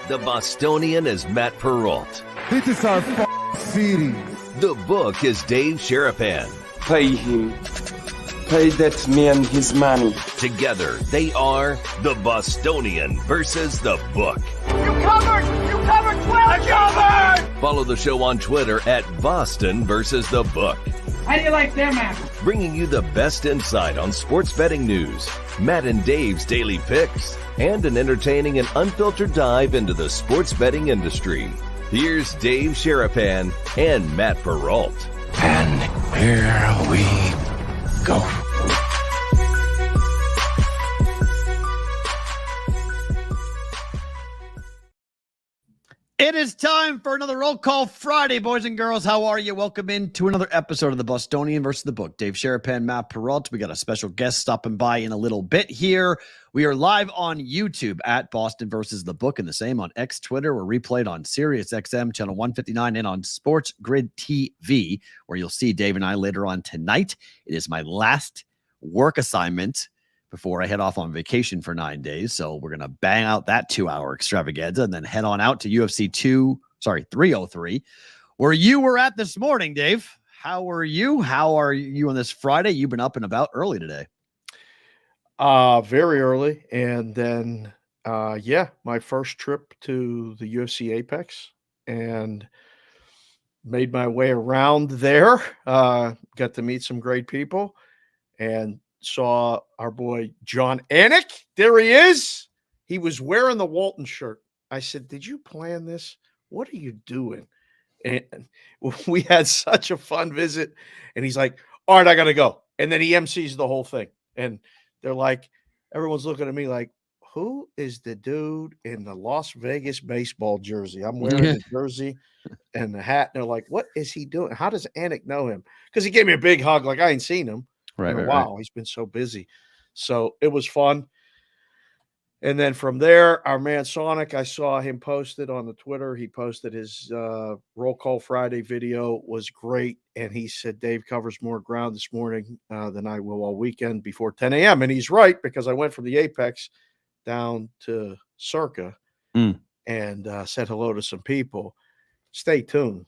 The Bostonian is Matt Perrault. This is our city. The Book is Dave Sharapan. Pay him. Pay that man his money. Together, they are the Bostonian versus the Book. You covered 12. Covered. Follow the show on Twitter at Boston versus the Book. How do you like them apples? Bringing you the best insight on sports betting news, Matt and Dave's daily picks, and an entertaining and unfiltered dive into the sports betting industry. Here's Dave Sharapan and Matt Perrault. And here we go. It is time for another Roll Call Friday, boys and girls. How are you? Welcome into another episode of the Bostonian versus the Book. Dave Sharapan, Matt Perrault. We got a special guest stopping by in a little bit here. We are live on YouTube at Boston versus the Book, and the same on X, Twitter. We're replayed on Sirius XM channel 159 and on Sports Grid TV, where you'll see Dave and I later on tonight. It is my last work assignment before I head off on vacation for 9 days. So we're going to bang out that 2-hour extravaganza and then head on out to UFC 303, where you were at this morning, Dave. How are you? How are you on this Friday? You've been up and about early today. Very early. And then, my first trip to the UFC Apex and made my way around there. Got to meet some great people and saw our boy John Anik. There he is. He was wearing the Walton shirt. I said, did you plan this? What are you doing? And we had such a fun visit. And he's like, all right, I got to go. And then he MCs the whole thing. And they're like, everyone's looking at me like, who is the dude in the Las Vegas baseball jersey? I'm wearing the jersey and the hat. And they're like, what is he doing? How does Anik know him? Because he gave me a big hug. Like I ain't seen him. Wow, he's been so busy. So it was fun. And then from there, our man Sonic, I saw him posted on the Twitter. He posted his Roll Call Friday video, was great. And he said, Dave covers more ground this morning than I will all weekend before 10 a.m. And he's right, because I went from the Apex down to Circa and said hello to some people. Stay tuned.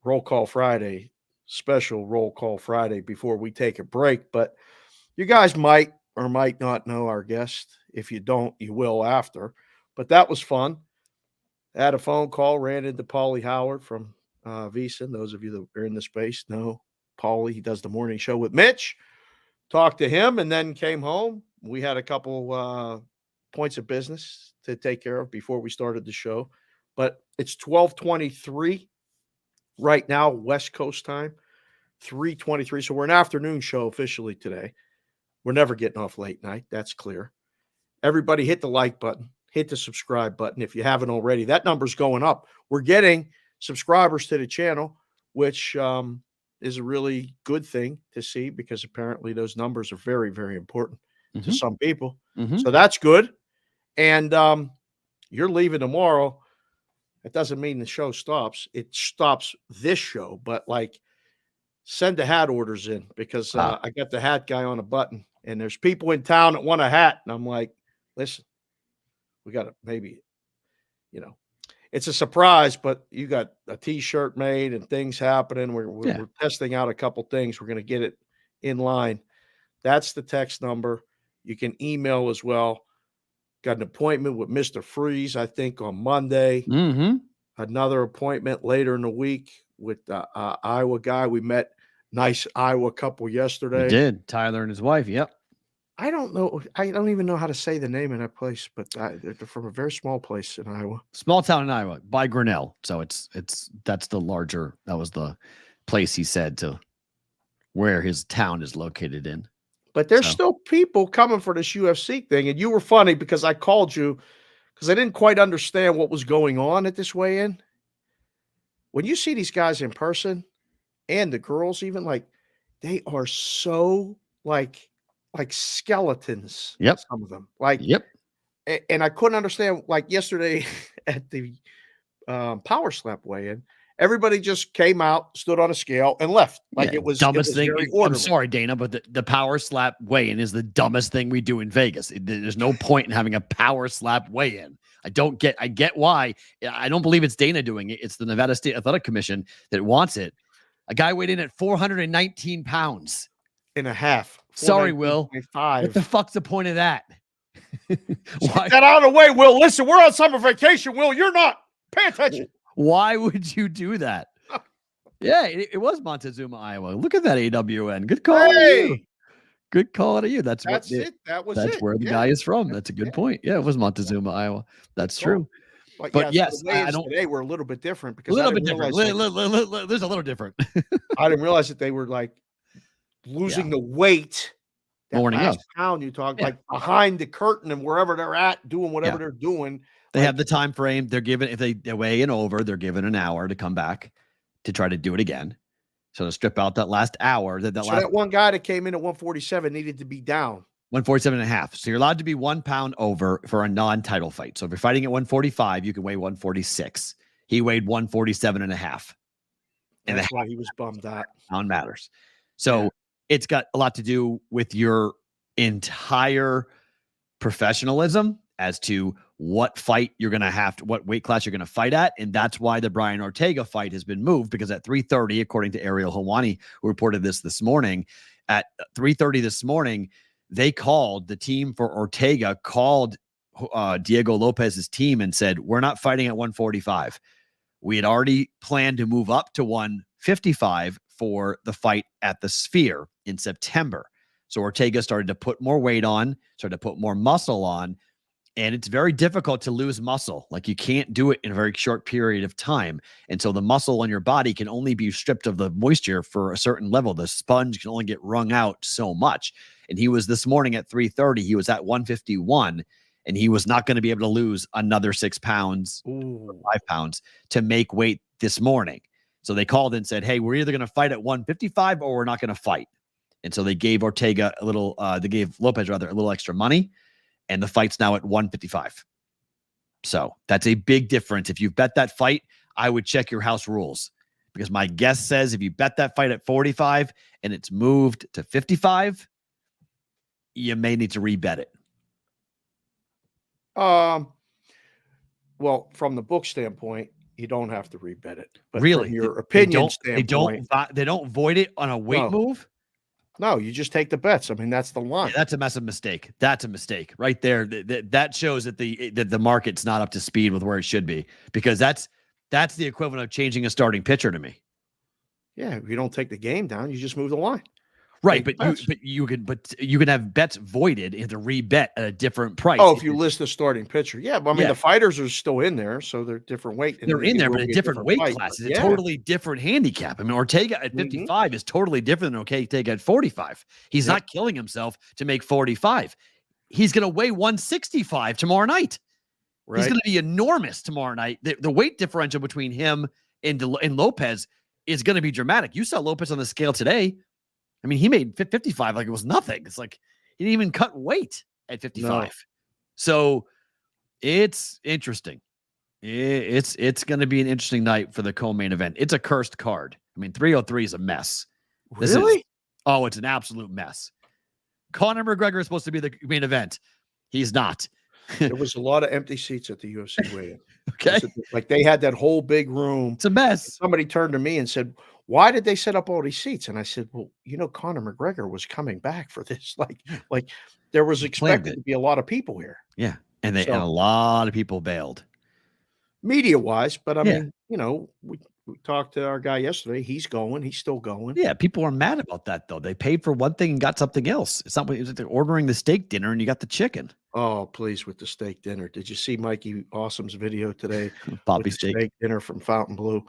Roll Call Friday. Special Roll Call Friday before we take a break. But you guys might or might not know our guest. If you don't, you will after. But that was fun. I had a phone call, ran into Paulie Howard from VSiN. Those of you that are in the space know Paulie. He does the morning show with Mitch. Talked to him and then came home. We had a couple points of business to take care of before we started the show. But it's 12:23 right now, West Coast time, 3:23. So we're an afternoon show officially today. We're never getting off late night. That's clear. Everybody hit the like button, hit the subscribe button if you haven't already. That number's going up. We're getting subscribers to the channel, which is a really good thing to see, because apparently those numbers are very, very important to some people. So that's good. And you're leaving tomorrow. It doesn't mean the show stops. It stops this show, but like send the hat orders in, because I got the hat guy on a button, and there's people in town that want a hat. And I'm like, listen, we got to maybe, it's a surprise, but you got a t-shirt made and things happening. We're testing out a couple things. We're going to get it in line. That's the text number. You can email as well. Got an appointment with Mr. Freeze, I think, on Monday. Another appointment later in the week with the Iowa guy. We met nice Iowa couple yesterday. We did. Tyler and his wife. Yep. I don't know. I don't even know how to say the name of that place, but they're from a very small place in Iowa. Small town in Iowa by Grinnell. So that's the larger, that was the place he said to where his town is located in. But there's still people coming for this UFC thing. And you were funny because I called you because I didn't quite understand what was going on at this weigh-in. When you see these guys in person, and the girls even, like, they are so like skeletons. Yep. Some of them. Like, yep. And I couldn't understand, like yesterday at the power slap weigh-in, everybody just came out, stood on a scale, and left. Like it was dumbest thing. I'm sorry, Dana, but the power slap weigh-in is the dumbest thing we do in Vegas. There's no point in having a power slap weigh-in. I get why. I don't believe it's Dana doing it. It's the Nevada State Athletic Commission that wants it. A guy weighed in at 419 pounds and a half. Sorry, Will. What the fuck's the point of that? Why? Get that out of the way, Will. Listen, we're on summer vacation, Will. You're not. Pay attention. Why would you do that? Yeah, it was Montezuma, Iowa. Look at that AWN. Good call. Hey. Good call out of you. That's it. That's where the guy is from. That's a good point. Yeah, it was Montezuma, Iowa. That's true. But yes, I don't. Today we're a little bit different because a little bit different. There's a little different. I didn't realize that they were like losing the weight. Morning up. Town you talk like behind the curtain and wherever they're at, doing whatever they're doing. They have the time frame. They're given if they weigh in over, they're given an hour to come back to try to do it again. So to strip out that last hour, that one guy that came in at 147 needed to be down 147.5. So you're allowed to be 1 pound over for a non-title fight. So if you're fighting at 145, you can weigh 146. He weighed 147.5. And that's why he was bummed out. Pound matters. So it's got a lot to do with your entire professionalism as to what fight you're going to have to, what weight class you're going to fight at. And that's why the Brian Ortega fight has been moved, because at 3:30, according to Ariel Helwani, who reported this morning, at 3:30 this morning, they called the team for Ortega, called Diego Lopez's team and said, we're not fighting at 145. We had already planned to move up to 155 for the fight at the Sphere in September. So Ortega started to put more weight on, started to put more muscle on, and it's very difficult to lose muscle. Like, you can't do it in a very short period of time. And so the muscle on your body can only be stripped of the moisture for a certain level. The sponge can only get wrung out so much. And he was this morning at 3:30, he was at 151, and he was not going to be able to lose another 6 pounds, 5 pounds to make weight this morning. So they called and said, hey, we're either going to fight at 155 or we're not going to fight. And so they gave Ortega they gave Lopez a little extra money, and the fight's now at 155. So that's a big difference. If you bet that fight, I would check your house rules, because my guess says if you bet that fight at 45 and it's moved to 55, you may need to rebet it. Well, from the book standpoint, you don't have to rebet it. But really, from your opinion standpoint, they don't void it on a weight move. No, you just take the bets. I mean, that's the line. Yeah, that's a massive mistake. That's a mistake right there. That shows that the market's not up to speed with where it should be, because that's the equivalent of changing a starting pitcher to me. Yeah, if you don't take the game down, you just move the line. Right, but you can have bets voided and to rebet at a different price. Oh, if you list the starting pitcher, but I mean the fighters are still in there, so they're different weight. They're in there, but a different weight class. It's a totally different handicap. I mean, Ortega at 55 is totally different than Ortega at 45. He's not killing himself to make 45. He's going to weigh 165 tomorrow night. Right. He's going to be enormous tomorrow night. The weight differential between him and Lopez is going to be dramatic. You saw Lopez on the scale today. I mean, he made 55 like it was nothing. It's like he didn't even cut weight at 55. No. So it's interesting. It's going to be an interesting night for the co-main event. It's a cursed card. I mean, 303 is a mess. Really? It's an absolute mess. Conor McGregor is supposed to be the main event. He's not. There was a lot of empty seats at the UFC weigh-in. Okay. Like they had that whole big room. It's a mess. Somebody turned to me and said, why did they set up all these seats? And I said, well, Conor McGregor was coming back for this. Like there was expected to be a lot of people here. Yeah. And a lot of people bailed. Media-wise, but I mean, we talked to our guy yesterday. He's still going. Yeah, people are mad about that, though. They paid for one thing and got something else. It's not, it was like they're ordering the steak dinner and you got the chicken. Oh, please, with the steak dinner. Did you see Mikey Awesome's video today? Poppy steak dinner from Fontainebleau.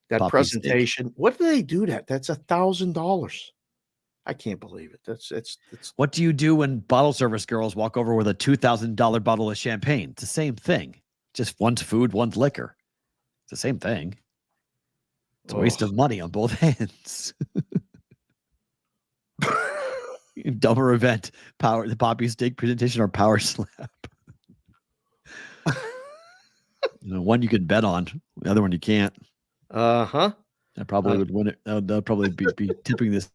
That Poppy presentation. Steak. What do they do that? That's $1,000. I can't believe it. It's what do you do when bottle service girls walk over with a $2,000 bottle of champagne? It's the same thing. Just one's food, one's liquor. It's the same thing. It's a waste of money on both ends. Dumber event. The Poppy steak presentation or power slap. One you can bet on. The other one you can't. Uh-huh. I probably would win it. That'll probably be tipping this.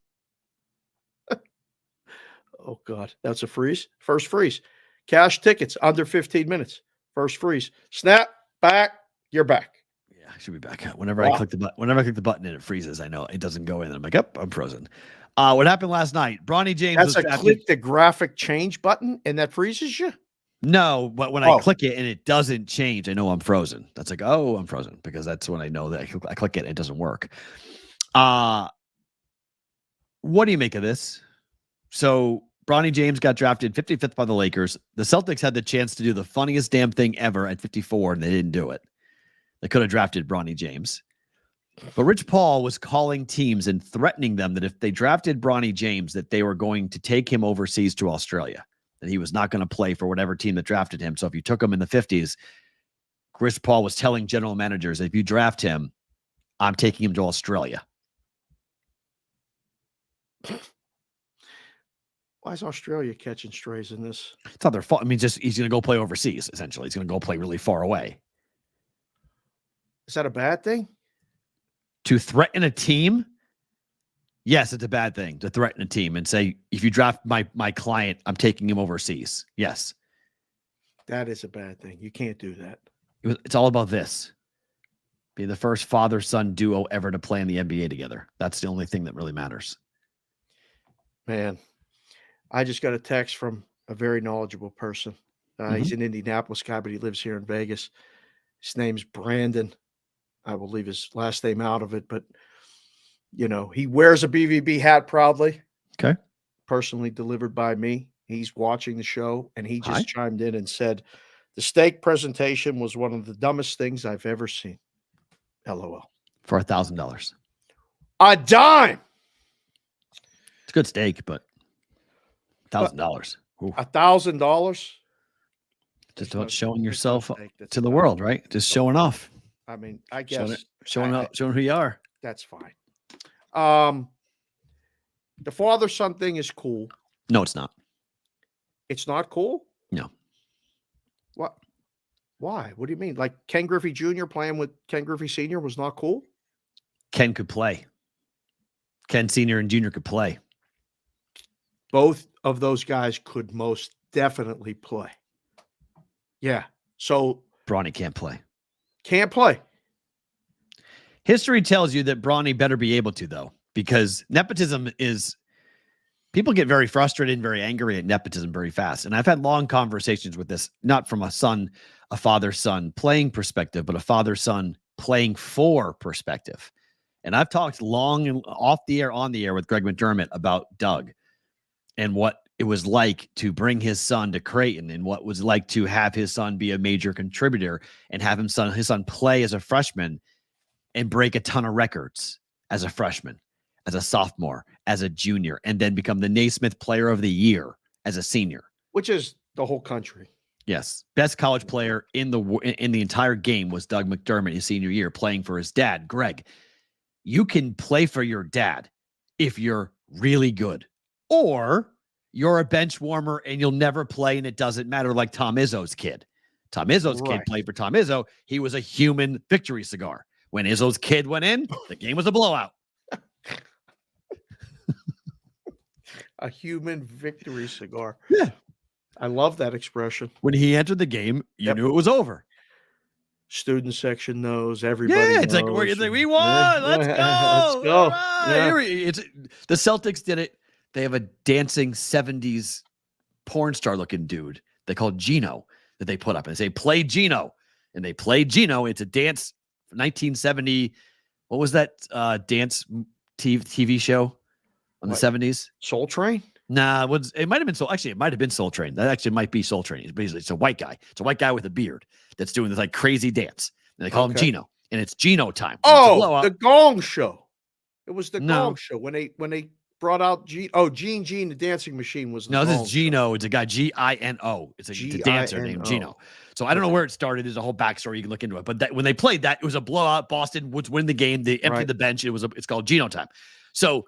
Oh, God. That's a freeze. First freeze. Cash tickets under 15 minutes. First freeze. Snap, back, you're back. Yeah, I should be back. Whenever I click the button and it freezes, I know it doesn't go in. I'm like, I'm frozen. What happened last night? Bronny James That's was a drafted. click the graphic change button and that freezes you? No, but when I click it and it doesn't change, I know I'm frozen. That's like, oh, I'm frozen, because that's when I know that I click it and it doesn't work. What do you make of this? So Bronny James got drafted 55th by the Lakers. The Celtics had the chance to do the funniest damn thing ever at 54, and they didn't do it. They could have drafted Bronny James. But Rich Paul was calling teams and threatening them that if they drafted Bronny James, that they were going to take him overseas to Australia, that he was not going to play for whatever team that drafted him. So if you took him in the 50s, Rich Paul was telling general managers, if you draft him, I'm taking him to Australia. Why is Australia catching strays in this? It's not their fault. I mean, just he's going to go play overseas, essentially. He's going to go play really far away. Is that a bad thing? To threaten a team? Yes, it's a bad thing to threaten a team and say, if you draft my client, I'm taking him overseas. Yes. That is a bad thing. You can't do that. It's all about this. Be the first father-son duo ever to play in the NBA together. That's the only thing that really matters. Man, I just got a text from a very knowledgeable person. He's an Indianapolis guy, but he lives here in Vegas. His name's Brandon. I will leave his last name out of it, but you know, he wears a BVB hat proudly. Okay. Personally delivered by me. He's watching the show, and he just chimed in and said, the steak presentation was one of the dumbest things I've ever seen. LOL. For $1,000. A dime. It's good steak, but $1,000. $1,000. Just about showing yourself to the world, right? Just showing off. I mean, I guess showing who you are. That's fine. The father-son thing is cool. No, it's not. It's not cool? No. What? Why? What do you mean? Like Ken Griffey Jr. playing with Ken Griffey Sr. was not cool? Ken could play. Ken Sr. and Jr. could play. Both of those guys could most definitely play. Yeah. So Bronny can't play. Can't play. History tells you that Bronny better be able to, though, because nepotism is, people get very frustrated and very angry at nepotism very fast. And I've had long conversations with this, not from a father-son playing perspective, but a father-son playing for perspective. And I've talked long and off the air, on the air with Greg McDermott about Doug and what it was like to bring his son to Creighton and what it was like to have his son be a major contributor and have his son play as a freshman and break a ton of records as a freshman, as a sophomore, as a junior, and then become the Naismith Player of the Year as a senior. Which is the whole country. Yes. Best college player in the entire game was Doug McDermott his senior year, playing for his dad, Greg. You can play for your dad if you're really good, or you're a bench warmer and you'll never play and it doesn't matter, like Tom Izzo's kid. Tom Izzo's kid played for Tom Izzo. He was a human victory cigar. When Izzo's kid went in, the game was a blowout. A human victory cigar. Yeah. I love that expression. When he entered the game, you knew it was over. Student section knows. Everybody it's knows. like, we won. Let's go. Let's go. Right. The Celtics did it. They have a dancing 70s porn star looking dude they call Gino that they put up and they say, play Gino. And they play Gino. It's a dance 1970. What was that dance TV show on the 70s? Soul Train? Nah, it might have been It might have been Soul Train. That actually might be Soul Train. It's a white guy. It's a white guy with a beard that's doing this like crazy dance. And they call him Gino. And it's Gino time. Oh, the Gong Show. It was the Gong Show when they brought out Gene, the dancing machine was. No, this is Gino. It's a guy, Gino. It's a dancer named Gino. So I don't know where it started. There's a whole backstory. You can look into it. But when they played that, it was a blowout. Boston would win the game. They emptied the bench. It's called Gino time. So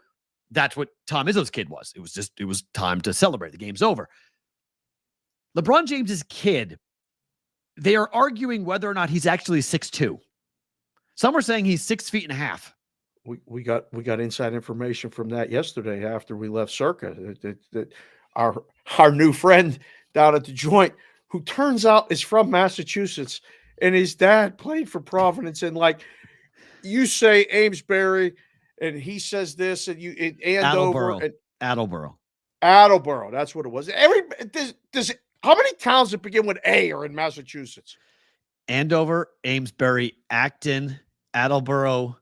that's what Tom Izzo's kid was. It was time to celebrate. The game's over. LeBron James's kid, they are arguing whether or not he's actually 6'2". Some are saying he's 6'1.5". We got inside information from that yesterday after we left Circa. That our new friend down at the joint, who turns out is from Massachusetts, and his dad played for Providence. And like you say, Amesbury, and he says this, and Andover, and Attleboro. That's what it was. How many towns that begin with A are in Massachusetts? Andover, Amesbury, Acton, Attleboro.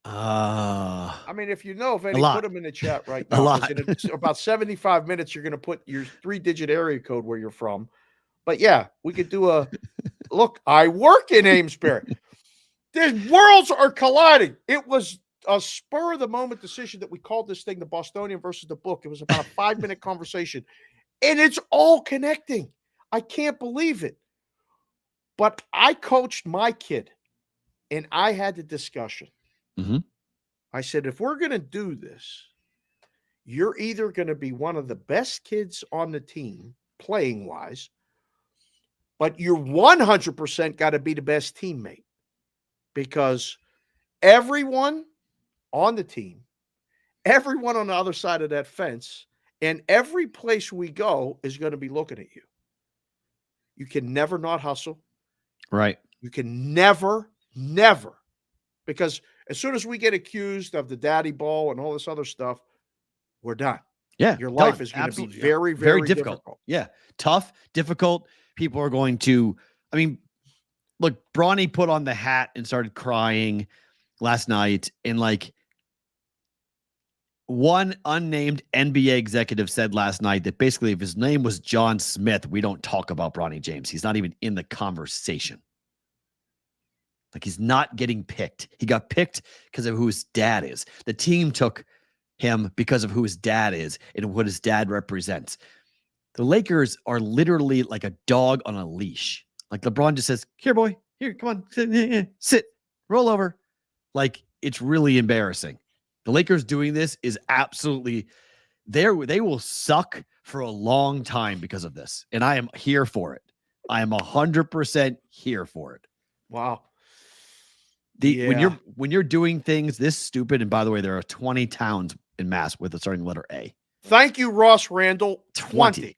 I mean, if you know of any, put them in the chat right now. A lot. In about 75 minutes, you're going to put your 3-digit area code where you're from. But yeah, we could do a look. I work in Amesbury. The worlds are colliding. It was a spur of the moment decision that we called this thing the Bostonian versus the book. It was about a 5-minute conversation, and it's all connecting. I can't believe it. But I coached my kid, and I had the discussion. Mm-hmm. I said, if we're going to do this, you're either going to be one of the best kids on the team, playing wise, but you're 100% got to be the best teammate, because everyone on the team, everyone on the other side of that fence, and every place we go is going to be looking at you. You can never not hustle. Right. You can never, because as soon as we get accused of the daddy ball and all this other stuff, we're done. Yeah. Your life is going to be very, very difficult. Yeah. Tough, difficult. People are going to, I mean, look, Bronny put on the hat and started crying last night. And like, one unnamed NBA executive said last night that basically if his name was John Smith, we don't talk about Bronny James. He's not even in the conversation. Like, he's not getting picked. He got picked because of who his dad is. The team took him because of who his dad is and what his dad represents. The Lakers are literally like a dog on a leash. Like, LeBron just says, here, boy, here, come on, sit, roll over. Like, it's really embarrassing. The Lakers doing this is absolutely there. They will suck for a long time because of this. And I am here for it. I am 100% here for it. Wow. When you're doing things this stupid, and by the way, there are 20 towns in Mass with the starting letter A. Thank you, Ross Randall. 20.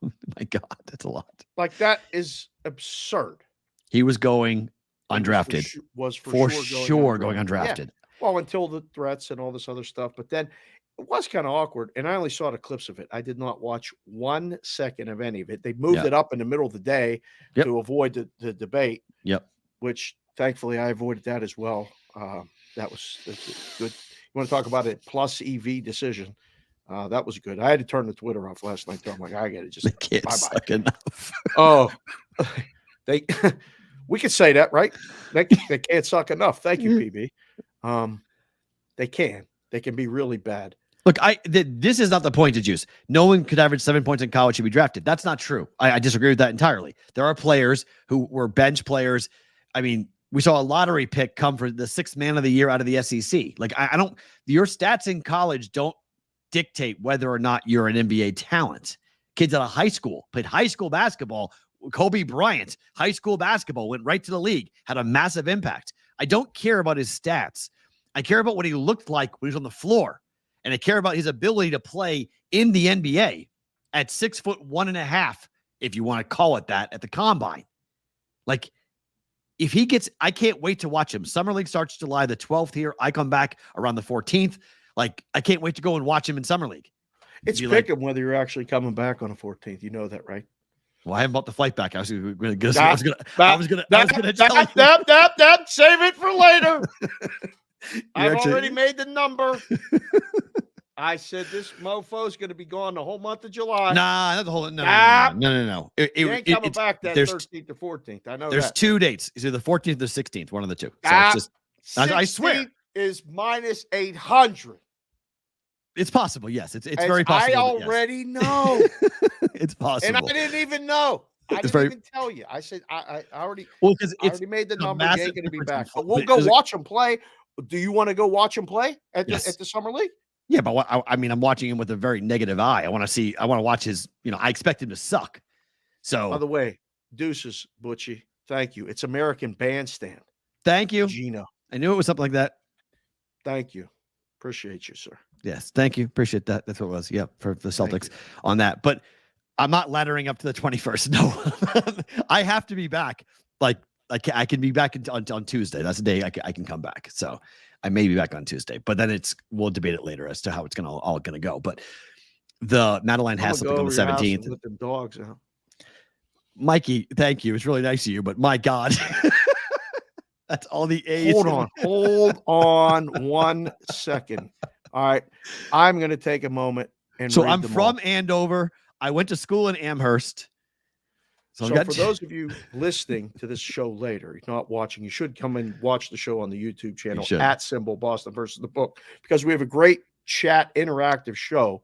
Oh my God, that's a lot. Like, that is absurd. He was going undrafted. Was for sure going undrafted. Yeah. Well, until the threats and all this other stuff. But then it was kind of awkward. And I only saw the clips of it. I did not watch 1 second of any of it. They moved it up in the middle of the day to avoid the debate. Yep. Which thankfully I avoided that as well. That was good. You want to talk about a plus EV decision? That was good. I had to turn the Twitter off last night. I'm like, I got to just suck enough. Oh, we could say that, right? They can't suck enough. Thank you, PB. They can be really bad. Look, this is not the point to juice. No one could average 7 points in college to be drafted. That's not true. I disagree with that entirely. There are players who were bench players. I mean, we saw a lottery pick come for the 6th man of the year out of the SEC. Like, your stats in college don't dictate whether or not you're an NBA talent. Kids out of high school played high school basketball. Kobe Bryant, high school basketball, went right to the league, had a massive impact. I don't care about his stats. I care about what he looked like when he was on the floor. And I care about his ability to play in the NBA at 6'1.5", if you want to call it that, at the combine. Like, if he gets, I can't wait to watch him. Summer League starts July the 12th here. I come back around the 14th. Like, I can't wait to go and watch him in Summer League. It's pick him whether you're actually coming back on the 14th. You know that, right? Well, I haven't bought the flight back. I was going to save it for later. I've already made the number. I said this mofo's going to be gone the whole month of July. Nah, not the whole. No. He ain't coming back that 13th to 14th. I know there's 2 dates. It's either the 14th or the 16th, one of the two. So it's just, I swear, is minus 800. It's possible. Yes, it's very possible. I already know. It's possible, and I didn't even know. I didn't even tell you. I said I already. Well, because I already made the number. He ain't going to be back. But we'll go watch him play. Do you want to go watch him play at the Summer League? Yeah, but I mean, I'm watching him with a very negative eye. I want to watch his. I expect him to suck. So, by the way, deuces, Butchie. Thank you. It's American Bandstand. Thank you, Gino. I knew it was something like that. Thank you. Appreciate you, sir. Yes, thank you. Appreciate that. That's what it was. Yeah, for the Celtics on that. But I'm not laddering up to the 21st. No, I have to be back. Like I can be back on Tuesday. That's the day I can come back. So I may be back on Tuesday, but then we'll debate it later as to how it's all gonna go. But the Madeline has something on the 17th. Let them dogs out. Mikey, thank you. It's really nice of you, but my God, that's all the A's. Hold on 1 second. All right, I'm going to take a moment and. So I'm from Andover. I went to school in Amherst. So for those of you listening to this show later, you're not watching, you should come and watch the show on the YouTube channel at Symbol Boston versus the Book, because we have a great chat interactive show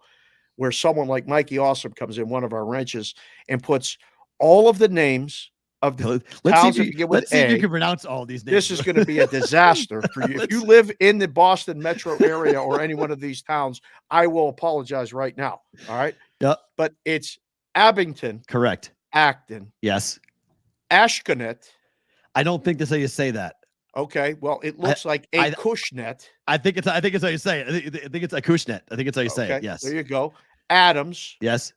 where someone like Mikey Awesome comes in, one of our wrenches, and puts all of the names of the towns that begin with Let's see if you can pronounce all these names. This is going to be a disaster for you. If you live in the Boston metro area or any one of these towns, I will apologize right now. All right. Yep. But it's Abington. Correct. Acton. Yes. Ashkenet. I don't think that's how you say that. Okay. Well, it looks like Acushnet. I think it's how you say it. I think it's Acushnet. I think it's how you say it. Yes. There you go. Adams. Yes.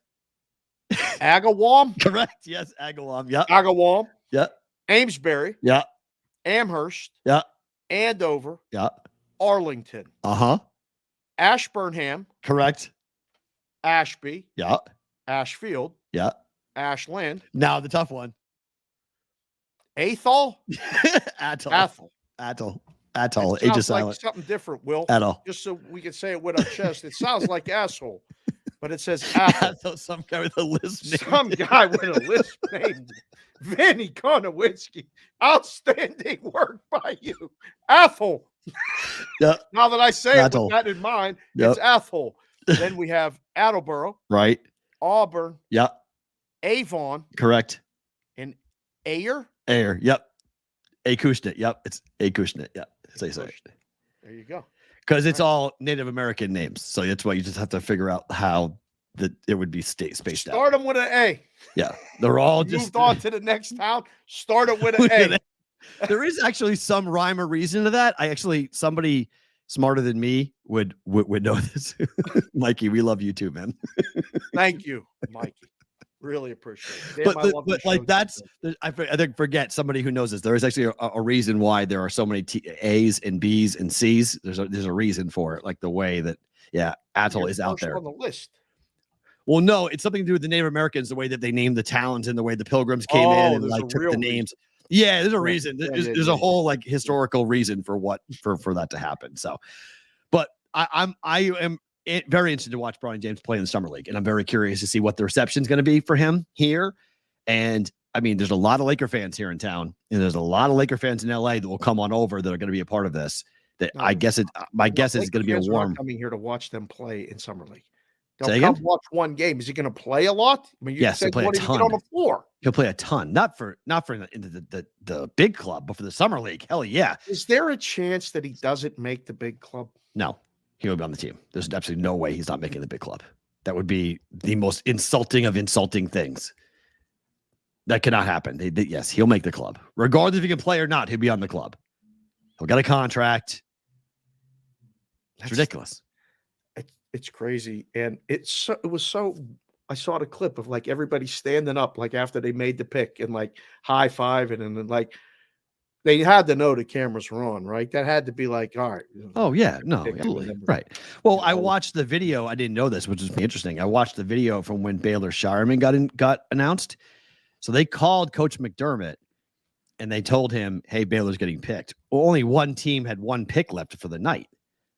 Agawam. Correct. Yes. Agawam. Yeah. Agawam. Yeah. Amesbury. Yeah. Amherst. Yeah. Andover. Yeah. Arlington. Uh-huh. Ashburnham. Correct. Ashby. Yeah. Ashfield. Yeah. Ashland. Now the tough one. Athol. Atoll. Atoll. Age of silence. Like something different, Will. Atoll. Just so we can say it with our chest. It sounds like asshole, but it says Atoll. Some guy with a lisp name. Some guy with a lisp name. Vinny Konowitsky. Outstanding work by you. Athol. Yep. Now that I say it with that in mind, it's Athol. Then we have Attleboro. Right. Auburn. Yep. Avon. Correct. And Ayer. Yep. Acushnet. Yep. It's Acushnet. Yep. That's how you say it. There you go. Because it's all Native American names. So that's why you just have to figure out how it would be spaced out. Start them with an A. Yeah. They're all just. Moved on to the next town. Start it with an A. There is actually some rhyme or reason to that. Somebody smarter than me would know this. Mikey, we love you too, man. Thank you, Mikey. Really appreciate it. Damn, but like I think forget somebody who knows this. There is actually a reason why there are so many A's and B's and C's. There's a reason for it, like the way that Atoll is out there on the list. Well, no, it's something to do with the Native Americans, the way that they named the towns and the way the Pilgrims came in and like took the names. Yeah, there's a reason. There's a whole like historical reason for that to happen. So, but I am very interested to watch Bronny James play in the summer league, and I'm very curious to see what the reception is going to be for him here. And I mean, there's a lot of Laker fans here in town, and there's a lot of Laker fans in LA that will come on over that are going to be a part of this. My guess is it's going to be a warm. Coming here to watch them play in summer league. They'll come watch one game. Is he going to play a lot? I mean, yes, he'll play a ton on the floor. He'll play a ton, not for the big club, but for the summer league. Hell yeah! Is there a chance that he doesn't make the big club? No, he will be on the team. There's absolutely no way he's not making the big club. That would be the most insulting of insulting things. That cannot happen. Yes, he'll make the club, regardless if he can play or not. He'll be on the club. He'll get a contract. It's ridiculous. It's crazy. And it was so I saw the clip of like everybody standing up like after they made the pick and like high fiving and then like they had to know the cameras were on, right? That had to be like, all right. Oh yeah, no, absolutely. Right. Well, I watched the video. I didn't know this, which is interesting. I watched the video from when Baylor Shireman got announced. So they called Coach McDermott and they told him, hey, Baylor's getting picked. Well, only one team had one pick left for the night.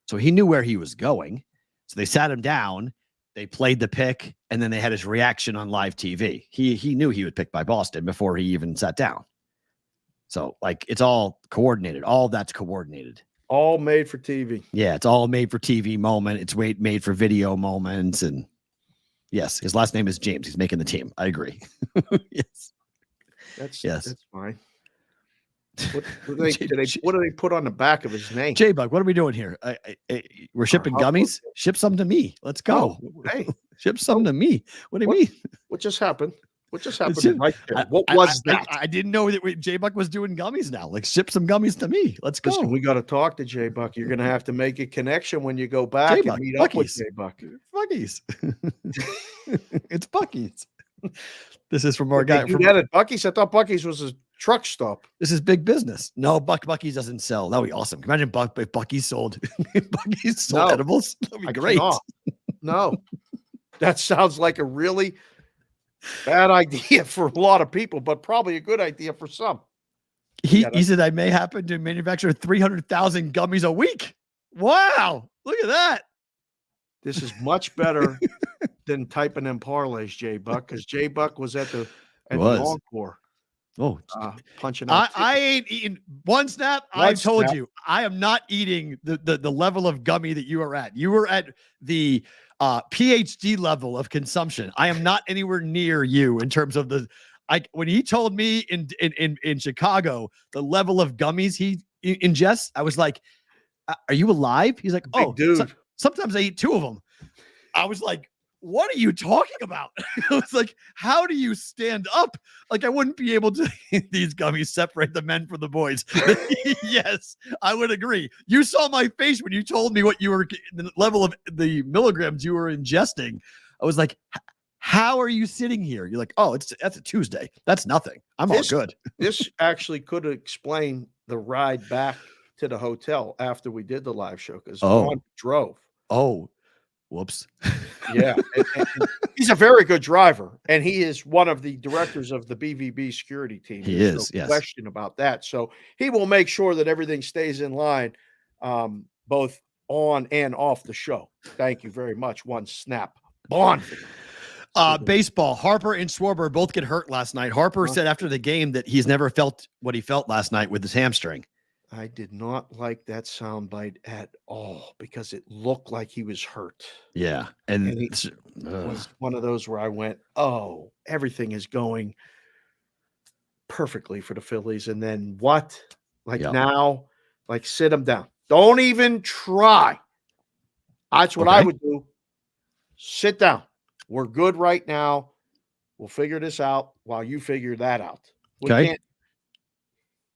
So he knew where he was going. So they sat him down, they played the pick, and then they had his reaction on live TV. He knew he would pick by Boston before he even sat down. So, like, it's all coordinated. All that's coordinated. All made for TV. Yeah, it's all made for TV moment. It's made for video moments. And yes, his last name is James. He's making the team. I agree. Yes. That's fine. What do they put on the back of his name? J-Bug, what are we doing here? We're shipping gummies. Ship some to me. Let's go. Oh, hey, ship some to me. What do you mean? What just happened? What just happened right there? What was that? I didn't know that J-Buck was doing gummies now. Like, ship some gummies to me. Let's go. Listen, we got to talk to J-Buck. You're going to have to make a connection when you go back and meet up with J-Buck. Bucky's. It's Bucky's. This is from our Did they guy do from that at Buc-ee's. I thought Buc-ee's was a truck stop. This is big business. No, Buc-ee's doesn't sell. That would be awesome. Imagine if Buc-ee's sold Buc-ee's sold edibles. That'd be great. Cannot. No. That sounds like a really bad idea for a lot of people, but probably a good idea for some. He said I may happen to manufacture 300,000 gummies a week. Wow. Look at that. This is much better than typing in parlays, J-Buck, because J-Buck was at the Encore. Oh, punching out. I ain't eating one snap. I told you, I am not eating the level of gummy that you are at. You were at the PhD level of consumption. I am not anywhere near you in terms of when he told me in Chicago the level of gummies he ingests, I was like, "Are you alive?" He's like, "Oh, dude. Sometimes I eat 2 of them." I was like, "What are you talking about?" I was like, "How do you stand up?" Like, I wouldn't be able to eat these gummies, separate the men from the boys. Yes, I would agree. You saw my face when you told me what you were, the level of the milligrams you were ingesting. I was like, how are you sitting here? You're like, "Oh, that's a Tuesday. That's nothing. I'm all good." This actually could explain the ride back to the hotel after we did the live show, because Ron drove. Oh, whoops. Yeah. And he's a very good driver, and he is one of the directors of the BVB security team. He There's is, no yes. question about that. So he will make sure that everything stays in line, both on and off the show. Thank you very much. One snap. Bond. Baseball. Harper and Schwarber both get hurt last night. Harper said after the game that he's never felt what he felt last night with his hamstring. I did not like that soundbite at all because it looked like he was hurt. Yeah. And it was one of those where I went, "Oh, everything is going perfectly for the Phillies." And then what? Now, sit them down. Don't even try. That's what I would do. Sit down. We're good right now. We'll figure this out while you figure that out.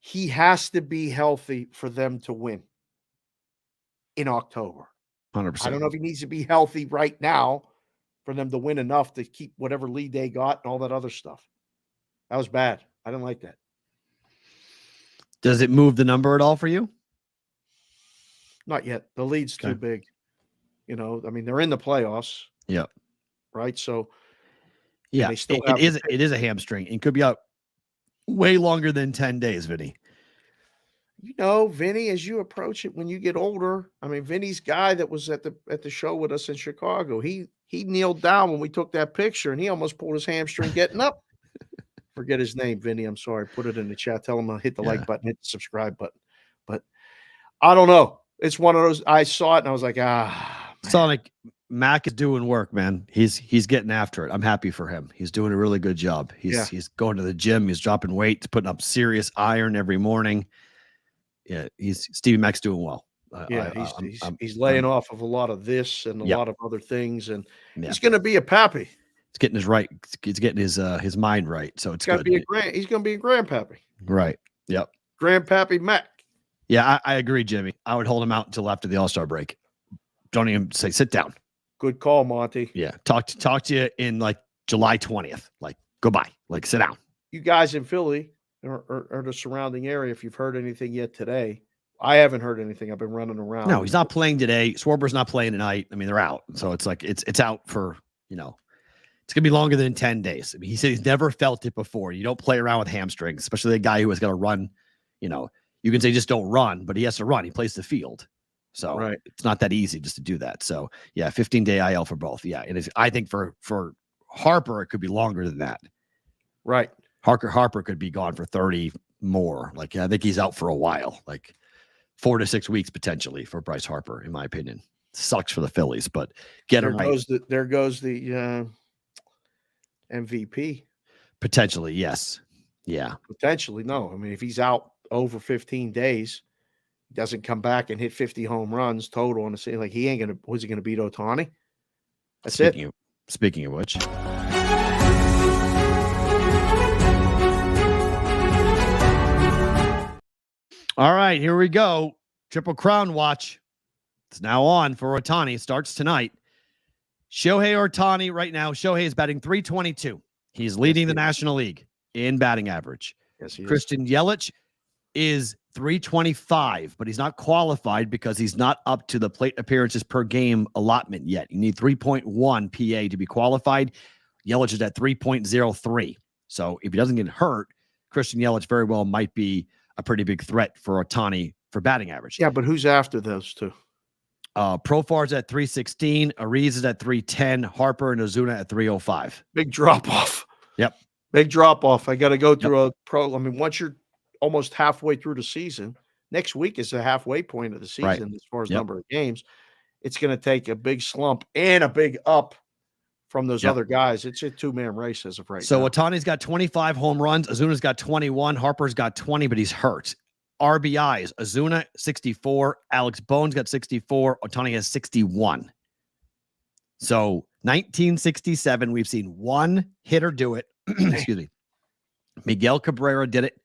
He has to be healthy for them to win in October. 100%. I don't know if he needs to be healthy right now for them to win enough to keep whatever lead they got and all that other stuff. That was bad. I didn't like that. Does it move the number at all for you? Not yet. The lead's too big. They're in the playoffs. Yeah. Right. So yeah, it is a hamstring. It could be out way longer than 10 days, Vinny. Vinny, as you approach it when you get older, Vinny's guy that was at the show with us in Chicago, he kneeled down when we took that picture and he almost pulled his hamstring getting up. Forget his name, Vinny. I'm sorry. Put it in the chat. Tell him to hit the like button, hit the subscribe button. But I don't know. It's one of those. I saw it and I was like, Sonic, Mac is doing work, man. He's getting after it. I'm happy for him. He's doing a really good job. He's going to the gym. He's dropping weight. He's putting up serious iron every morning. Yeah, Stevie Mac's doing well. He's laying off of a lot of this and a lot of other things, and he's going to be a pappy. He's getting He's getting his mind right. So it's good. He's going to be a grandpappy. Right. Yep. Grandpappy Mac. Yeah, I agree, Jimmy. I would hold him out until after the All-Star break. Don't even say sit down. Good call, Monty. Yeah. Talk to you in July 20th. Goodbye. Sit down. You guys in Philly or the surrounding area, if you've heard anything yet today. I haven't heard anything. I've been running around. No, he's not playing today. Schwarber's not playing tonight. They're out. So it's it's out for, it's going to be longer than 10 days. He said he's never felt it before. You don't play around with hamstrings, especially a guy who has got to run. You can say just don't run, but he has to run. He plays the field. So it's not that easy just to do that. So 15-day IL for both. Yeah. It is. I think for Harper, it could be longer than that. Right. Harper could be gone for 30 more. I think he's out for a while, 4 to 6 weeks potentially for Bryce Harper, in my opinion. Sucks for the Phillies, but him right. There goes the MVP. Potentially, yes. Yeah. Potentially, no. If he's out over 15 days, doesn't come back and hit 50 home runs total on the season, was he gonna beat Ohtani? That's Speaking of which. All right, here we go. Triple Crown watch. It's now on for Ohtani. It starts tonight. Shohei Ohtani right now. Shohei is batting .322. He's leading the National League in batting average. Yes, he is. Christian Yelich is 325, but he's not qualified because he's not up to the plate appearances per game allotment yet. You need 3.1 PA to be qualified. Yelich is at 3.03. So if he doesn't get hurt, Christian Yelich very well might be a pretty big threat for Ohtani for batting average. Yeah, but who's after those two? Profar's at 316. Ariz is at 310. Harper and Ozuna at 305. Big drop off. Yep. Big drop off. I got to go through a pro. I mean, once you're almost halfway through the season, next week is the halfway point of the season as far as number of games. It's going to take a big slump and a big up from those other guys. It's a two-man race as of right now. So Ohtani's got 25 home runs. Ozuna's got 21. Harper's got 20, but he's hurt. RBIs, Ozuna 64. Alex Bones got 64. Ohtani has 61. So 1967, we've seen one hitter do it. Excuse me. Miguel Cabrera did it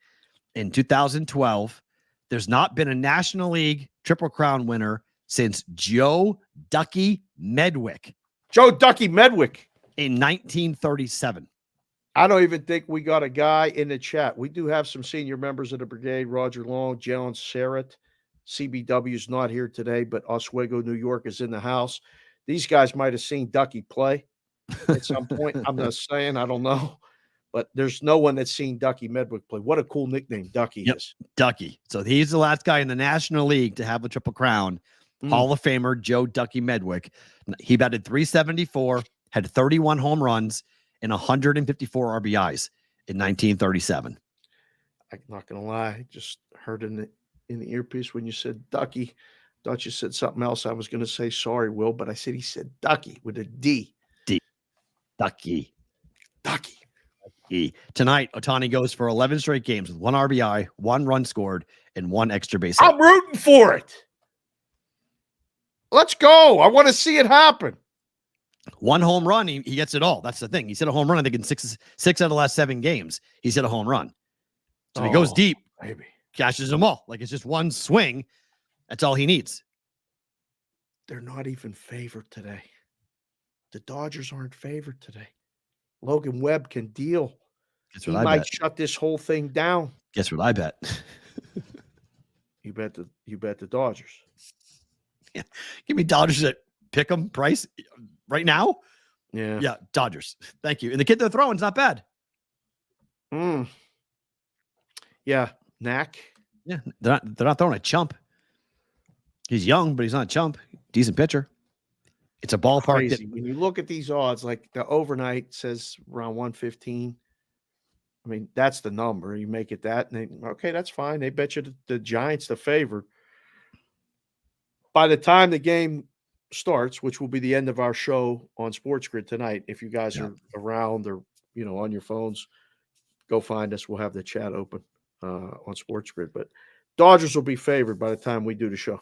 in 2012. There's not been a National League Triple Crown winner since Joe Ducky Medwick. Joe Ducky Medwick. In 1937. I don't even think we got a guy in the chat. We do have some senior members of the brigade, Roger Long, Jalen Serrett. CBW's not here today, but Oswego, New York is in the house. These guys might have seen Ducky play at some point. I'm not saying, I don't know. But there's no one that's seen Ducky Medwick play. What a cool nickname Ducky is. Ducky. So he's the last guy in the National League to have a Triple Crown. Hall of Famer Joe Ducky Medwick. He batted 374, had 31 home runs, and 154 RBIs in 1937. I'm not going to lie. I just heard in the earpiece when you said Ducky. Thought you said something else. I was going to say sorry, Will, but I said he said Ducky with a D. Ducky. Ducky. Tonight, Ohtani goes for 11 straight games with 1 RBI, 1 run scored, and 1 extra base hit. I'm rooting for it. Let's go. I want to see it happen. 1 home run, he gets it all. That's the thing. He's hit a home run, I think, in six out of the last 7 games. He's hit a home run. So he goes deep, baby. cashes them all. Like it's just 1 swing. That's all he needs. They're not even favored today. The Dodgers aren't favored today. Logan Webb can deal. Guess He what I might bet. shut this whole thing down. Guess what I bet. You bet the Dodgers. Yeah. Give me Dodgers at pick 'em price right now. Yeah. Yeah, Dodgers. Thank you. And the kid they're throwing is not bad. Yeah, Knack. Yeah, they're not throwing a chump. He's young, but he's not a chump. Decent pitcher. It's a ballpark. Crazy. When you look at these odds, like the overnight says around 115. I mean, that's the number. You make it that, and okay, that's fine. They bet you the Giants the favorite. By the time the game starts, which will be the end of our show on Sports Grid tonight, if you guys are around or on your phones, go find us. We'll have the chat open on Sports Grid. But Dodgers will be favored by the time we do the show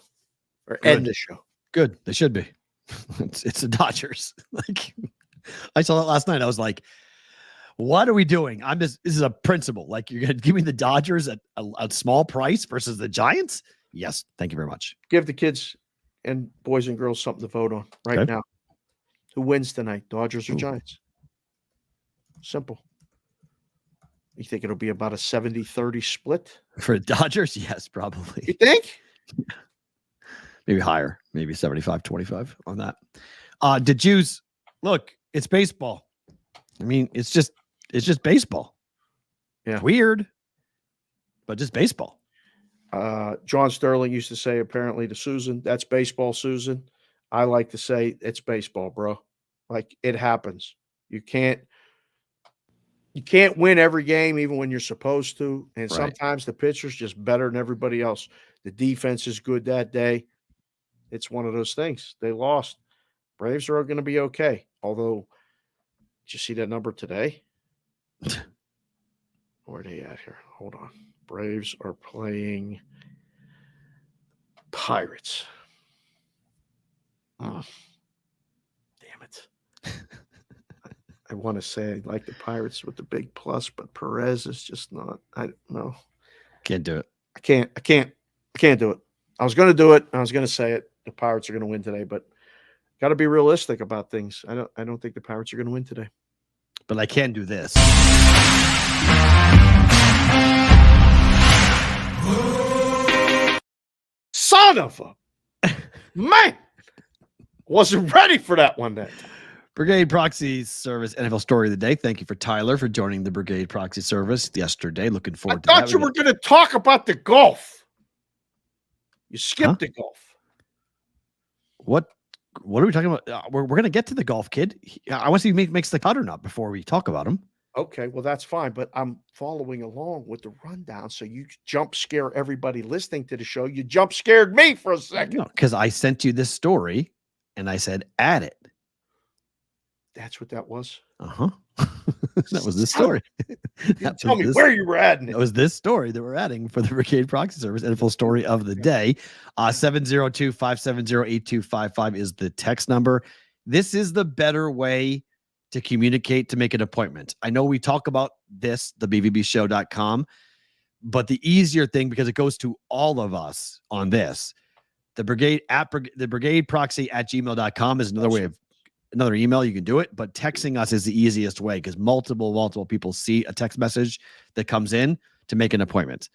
or end the show. Good. They should be. It's the Dodgers. Like I saw that last night. I was like, what are we doing? This is a principle. Like you're going to give me the Dodgers at a small price versus the Giants? Yes. Thank you very much. Give the kids and boys and girls something to vote on right now. Who wins tonight, Dodgers or Giants? Simple. You think it'll be about a 70-30 split? For the Dodgers? Yes, probably. You think? Maybe higher. Maybe 75-25 on that. The Jews, look, it's baseball. I mean, it's just baseball. Yeah. Weird, but just baseball. John Sterling used to say apparently to Susan, that's baseball, Susan. I like to say it's baseball, bro. Like it happens. You can't win every game even when you're supposed to. And sometimes the pitcher's just better than everybody else. The defense is good that day. It's one of those things. They lost. Braves are going to be okay. Although, did you see that number today? Where are they at here? Hold on. Braves are playing Pirates. Oh, damn it. I want to say I like the Pirates with the big plus, but Perez is just not. I don't know. Can't do it. I can't do it. I was going to do it. I was going to say it. The Pirates are going to win today, but got to be realistic about things. I don't think the Pirates are going to win today. but I can do this. Son of a man. Wasn't ready for that one day. Brigade Proxy Service NFL Story of the Day. Thank you for Tyler for joining the Brigade Proxy Service yesterday. Looking forward to that. I thought you were going to talk about the golf. You skipped the golf. What are we talking about? We're going to get to the golf, kid. I want to see if he makes the cut or not before we talk about him. Okay, well, that's fine, but I'm following along with the rundown, so you jump scare everybody listening to the show. You jump scared me for a second. No, because I sent you this story, and I said, add it. That's what that was? Uh-huh. That was this story. Tell me where you were adding it. That was this story that we're adding for the Brigade Proxy Service NFL Story of the Day. 702-570-8255 is the text number. This is the better way to communicate, to make an appointment. I know we talk about this, the BVBshow.com, but the easier thing, because it goes to all of us on this, the brigade proxy at gmail.com is another way of another email. You can do it, but texting us is the easiest way because multiple people see a text message that comes in to make an appointment.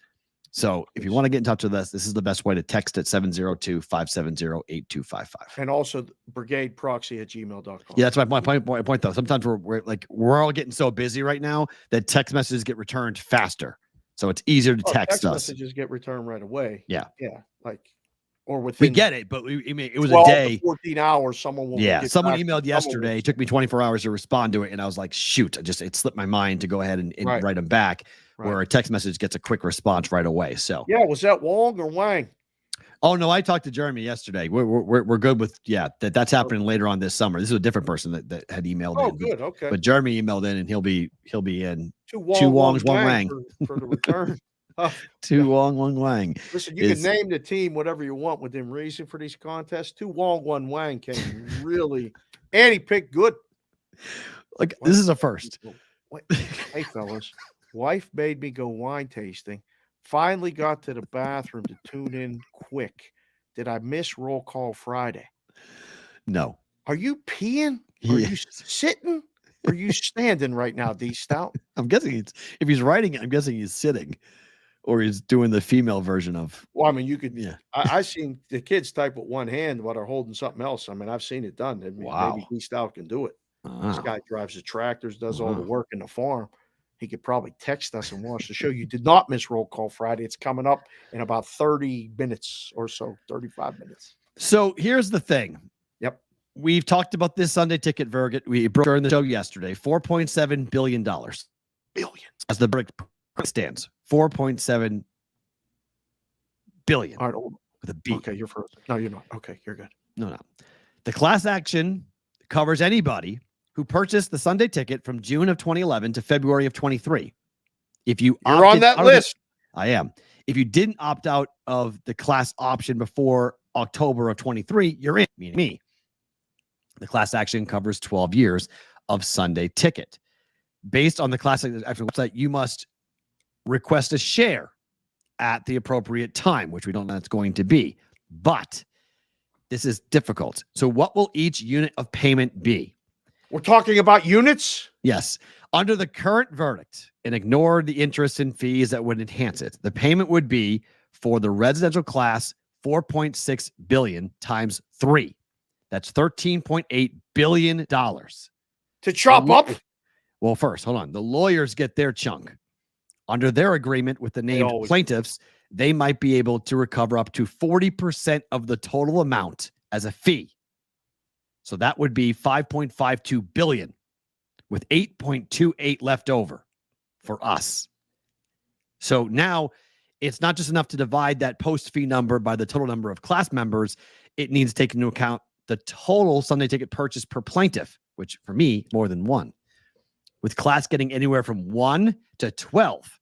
So if you want to get in touch with us, this is the best way to text at 702-570-8255. And also brigadeproxy@gmail.com. Yeah, that's my point though. Sometimes we're all getting so busy right now that text messages get returned faster. So it's easier to text us. Messages get returned right away. Yeah. Yeah. Or within we get it, but it was 12 a day. to 14 hours. Someone will. Yeah. Someone emailed yesterday. It took me 24 hours to respond to it. And I was like, shoot, it slipped my mind to go ahead and write them back. Where a text message gets a quick response right away. So yeah, was that Wong or Wang? Oh no, I talked to Jeremy yesterday. We're good with that's happening later on this summer. This is a different person that had emailed in. Oh, good, okay. But Jeremy emailed in, and he'll be in. Two Wongs, one Wang for the return. Two Wong, one Wang. Listen, you can name the team whatever you want within reason for these contests. Two Wong, one Wang came really, and he picked good. This is a first. Hey fellas. Wife made me go wine tasting. Finally got to the bathroom to tune in quick. Did I miss Roll Call Friday? No. Are you peeing? Are you sitting? Are you standing right now, D Stout? I'm guessing if he's writing it, I'm guessing he's sitting, or he's doing the female version of. Well, I mean, you could. Yeah. I've seen the kids type with one hand while they're holding something else. I mean, I've seen it done. Wow. Maybe D Stout can do it. This guy drives the tractors, does all the work in the farm. He could probably text us and watch the show. You did not miss Roll Call Friday. It's coming up in about 30 minutes or so, 35 minutes. So here's the thing. Yep. We've talked about this Sunday ticket verdict. We broke during the show yesterday. $4.7 billion. Billions. As the verdict stands. 4.7 billion. All right. With a B. Okay, you're first. No, you're not. Okay, you're good. No. The class action covers anybody who purchased the Sunday ticket from June of 2011 to February of 23. If you're on that list. I am. If you didn't opt out of the class option before October of 23, you're in, meaning me. The class action covers 12 years of Sunday ticket. Based on the class action website, you must request a share at the appropriate time, which we don't know that's going to be. But this is difficult. So what will each unit of payment be? We're talking about units? Yes. Under the current verdict, and ignore the interest and fees that would enhance it, the payment would be for the residential class, $4.6 billion times 3. That's $13.8 billion. To chop up? Well, first, hold on. The lawyers get their chunk. Under their agreement with the named plaintiffs, they might be able to recover up to 40% of the total amount as a fee. So that would be $5.52 billion, with 8.28 left over for us. So now it's not just enough to divide that post fee number by the total number of class members. It needs to take into account the total Sunday ticket purchase per plaintiff, which for me, more than one, with class getting anywhere from 1 to 12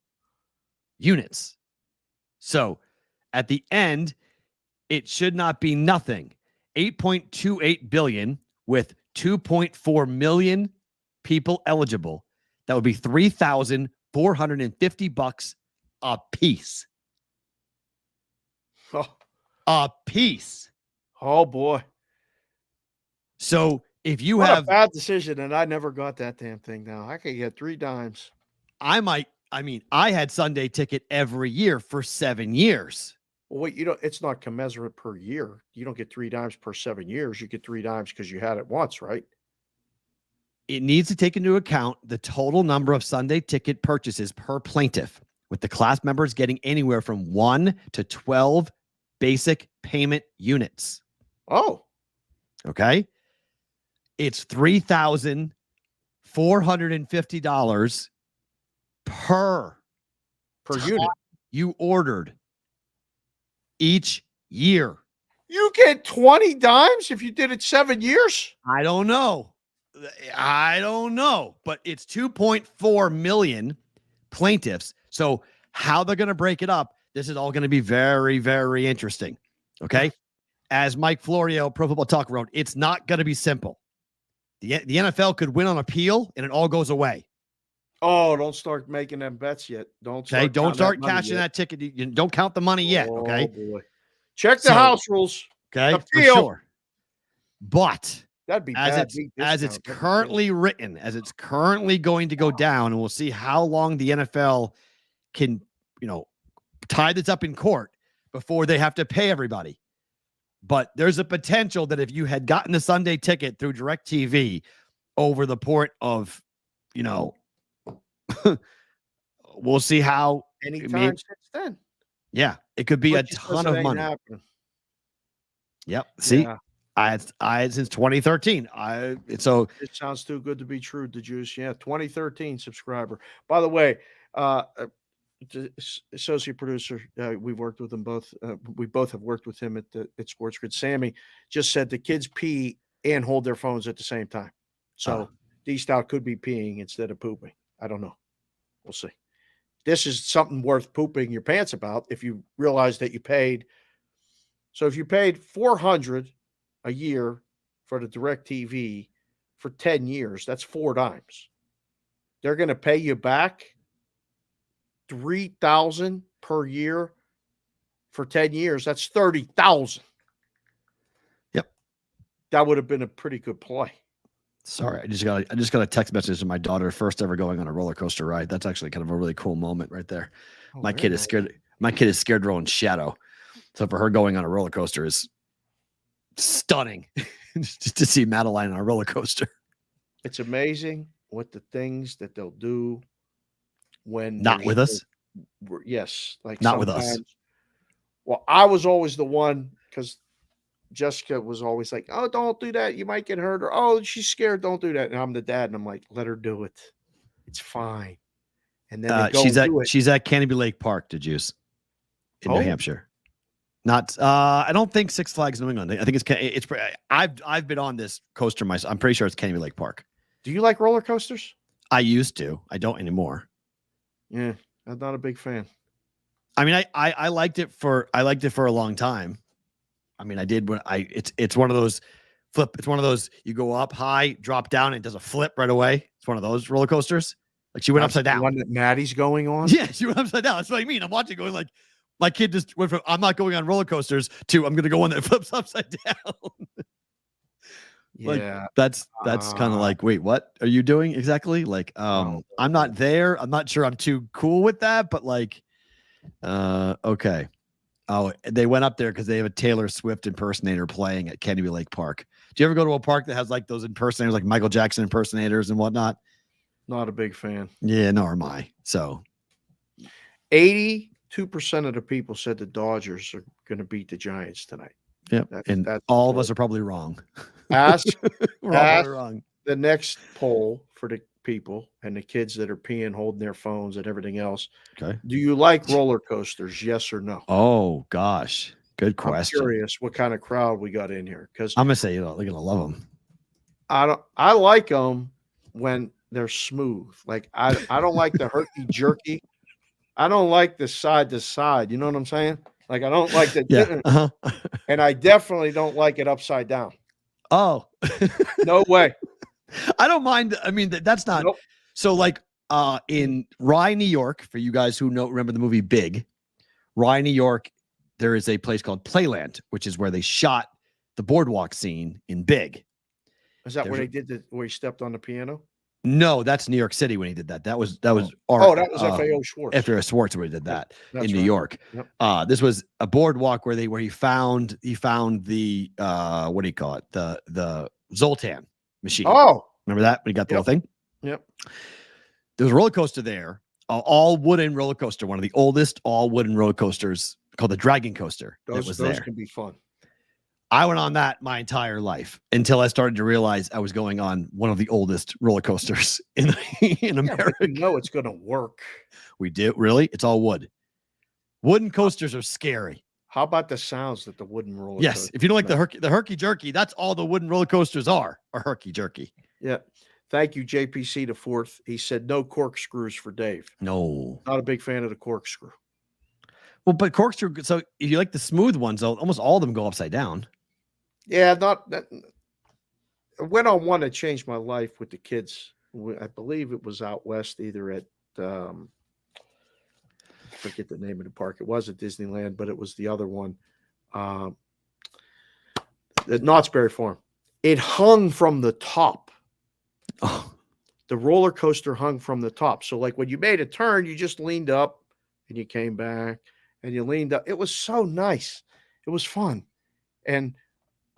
units. So at the end, it should not be nothing. 8.28 billion with 2.4 million people eligible. That would be $3,450 a piece. Oh. A piece. Oh boy. So if you What have a bad decision, and I never got that damn thing now. I could get 3 dimes. I had Sunday ticket every year for 7 years. Well, wait, it's not commensurate per year. You don't get 3 dimes per 7 years. You get 3 dimes because you had it once, right? It needs to take into account the total number of Sunday ticket purchases per plaintiff, with the class members getting anywhere from 1 to 12 basic payment units. Oh. Okay. It's $3,450 per unit you ordered each year. You get 20 dimes if you did it 7 years? I don't know, but it's 2.4 million plaintiffs. So how they're going to break it up, this is all going to be very, very interesting. Okay. As Mike Florio, Pro Football Talk, wrote, it's not going to be simple. The NFL could win on appeal and it all goes away. Oh, don't start making them bets yet. Don't start cashing that ticket. You don't count the money yet. Okay. Boy. Check the house rules. Okay. For sure. But that'd be as it's currently written, as it's currently going to go down, and we'll see how long the NFL can, tie this up in court before they have to pay everybody. But there's a potential that if you had gotten a Sunday ticket through DirecTV over the port of, we'll see how anytime since then. Yeah, it could be a ton of money. Yep. See, yeah. I had since 2013. So it sounds too good to be true. The Juice, yeah, 2013 subscriber. By the way, associate producer, we've worked with them both. We both have worked with him at Sports Grid. Sammy just said the kids pee and hold their phones at the same time. So D-Stout could be peeing instead of pooping. I don't know. We'll see. This is something worth pooping your pants about if you realize that you paid. So if you paid $400 a year for the DirecTV for 10 years, that's 4 dimes. They're going to pay you back $3,000 per year for 10 years. That's $30,000. Yep. That would have been a pretty good play. Sorry, I just got a text message from my daughter, first ever going on a roller coaster ride. That's actually kind of a really cool moment right there. Oh, my kid is scared of her own shadow. So for her going on a roller coaster is stunning. Just to see Madeline on a roller coaster. It's amazing what the things that they'll do when not with us. Yes, like not with us. Well, I was always the one because Jessica was always like, "Oh, don't do that. You might get hurt." Or, "Oh, she's scared. Don't do that." And I'm the dad, and I'm like, "Let her do it. It's fine." And then she's at Canopy Lake Park, the Juice, in New Hampshire. Not, I don't think Six Flags New England. I think it's. I've been on this coaster myself. I'm pretty sure it's Canopy Lake Park. Do you like roller coasters? I used to. I don't anymore. Yeah, I'm not a big fan. I mean, I liked it for a long time. I mean, I did when it's one of those flip. It's one of those you go up high, drop down, and it does a flip right away. It's one of those roller coasters. Like she went upside down. The one that Maddie's going on. Yeah, she went upside down. That's what I mean. I'm watching going like my kid just went from I'm not going on roller coasters to I'm going to go one that flips upside down. Yeah, that's kind of like, wait, what are you doing exactly? Like, I'm not there. I'm not sure I'm too cool with that, but like, okay. Oh, they went up there because they have a Taylor Swift impersonator playing at Canopy Lake Park. Do you ever go to a park that has like those impersonators, like Michael Jackson impersonators and whatnot? Not a big fan. Yeah, nor am I. So 82% of the people said the Dodgers are going to beat the Giants tonight. Yep. And all of us are probably wrong. Ask wrong. The next poll for the people and the kids that are peeing, holding their phones and everything else. Okay. Do you like roller coasters? Yes or no? Oh gosh. Good question. I'm curious what kind of crowd we got in here. Because I'm gonna say, they're gonna love them. I like them when they're smooth. Like I don't like the herky jerky. I don't like the side to side. You know what I'm saying? Like I don't like the and I definitely don't like it upside down. Oh, no way. I don't mind. I mean, that's not so like in Rye, New York, for you guys who remember the movie Big, Rye, New York, there is a place called Playland, which is where they shot the boardwalk scene in Big. Is that where they did where he stepped on the piano? No, that's New York City when he did that. That was that was FAO Schwartz. FAO Schwartz where he did that in New right. York. Yep. This was a boardwalk where he found the what do you call it? The Zoltan machine. Oh, remember that when he got the whole thing? Yep. There was a roller coaster there, all wooden roller coaster, one of the oldest all wooden roller coasters called the Dragon Coaster. Those can be fun. I went on that my entire life until I started to realize I was going on one of the oldest roller coasters in America. You know it's going to work. We do, really? It's all wood. Wooden coasters are scary. How about the sounds that the wooden roller Yes, coaster? if you don't like the herky jerky, that's all the wooden roller coasters are herky jerky. Yeah. Thank you, JPC the fourth. He said no corkscrews for Dave. No. Not a big fan of the corkscrew. Well, but corkscrew, so if you like the smooth ones, almost all of them go upside down. Yeah, not that. I went on one that changed my life with the kids. I believe it was out west, either at I forget the name of the park. It was at Disneyland, but it was the other one at Knott's Berry Farm. It hung from the top. Oh, the roller coaster hung from the top. So, like when you made a turn, you just leaned up and you came back and you leaned up. It was so nice. It was fun, and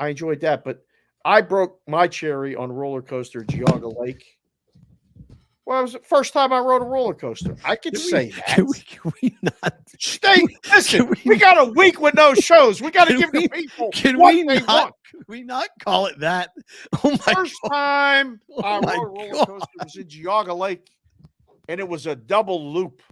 I enjoyed that. But I broke my cherry on roller coaster Geauga Lake. Well, it was the first time I rode a roller coaster. I could say that. Can we not stay? Listen, we got a week with no shows. We got to give the people what they want. Can we not call it that? Oh my First God. time I Oh my rode a roller coaster was in Geauga Lake, and it was a double loop.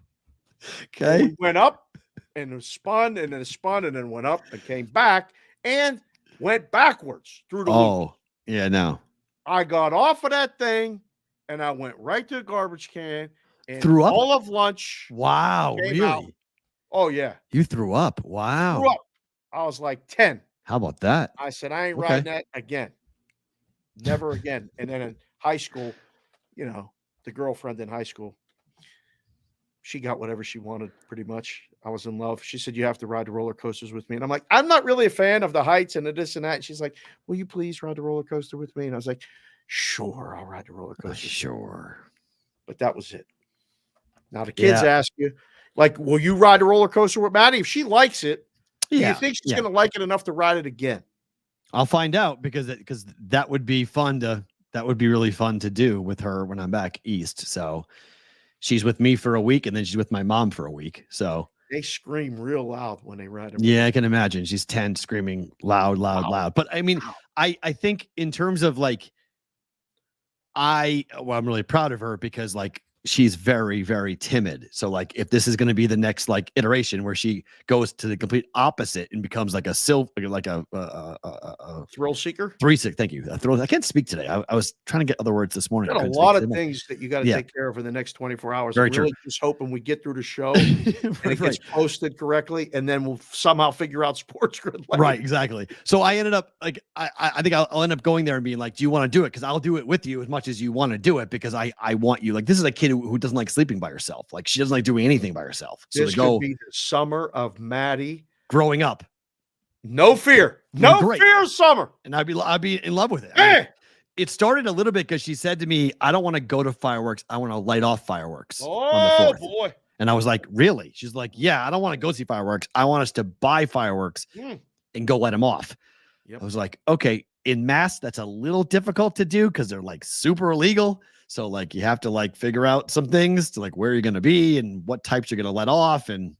Okay. We went up and it spun and then it spun and then went up and came back and went backwards through the loop. Oh, yeah, no. I got off of that thing and I went right to the garbage can and Threw up? all of lunch. Wow, came really? out. Oh, yeah. You threw up. Wow. Threw up. I was like 10. How about that? I said, I ain't Okay. riding that again. Never again. And then in high school, you know, the girlfriend in high school, she got whatever she wanted pretty much. I was in love. She said, you have to ride the roller coasters with me. And I'm like, I'm not really a fan of the heights and the this and that. And she's like, will you please ride the roller coaster with me? And I was like, sure, I'll ride the roller coaster. Sure. But that was it. Now the kids ask you, like, will you ride the roller coaster with Maddie? If she likes it, do you think she's going to like it enough to ride it again? I'll find out because that would be really fun to do with her when I'm back east. So she's with me for a week and then she's with my mom for a week. So they scream real loud when they ride. Yeah, I can imagine. She's 10 screaming loud. But I mean, I think in terms of like, I'm really proud of her because like she's very, very timid. So like if this is going to be the next like iteration where she goes to the complete opposite and becomes like a thrill seeker. Thank you. I can't speak today. I was trying to get other words this morning. Got a lot of things that you got to take care of in the next 24 hours. Very I'm really true. just hoping we get through the show and it gets posted correctly, and then we'll somehow figure out Sports Grid. Right, exactly. So I ended up like I think I'll end up going there and being like, do you want to do it? Because I'll do it with you as much as you want to do it because I want you. Like this is a kid who doesn't like sleeping by herself. Like she doesn't like doing anything by herself. So this could be the summer of Maddie growing up. No fear, fear summer, and I'd be in love with it. Hey! I mean, it started a little bit because she said to me, "I don't want to go to fireworks. I want to light off fireworks on the 4th." Boy! And I was like, "Really?" She's like, "Yeah, I don't want to go see fireworks. I want us to buy fireworks and go light them off." Yep. I was like, "Okay." In Mass, that's a little difficult to do because they're like super illegal. So like you have to like figure out some things to like where you're going to be and what types you're going to let off. And,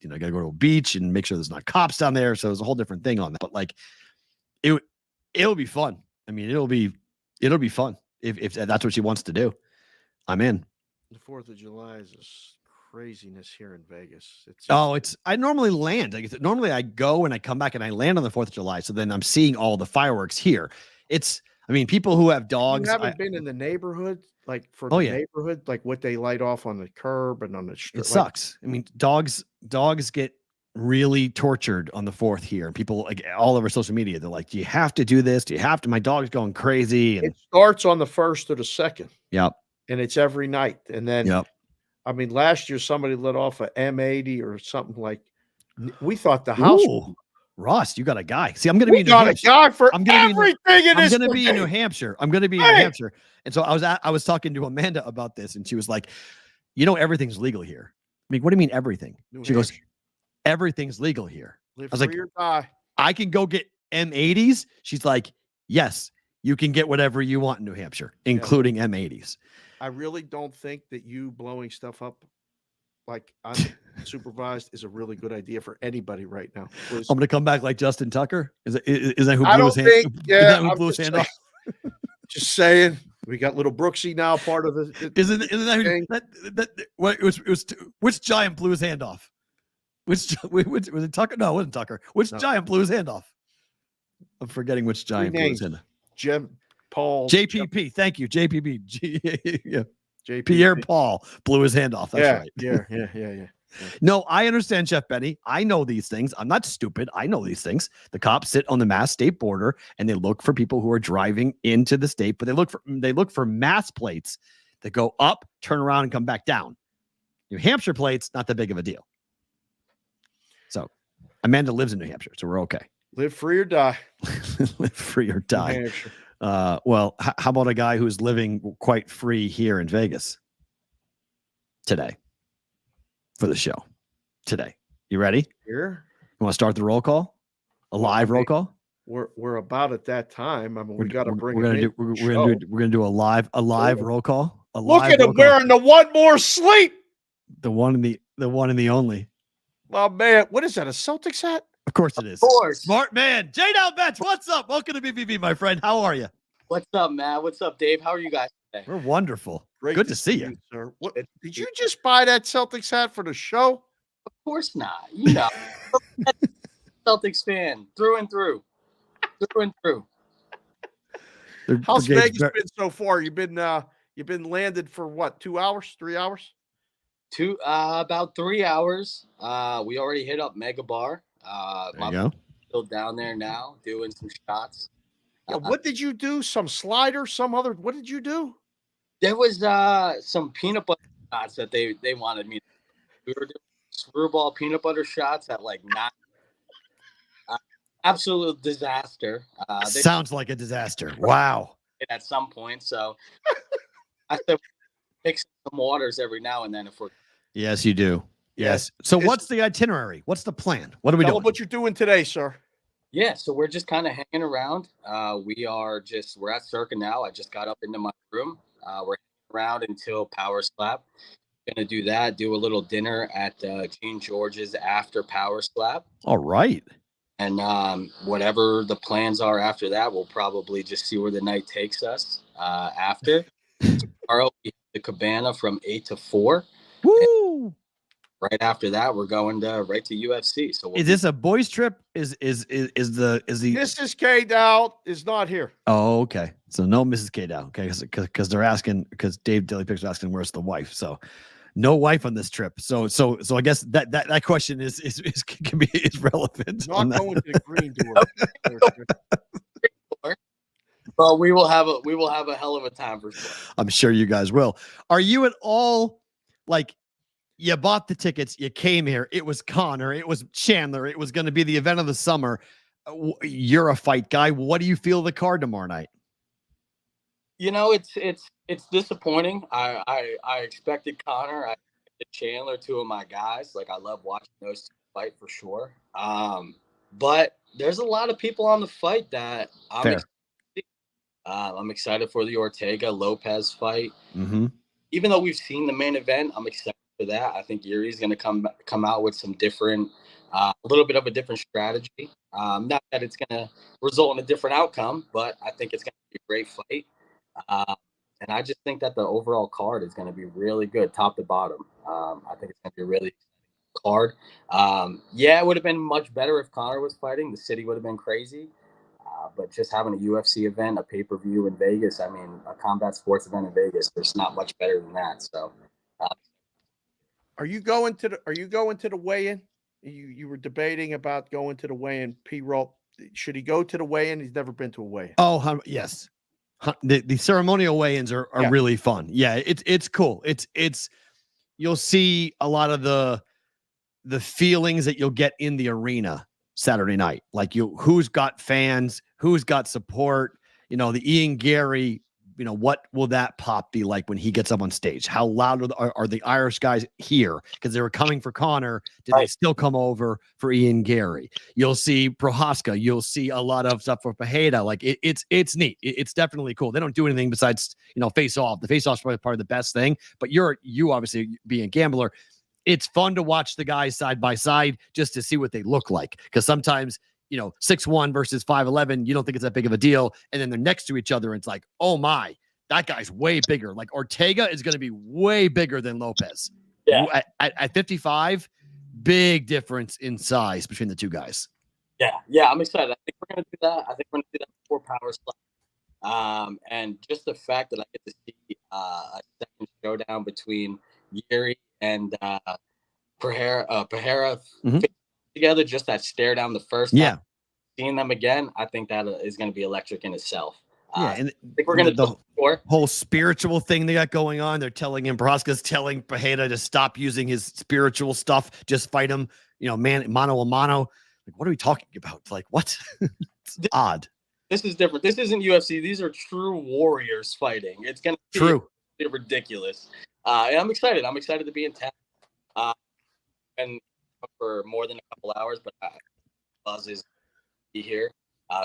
you know, got to go to a beach and make sure there's not cops down there. So there's a whole different thing on that. But like it'll be fun. I mean, it'll be fun if that's what she wants to do. I'm in. The 4th of July is craziness here in Vegas. I normally land. Normally I go and I come back and I land on the 4th of July. So then I'm seeing all the fireworks here. I mean, people who have dogs. You haven't been in the neighborhood, like for the neighborhood, like what they light off on the curb and on the street. It sucks. I mean, dogs get really tortured on the 4th here. And people like all over social media, they're like, do you have to do this? Do you have to? My dog's going crazy. And it starts on the 1st or the 2nd. Yep. And it's every night. And then, I mean, last year somebody lit off a M80 or something like. We thought the house. Ross, you got a guy. See, I'm going to be in New got Hampshire. a guy for I'm gonna everything in I'm this. going to be in New Hampshire. I'm going to be in New Hampshire. And so I was talking to Amanda about this, and she was like, you know, everything's legal here. I mean, what do you mean everything? She goes, everything's legal here. Live I was free like, or die. I can go get M80s. She's like, yes, you can get whatever you want in New Hampshire, including M80s. I really don't think that you blowing stuff up like unsupervised is a really good idea for anybody right now. I'm going to come back like Justin Tucker. Is that who I blew don't his hand? think. Is Yeah, that who I'm blew his just hand saying, off? just saying. We got little Brooksy now, part of the. Isn't that thing. what it was? Which giant blew his hand off? Which was it Tucker? No, it wasn't Tucker. Which giant blew his hand off? I'm forgetting which giant blew his hand off. JPP. Thank you, JPP. Yeah. JPP. Pierre Paul blew his hand off. That's right. Yeah. No, I understand, Chef Benny. I know these things. I'm not stupid. I know these things. The cops sit on the Mass state border and they look for people who are driving into the state, but they look for Mass plates that go up, turn around, and come back down. New Hampshire plates, not that big of a deal. So Amanda lives in New Hampshire, so we're okay. Live free or die. Live free or die. Well, how about a guy who's living quite free here in Vegas today for the show today? You ready? Here. You want to start the roll call? A live roll call? We're about at that time. I mean, we got to bring. We're gonna do a live roll call. Look at him wearing the one more sleep. The one and the only. Oh man, what is that? A Celtics hat? Of course it is. Of course. Smart man. J-Down Bench, what's up? Welcome to BBB, my friend. How are you? What's up, Matt? What's up, Dave? How are you guys today? We're wonderful. Great Good to see you, sir. What, did you just buy that Celtics hat for the show? Of course not. You know, Celtics fan through and through. How's Vegas been so far? You've been landed for what? 2 hours? 3 hours? About 3 hours. We already hit up Mega Bar. There you go. Still down there now doing some shots. Yeah, what did you do? Some slider? What did you do? There was some peanut butter shots that they wanted me to do. We were doing screwball peanut butter shots at like 9. Absolute disaster. Sounds like a disaster. Wow. At some point, so I said mix some waters every now and then if we're. Yes, you do. Yes. So what's the itinerary? What's the plan? What are we doing? What you're doing today, sir? Yeah, so we're just kind of hanging around. We're at Circa now. I just got up into my room. We're hanging around until Power Slap. Gonna do that. Do a little dinner at King George's after Power Slap. All right. And whatever the plans are after that, we'll probably just see where the night takes us. After tomorrow, we have the Cabana from 8 to 4. Woo! Right after that, we're going right to UFC. So is this a boys' trip? Is the Mrs. K Dow is not here? Oh, okay. So no Mrs. K Dow. Okay, because they're asking, because Dave Daily Picks are asking where's the wife. So no wife on this trip. So I guess that question is relevant. Not going to the green door. Well, we will have a hell of a time for sure. I'm sure you guys will. Are you at all like, you bought the tickets, you came here, it was Connor, it was Chandler, it was going to be the event of the summer. You're a fight guy. What do you feel the card tomorrow night? You know, it's disappointing. I expected Connor, I expected Chandler, two of my guys. Like, I love watching those two fight for sure. But there's a lot of people on the fight that I'm excited for the Ortega Lopez fight. Mm-hmm. Even though we've seen the main event, I'm excited for that. I think Yuri's going to come out with some different, a little bit of a different strategy. Not that it's going to result in a different outcome, but I think it's going to be a great fight. And I just think that the overall card is going to be really good, top to bottom. I think it's going to be a really exciting card. Yeah, it would have been much better if Connor was fighting. The city would have been crazy. But just having a UFC event, a pay-per-view in Vegas, I mean, a combat sports event in Vegas, there's not much better than that. So, are you going to the weigh-in? You were debating about going to the weigh-in. P-Roll, should he go to the weigh-in? He's never been to a weigh-in. Oh, yes. The ceremonial weigh-ins are really fun. Yeah, it's cool. It's you'll see a lot of the feelings that you'll get in the arena Saturday night. Like who's got fans, who's got support, the Ian Gary, what will that pop be like when he gets up on stage? How loud are the Irish guys here? Because they were coming for Connor. Did they still come over for Ian Gary? You'll see Prohaska. You'll see a lot of stuff for Pajeda. Like it's neat. It's definitely cool. They don't do anything besides, face off. The face off's probably part of the best thing, but you obviously being a gambler, it's fun to watch the guys side by side just to see what they look like. Because sometimes, 6'1" versus 5'11", you don't think it's that big of a deal. And then they're next to each other and it's like, oh my, that guy's way bigger. Like Ortega is going to be way bigger than Lopez. Yeah. At 55, big difference in size between the two guys. Yeah, I'm excited. I think we're going to do that. I think we're going to do that before Power Slap. And just the fact that I get to see a second showdown between Yuri and Pajera together, just that stare down the first time, seeing them again, I think that is going to be electric in itself. And I think we're going to do the whole spiritual thing they got going on. They're telling him, Prohaska's telling Pajeda to stop using his spiritual stuff, just fight him, mano a mano. Like, what are we talking about? Like, what? It's odd. This is different. This isn't UFC. These are true warriors fighting. It's going to be ridiculous. And I'm excited. I'm excited to be in town. And for more than a couple hours, but buzz is be here.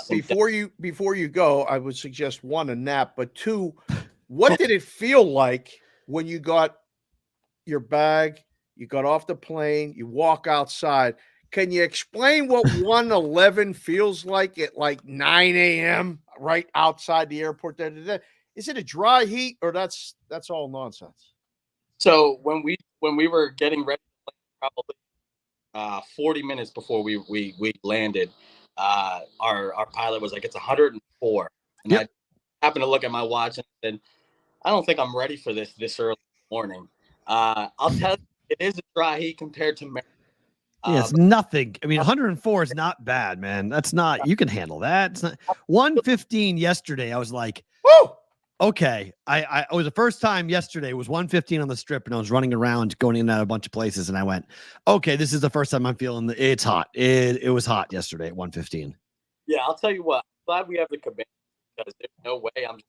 Before you go, I would suggest one, a nap, but two, what did it feel like when you got your bag, you got off the plane, you walk outside? Can you explain what 1:11 feels like at like 9 a.m. right outside the airport? Is it a dry heat or that's all nonsense? So when we were getting ready, probably 40 minutes before we landed, our pilot was like, it's 104. And I happened to look at my watch and said, I don't think I'm ready for this early in the morning. I'll tell you, it is a dry heat compared to Maryland. It's nothing. I mean, 104 is not bad, man. That's not, you can handle that. It's not 115 yesterday. I was like, woo! Okay. I was the first time yesterday. It was 115 on the strip, and I was running around going in and out of a bunch of places, and I went, okay, this is the first time I'm feeling it's hot. It was hot yesterday at 115. Yeah, I'll tell you what. I'm glad we have the cabana because there's no way it's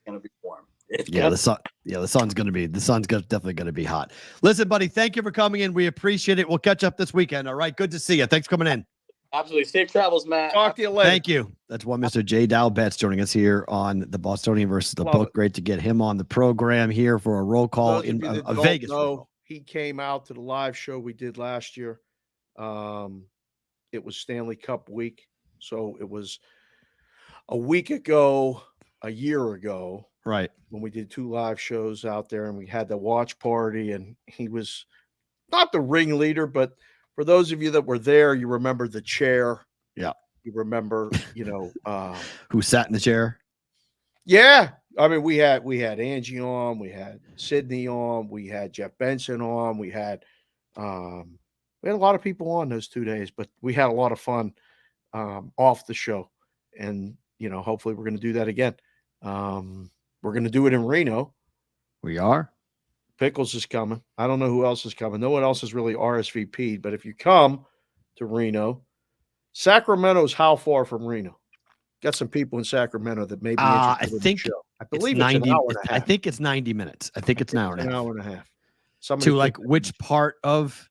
gonna be warm. The sun's definitely gonna be hot. Listen, buddy, thank you for coming in. We appreciate it. We'll catch up this weekend. All right, good to see you. Thanks for coming in. Absolutely. Safe travels, Matt. Talk to you later. Thank you. That's one Mr. J. Dow Betts joining us here on the Bostonian versus the Book. Great to get him on the program here for a roll call in a Vegas. No, he came out to the live show we did last year. It was Stanley Cup week, so it was a week ago, a year ago, right, when we did 2 live shows out there, and we had the watch party, and he was not the ringleader, but for those of you that were there, you remember the chair. Yeah. You remember, who sat in the chair? Yeah. I mean, we had Angie on, we had Sydney on, we had Jeff Benson on, we had a lot of people on those 2 days, but we had a lot of fun off the show. And, hopefully we're going to do that again. We're going to do it in Reno. We are. Pickles is coming. I don't know who else is coming. No one else is really RSVP'd, but if you come to Reno, Sacramento's how far from Reno? Got some people in Sacramento that may be interested in the show. I believe it's 90, an hour and a half. I think it's 90 minutes. I think it's an hour and a half. An hour and a half. To like which part of,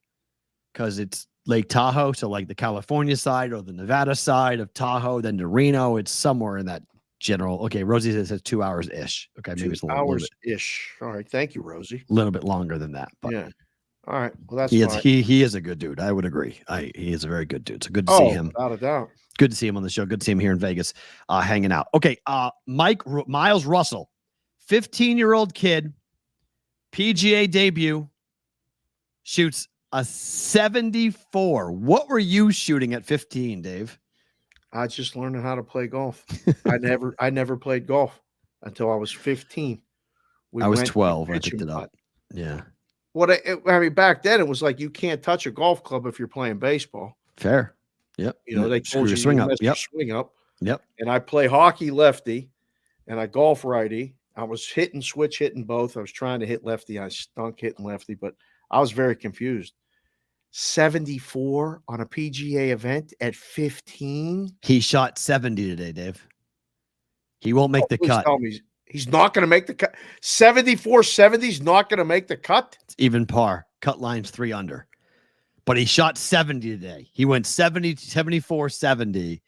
because it's Lake Tahoe, so like the California side or the Nevada side of Tahoe, then to Reno, it's somewhere in that general. Okay, Rosie says it's 2 hours ish. Okay, maybe it's a little hours ish. All right, thank you, Rosie. A little bit longer than that, but yeah. All right, well that's he is a good dude. I would agree. He is a very good dude. So good to see him. Without a doubt. Good to see him on the show. Good to see him here in Vegas, hanging out. Okay, Miles Russell, 15-year-old kid, PGA debut, shoots a 74. What were you shooting at 15, Dave? I just learning how to play golf. I never played golf until I was 15. I was 12. I picked it up. Yeah. I mean, back then it was like you can't touch a golf club if you're playing baseball. Fair. Yep. They told you swing up. Yep. Swing up. Yep. And I play hockey lefty, and I golf righty. I was switch hitting both. I was trying to hit lefty. I stunk hitting lefty, but I was very confused. 74 on a PGA event at 15. He shot 70 today, Dave. He won't make the Please cut. tell me he's not going to make the cut. 74-70 is not going to make the cut. It's even par. Cut line's 3 under. But he shot 70 today. He went 70, 74, 70.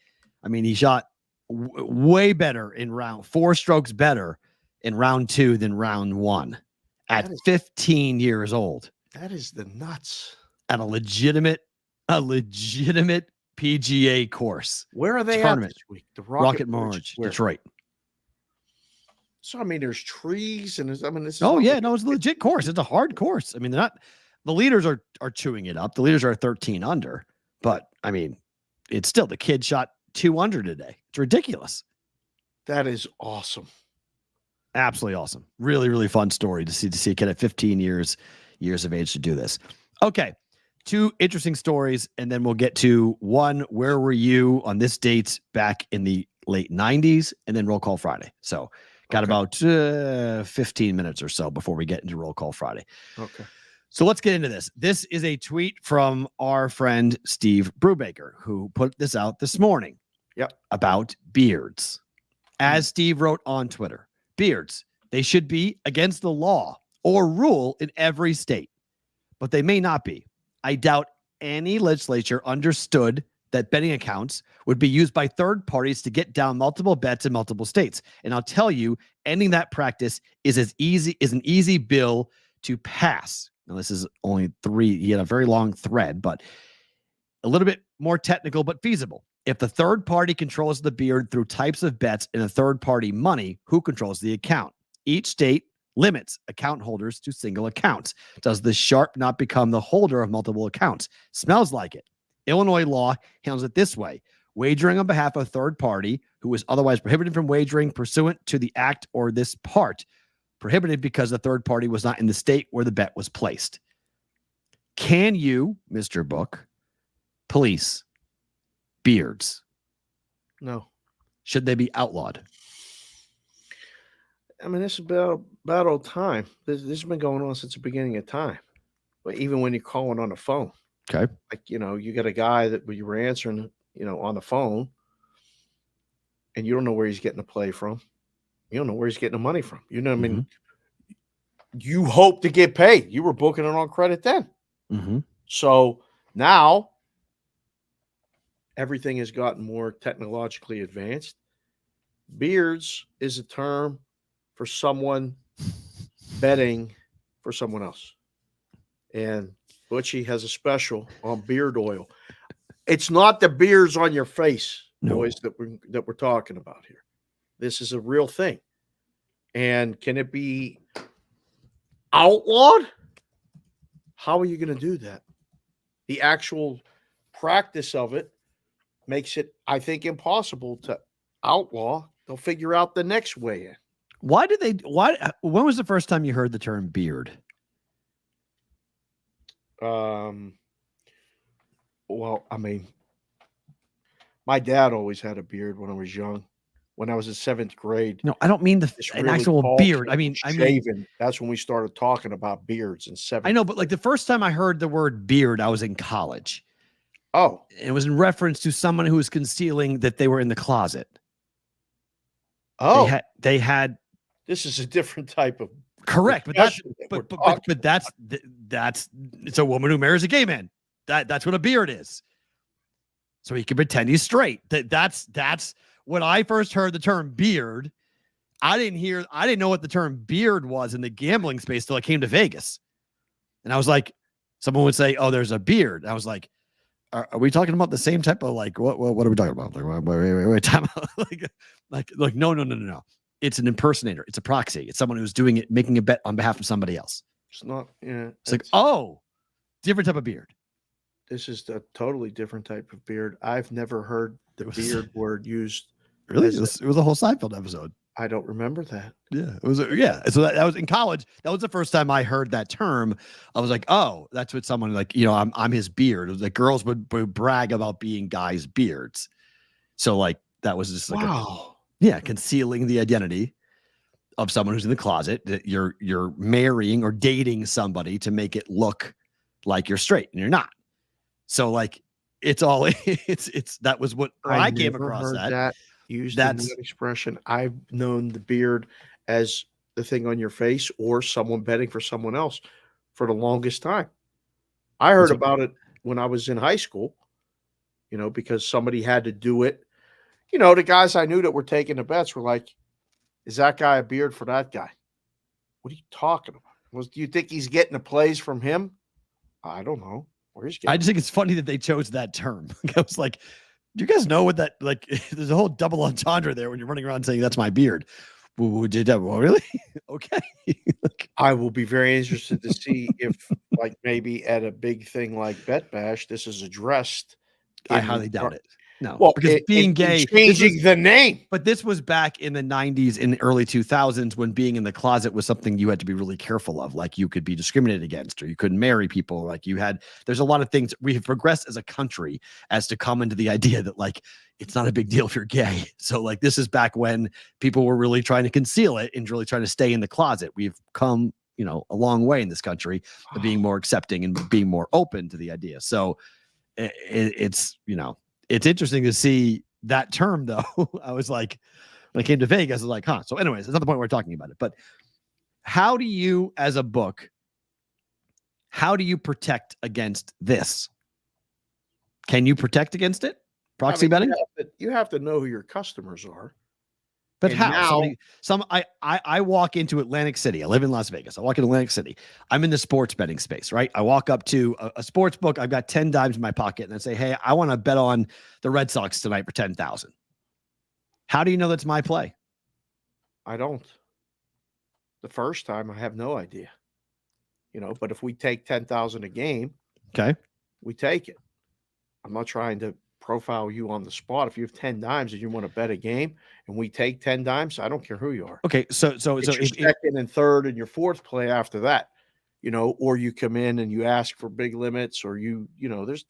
I mean, he shot way better in round 4 strokes better in round 2 than round 1 at 15 years old. That is the nuts. At a legitimate PGA course. Where are they tournament. at this week? The Rocket Mortgage, Detroit. So I mean, there's trees and this is it's a legit course. It's a hard course. I mean, they're not. The leaders are chewing it up. The leaders are 13 under, but I mean, it's still the kid shot 2 under today. It's ridiculous. That is awesome. Absolutely awesome. Really, really fun story to see a kid at 15 years of age to do this. Okay. 2 interesting stories, and then we'll get to one. Where were you on this date back in the late 90s? And then Roll Call Friday. So got about 15 minutes or so before we get into Roll Call Friday. Okay. So let's get into this. This is a tweet from our friend Steve Brubaker, who put this out this morning. Yep. About beards. As Steve wrote on Twitter, beards, they should be against the law or rule in every state, but they may not be. I doubt any legislature understood that betting accounts would be used by third parties to get down multiple bets in multiple states. And I'll tell you, ending that practice is an easy bill to pass. Now, this is only 3. He had a very long thread, but a little bit more technical, but feasible. If the third party controls the beard through types of bets and a third party money, who controls the account? Each state limits account holders to single accounts. Does the sharp not become the holder of multiple accounts? Smells like it. Illinois law handles it this way. Wagering on behalf of a third party who is otherwise prohibited from wagering pursuant to the act or this part. Prohibited because the third party was not in the state where the bet was placed. Can you, Mr. Book, police beards? No. Should they be outlawed? I mean, this is about old time. This has been going on since the beginning of time. But even when you're calling on the phone. Okay. Like, you got a guy that you were answering, on the phone, and you don't know where he's getting the play from. You don't know where he's getting the money from. You know what I mean? You hope to get paid. You were booking it on credit then. Mm-hmm. So now everything has gotten more technologically advanced. Beards is a term for someone betting for someone else. And Butchie has a special on beard oil. It's not the beards on your face, boys, that we're talking about here. This is a real thing. And can it be outlawed? How are you going to do that? The actual practice of it makes it, I think, impossible to outlaw. They'll figure out the next way in. When was the first time you heard the term beard? Well, I mean, my dad always had a beard when I was young. When I was in 7th grade. No, I don't mean an really actual beard. I mean, that's when we started talking about beards in 7th. I know, but like the first time I heard the word beard, I was in college. Oh, it was in reference to someone who was concealing that they were in the closet. Oh, they had. This is a different type of correct, but that's it's a woman who marries a gay man. That's what a beard is. So he can pretend he's straight. That's when I first heard the term beard. I didn't know what the term beard was in the gambling space till I came to Vegas. And I was like, someone would say, "Oh, there's a beard." I was like, are we talking about the same type of what are we talking about? Like, wait, time out. like, no. It's an impersonator. It's a proxy. It's someone who's doing it, making a bet on behalf of somebody else. It's not, yeah. It's like, oh, different type of beard. This is a totally different type of beard. I've never heard the beard word used. Really? It was a whole Seinfeld episode. I don't remember that. Yeah, it was. Yeah, so that was in college. That was the first time I heard that term. I was like, oh, that's what someone like. I'm his beard. It was like girls would brag about being guys' beards. So like that was just like wow. Concealing the identity of someone who's in the closet. That you're marrying or dating somebody to make it look like you're straight and you're not. So like it's all it's that was what I came across that used in that expression. I've known the beard as the thing on your face or someone betting for someone else for the longest time. I heard about it when I was in high school, because somebody had to do it. The guys I knew that were taking the bets were like, is that guy a beard for that guy? What are you talking about? Do you think he's getting the plays from him? I don't know. I just think it's funny that they chose that term. I was like, do you guys know what that, like, there's a whole double entendre there when you're running around saying that's my beard. Well, really? Okay. I will be very interested to see if, like, maybe at a big thing like Bet Bash, this is addressed. I highly doubt it. No, well, because being gay, changing the name. But this was back in the 90s and early 2000s when being in the closet was something you had to be really careful of. Like you could be discriminated against, or you couldn't marry people. Like there's a lot of things. We have progressed as a country as to come into the idea that like it's not a big deal if you're gay. So like this is back when people were really trying to conceal it and really trying to stay in the closet. We've come, a long way in this country of being more accepting and being more open to the idea. So it's interesting to see that term, though. I was like, when I came to Vegas, I was like, huh. So anyways, that's not the point we're talking about it. But how do you, as a book, how do you protect against this? Can you protect against it? Proxy betting? You have to know who your customers are. But how? I walk into Atlantic City. I live in Las Vegas. I walk into Atlantic City. I'm in the sports betting space, right? I walk up to a sports book. I've got 10 dimes in my pocket, and I say, hey, I want to bet on the Red Sox tonight for 10,000. How do you know that's my play? I don't. The first time, I have no idea. But if we take 10,000 a game, okay, we take it. I'm not trying to profile you on the spot. If you have 10 dimes and you want to bet a game and we take 10 dimes, I don't care who you are. Okay. So your second and third and your fourth play after that, or you come in and you ask for big limits, or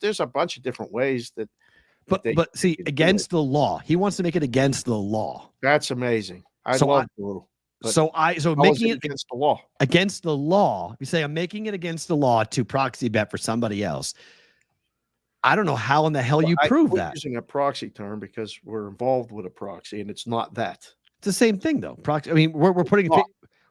there's a bunch of different ways that. But see, against the law, he wants to make it against the law. That's amazing. I love Blue. So making it against the law. Against the law, you say I'm making it against the law to proxy bet for somebody else. I don't know how in the hell you prove that. Using a proxy term because we're involved with a proxy, and it's not that. It's the same thing, though. Proxy. I mean, we're putting.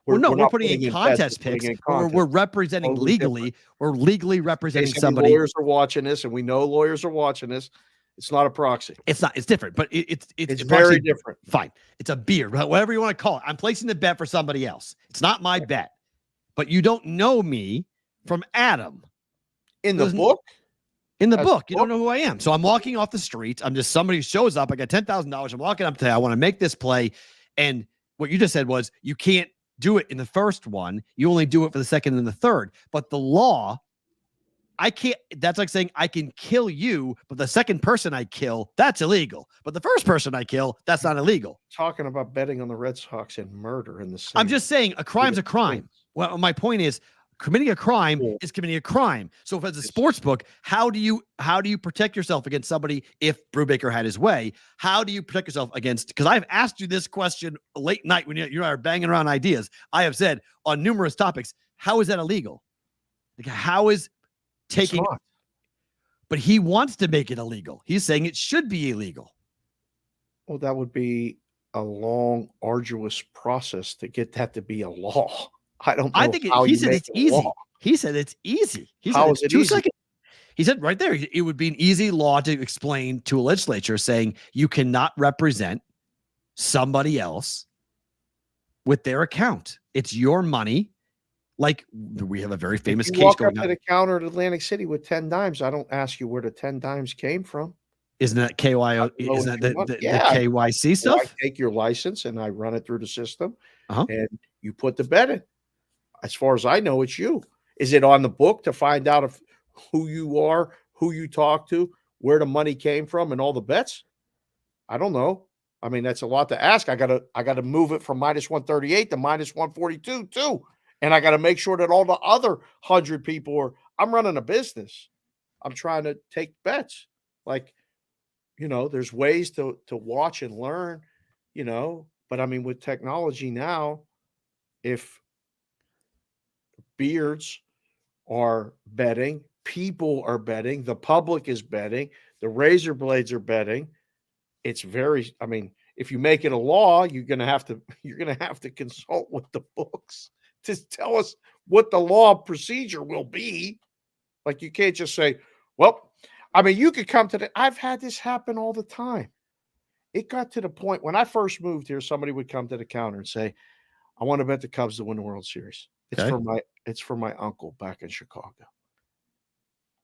We're putting in contest picks. We're representing legally. We're legally representing somebody. Lawyers are watching this, and we know lawyers are watching this. It's not a proxy. It's not. It's different, but it's very different. Fine. It's a beard, whatever you want to call it. I'm placing the bet for somebody else. It's not my bet, but you don't know me from Adam in the book. In the book, you don't know who I am. So I'm walking off the street. I'm just somebody who shows up. I got $10,000. I'm walking up to, I want to make this play. And what you just said was you can't do it in the first one. You only do it for the second and the third. But the law, I can't. That's like saying I can kill you, but the second person I kill, that's illegal. But the first person I kill, that's not illegal. Talking about betting on the Red Sox and murder in the same. I'm just saying a crime's a crime. Well, my point is, committing a crime is committing a crime. So if it's a sports book, how do you protect yourself against somebody if Brubaker had his way? How do you protect yourself against, because I've asked you this question late night when you and I are banging around ideas. I have said on numerous topics, how is that illegal? Like how is taking, but he wants to make it illegal. He's saying it should be illegal. Well, that would be a long, arduous process to get that to be a law. I don't know. I think he said it's easy. He said it's easy. He said it's 2 seconds. He said right there, it would be an easy law to explain to a legislature saying you cannot represent somebody else with their account. It's your money. Like we have a very famous case going on. Walk up to the counter at Atlantic City with 10 dimes. I don't ask you where the 10 dimes came from. Isn't that KY? Isn't that the KYC stuff? I take your license and I run it through the system, and you put the bet in. As far as I know, it's you. Is it on the book to find out who you are, who you talk to, where the money came from, and all the bets? I don't know. I mean, that's a lot to ask. I gotta move it from -138 to -142 too, and I gotta make sure that all the other 100 people are. I'm running a business. I'm trying to take bets. Like, there's ways to watch and learn. But I mean, with technology now, if beards are betting, people are betting. The public is betting. The razor blades are betting. It's very, I mean, if you make it a law, you're going to have to consult with the books to tell us what the law procedure will be. Like, you can't just say, well, I mean, you could come to the, I've had this happen all the time. It got to the point when I first moved here, somebody would come to the counter and say, I want to bet the Cubs to win the World Series. It's for my uncle back in Chicago.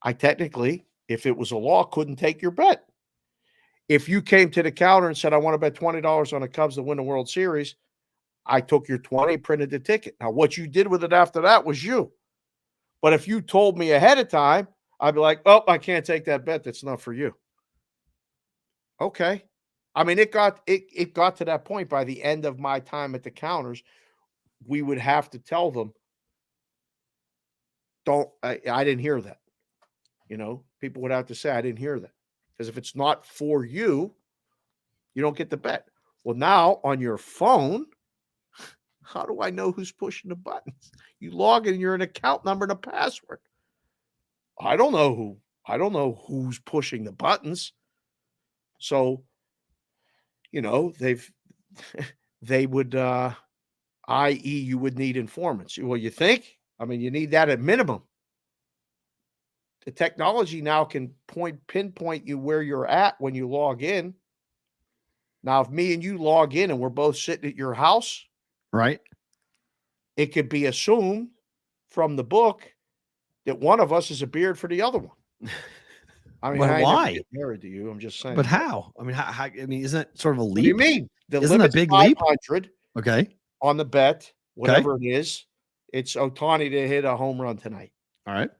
I technically, if it was a law, couldn't take your bet. If you came to the counter and said, I want to bet $20 on the Cubs to win the World Series, I took your 20, printed the ticket. Now, what you did with it after that was you. But if you told me ahead of time, I'd be like, oh, I can't take that bet. That's not for you. Okay. I mean, it got to that point by the end of my time at the counters, we would have to tell them, I didn't hear that. You know, people would have to say, I didn't hear that. Because if it's not for you, you don't get the bet. Well, now on your phone, how do I know who's pushing the buttons? You log in, you're an account number and a password. I don't know who. I don't know who's pushing the buttons. So, you know, they would, i.e., you would need informants. Well, you think? I mean, you need that at minimum. The technology now can pinpoint you where you're at when you log in. Now, if me and you log in and we're both sitting at your house, right, it could be assumed from the book that one of us is a beard for the other one. I mean, but why? Married to you, I'm just saying. But how? I mean, how? I mean, isn't that sort of a leap? What do you mean? Isn't a big leap? 500. Okay. On the bet, whatever it is, it's Ohtani to hit a home run tonight. All right.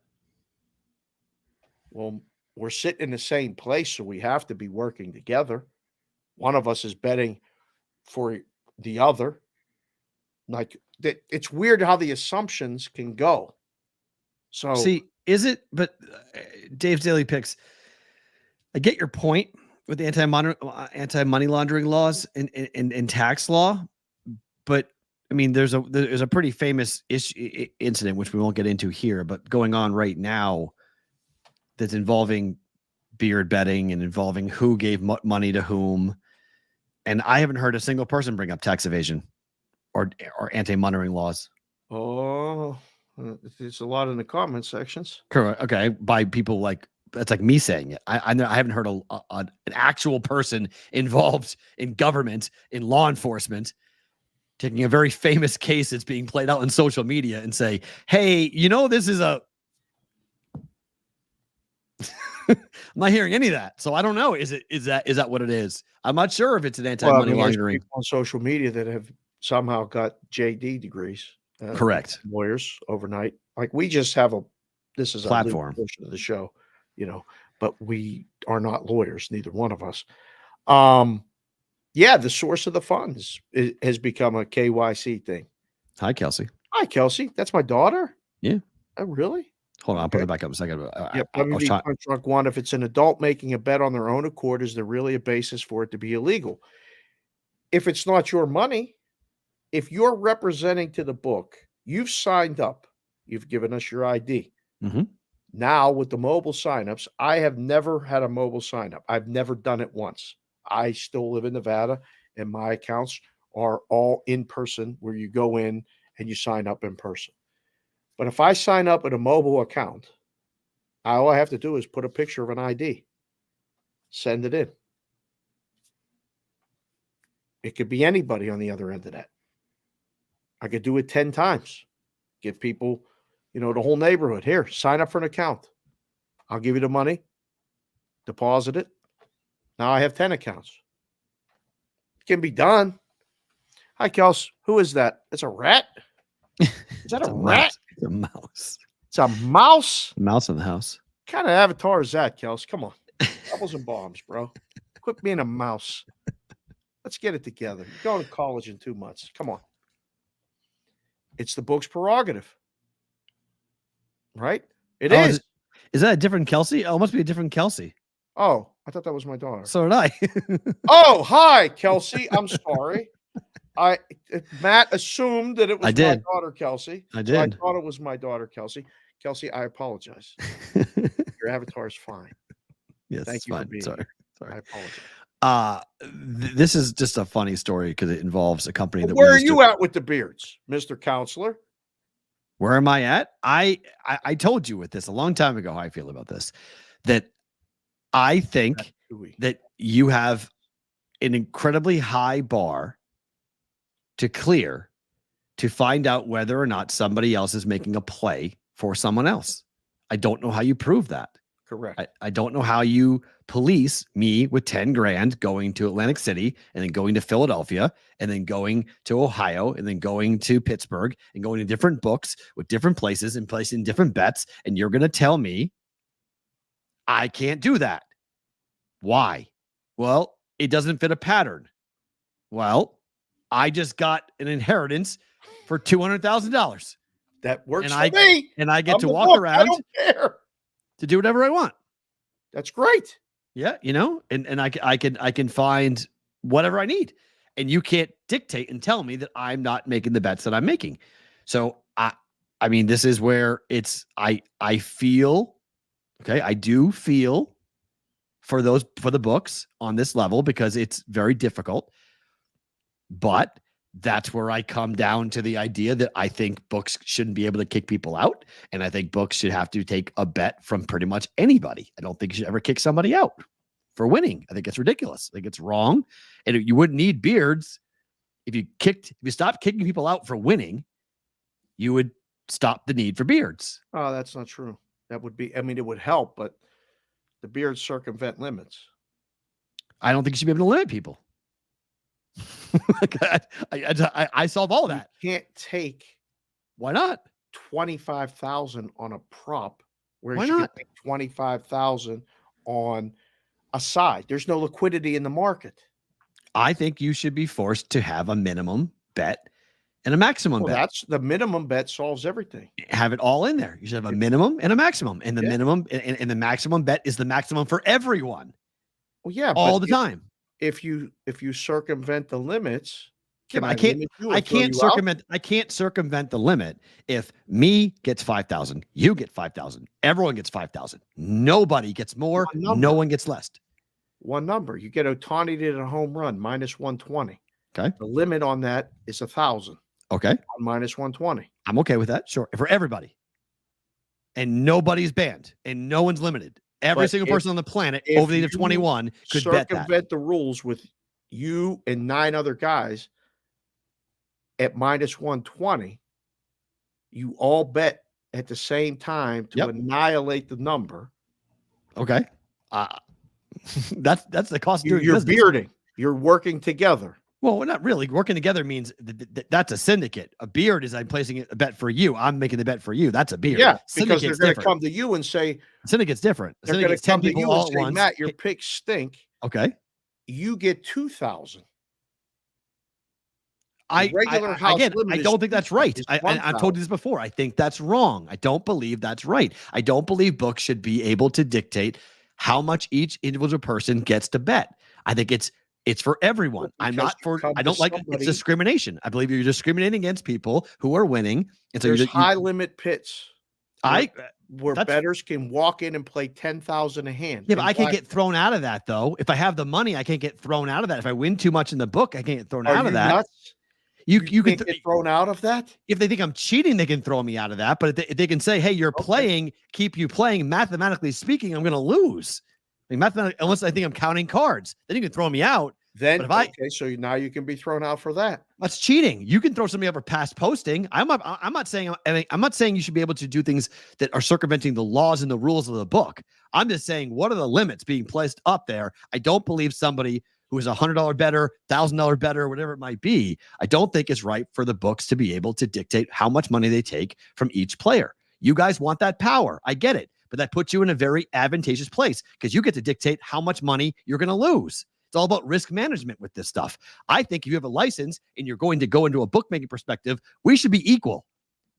Well, we're sitting in the same place, so we have to be working together. One of us is betting for the other. Like, it's weird how the assumptions can go. So, see, is it? But Dave's Daily Picks, I get your point with the anti-money laundering laws and tax law, but I mean, there's a pretty famous incident which we won't get into here, but going on right now that's involving beard betting and involving who gave money to whom, and I haven't heard a single person bring up tax evasion or anti-money laws. Oh, it's a lot in the comment sections. Correct. Okay, by people like. That's like me saying it. I haven't heard an actual person involved in government, in law enforcement, taking a very famous case that's being played out on social media and say, hey, you know, this is a... I'm not hearing any of that. So I don't know. Is that what it is? I'm not sure if it's an anti-money laundering. People on social media that have somehow got JD degrees. Correct. Lawyers overnight. Like, we just have this is platform a portion of the show. You know, but we are not lawyers, neither one of us. Yeah, the source of the funds has become a KYC thing. Hi, Kelsey. Hi, Kelsey. That's my daughter? Yeah. Oh, really? Hold on, I'll put it back up a second. Drunk one. If it's an adult making a bet on their own accord, is there really a basis for it to be illegal? If it's not your money, if you're representing to the book, you've signed up, you've given us your ID. Mm-hmm. Now, with the mobile signups, I have never had a mobile signup. I've never done it once. I still live in Nevada, and my accounts are all in person, where you go in and you sign up in person. But if I sign up at a mobile account, all I have to do is put a picture of an ID, send it in. It could be anybody on the other end of that. I could do it 10 times. Give people, you know, the whole neighborhood, here, sign up for an account. I'll give you the money, deposit it. Now I have 10 accounts. It can be done. Hi, Kels. Who is that? It's a rat? Is that a rat? It's a mouse. It's a mouse? Mouse in the house. What kind of avatar is that, Kels? Come on. Doubles and bombs, bro. Quit being a mouse. Let's get it together. You're going to college in 2 months. Come on. It's the book's prerogative. Right? It is. Is that a different Kelsey? Oh, it must be a different Kelsey. Oh, I thought that was my daughter. So did I. Oh, hi, Kelsey. I'm sorry. Matt assumed that it was my daughter, Kelsey. I did. So I thought it was my daughter, Kelsey. Kelsey, I apologize. Your avatar is fine. Yes, Thank you fine. for being Sorry. here. I apologize. This is just a funny story because it involves a company that Where are we used you to, at with the beards, Mr. Counselor? Where am I at? I told you with this a long time ago how I feel about this. That I think that you have an incredibly high bar to clear to find out whether or not somebody else is making a play for someone else. I don't know how you prove that. Correct. I don't know how you police me with 10 grand going to Atlantic City and then going to Philadelphia and then going to Ohio and then going to Pittsburgh and going to different books with different places and placing different bets. And you're going to tell me I can't do that. Why? Well, it doesn't fit a pattern. Well, I just got an inheritance for $200,000. That works and for I, me. And I get I'm to the walk book. around I don't care. to do whatever I want. That's great. Yeah, and I can find whatever I need. And you can't dictate and tell me that I'm not making the bets that I'm making. So I mean, this is where it's I feel okay, I do feel for the books on this level because it's very difficult. But that's where I come down to the idea that I think books shouldn't be able to kick people out. And I think books should have to take a bet from pretty much anybody. I don't think you should ever kick somebody out for winning. I think it's ridiculous. I think it's wrong. And you wouldn't need beards. If you stopped kicking people out for winning, you would stop the need for beards. Oh, that's not true. That would be, I mean, it would help, but the beards circumvent limits. I don't think you should be able to limit people. I solve all of that. You can't take Why not 25,000 on a prop, whereas Why you not? can take 25,000 on a side. There's no liquidity in the market. I think you should be forced to have a minimum bet and a maximum bet. That's the minimum bet solves everything. Have it all in there. You should have a minimum and a maximum, and the minimum and the maximum bet is the maximum for everyone. Well, yeah, all the time. If you circumvent the limits, I can't circumvent the limit. If me gets 5,000, you get 5,000, everyone gets 5,000. Nobody gets more. No one gets less. One number. You get Ohtani did a home run minus 120. Okay. The limit on that is 1,000. Okay. Minus 120. I'm okay with that. Sure. For everybody. And nobody's banned and no one's limited. Every single person on the planet over the age of 21 could bet that. Circumvent the rules with you and 9 other guys at minus 120. You all bet at the same time to annihilate the number. Okay. That's the cost of doing You're business. bearding. You're working together. Well, not really. Working together means that's a syndicate. A beard is I'm placing a bet for you. I'm making the bet for you. That's a beard. Yeah, because Syndicate's they're going to come to you and say, syndicate's different. They're going to come to you and say, once. Matt, your picks stink. Okay. You get 2,000. I don't think that's right. I've told you this before. I think that's wrong. I don't believe that's right. I don't believe books should be able to dictate how much each individual person gets to bet. I think it's for everyone. I don't like it's discrimination. I believe you're discriminating against people who are winning. And so there's high limit pits. Where bettors can walk in and play 10,000 a hand. Yeah, but I can't get thrown out of that though. If I have the money, I can't get thrown out of that. If I win too much in the book, I can't get thrown out of that. Nuts? You can get thrown out of that. If they think I'm cheating, they can throw me out of that. But if they can say, "Hey, you're playing, keep you playing." Mathematically speaking, I'm going to lose. Unless I think I'm counting cards, then you can throw me out. Then so now you can be thrown out for that. That's cheating. You can throw somebody out for past posting. I'm not saying you should be able to do things that are circumventing the laws and the rules of the book. I'm just saying, what are the limits being placed up there? I don't believe somebody who is $100 better, $1,000 better, whatever it might be. I don't think it's right for the books to be able to dictate how much money they take from each player. You guys want that power. I get it. But that puts you in a very advantageous place because you get to dictate how much money you're going to lose. It's all about risk management with this stuff. I think if you have a license and you're going to go into a bookmaking perspective, we should be equal.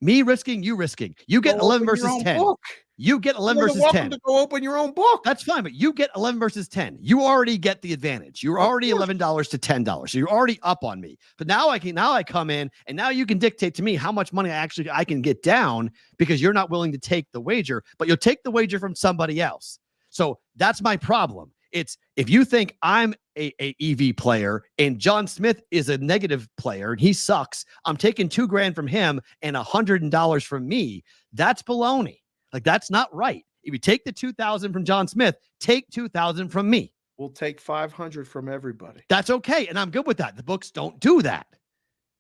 Me risking, you risking. You get 11 versus 10. Book. You get 11 You're versus welcome 10. to go open your own book. That's fine, but you get 11 versus 10. You already get the advantage. You're already $11 to $10. So you're already up on me. But now I come in and now you can dictate to me how much money I can get down because you're not willing to take the wager, but you'll take the wager from somebody else. So that's my problem. It's if you think I'm a EV player and John Smith is a negative player and he sucks, I'm taking $2,000 from him and $100 from me. That's baloney. Like, that's not right. If you take the 2,000 from John Smith, take 2,000 from me. We'll take 500 from everybody. That's okay. And I'm good with that. The books don't do that.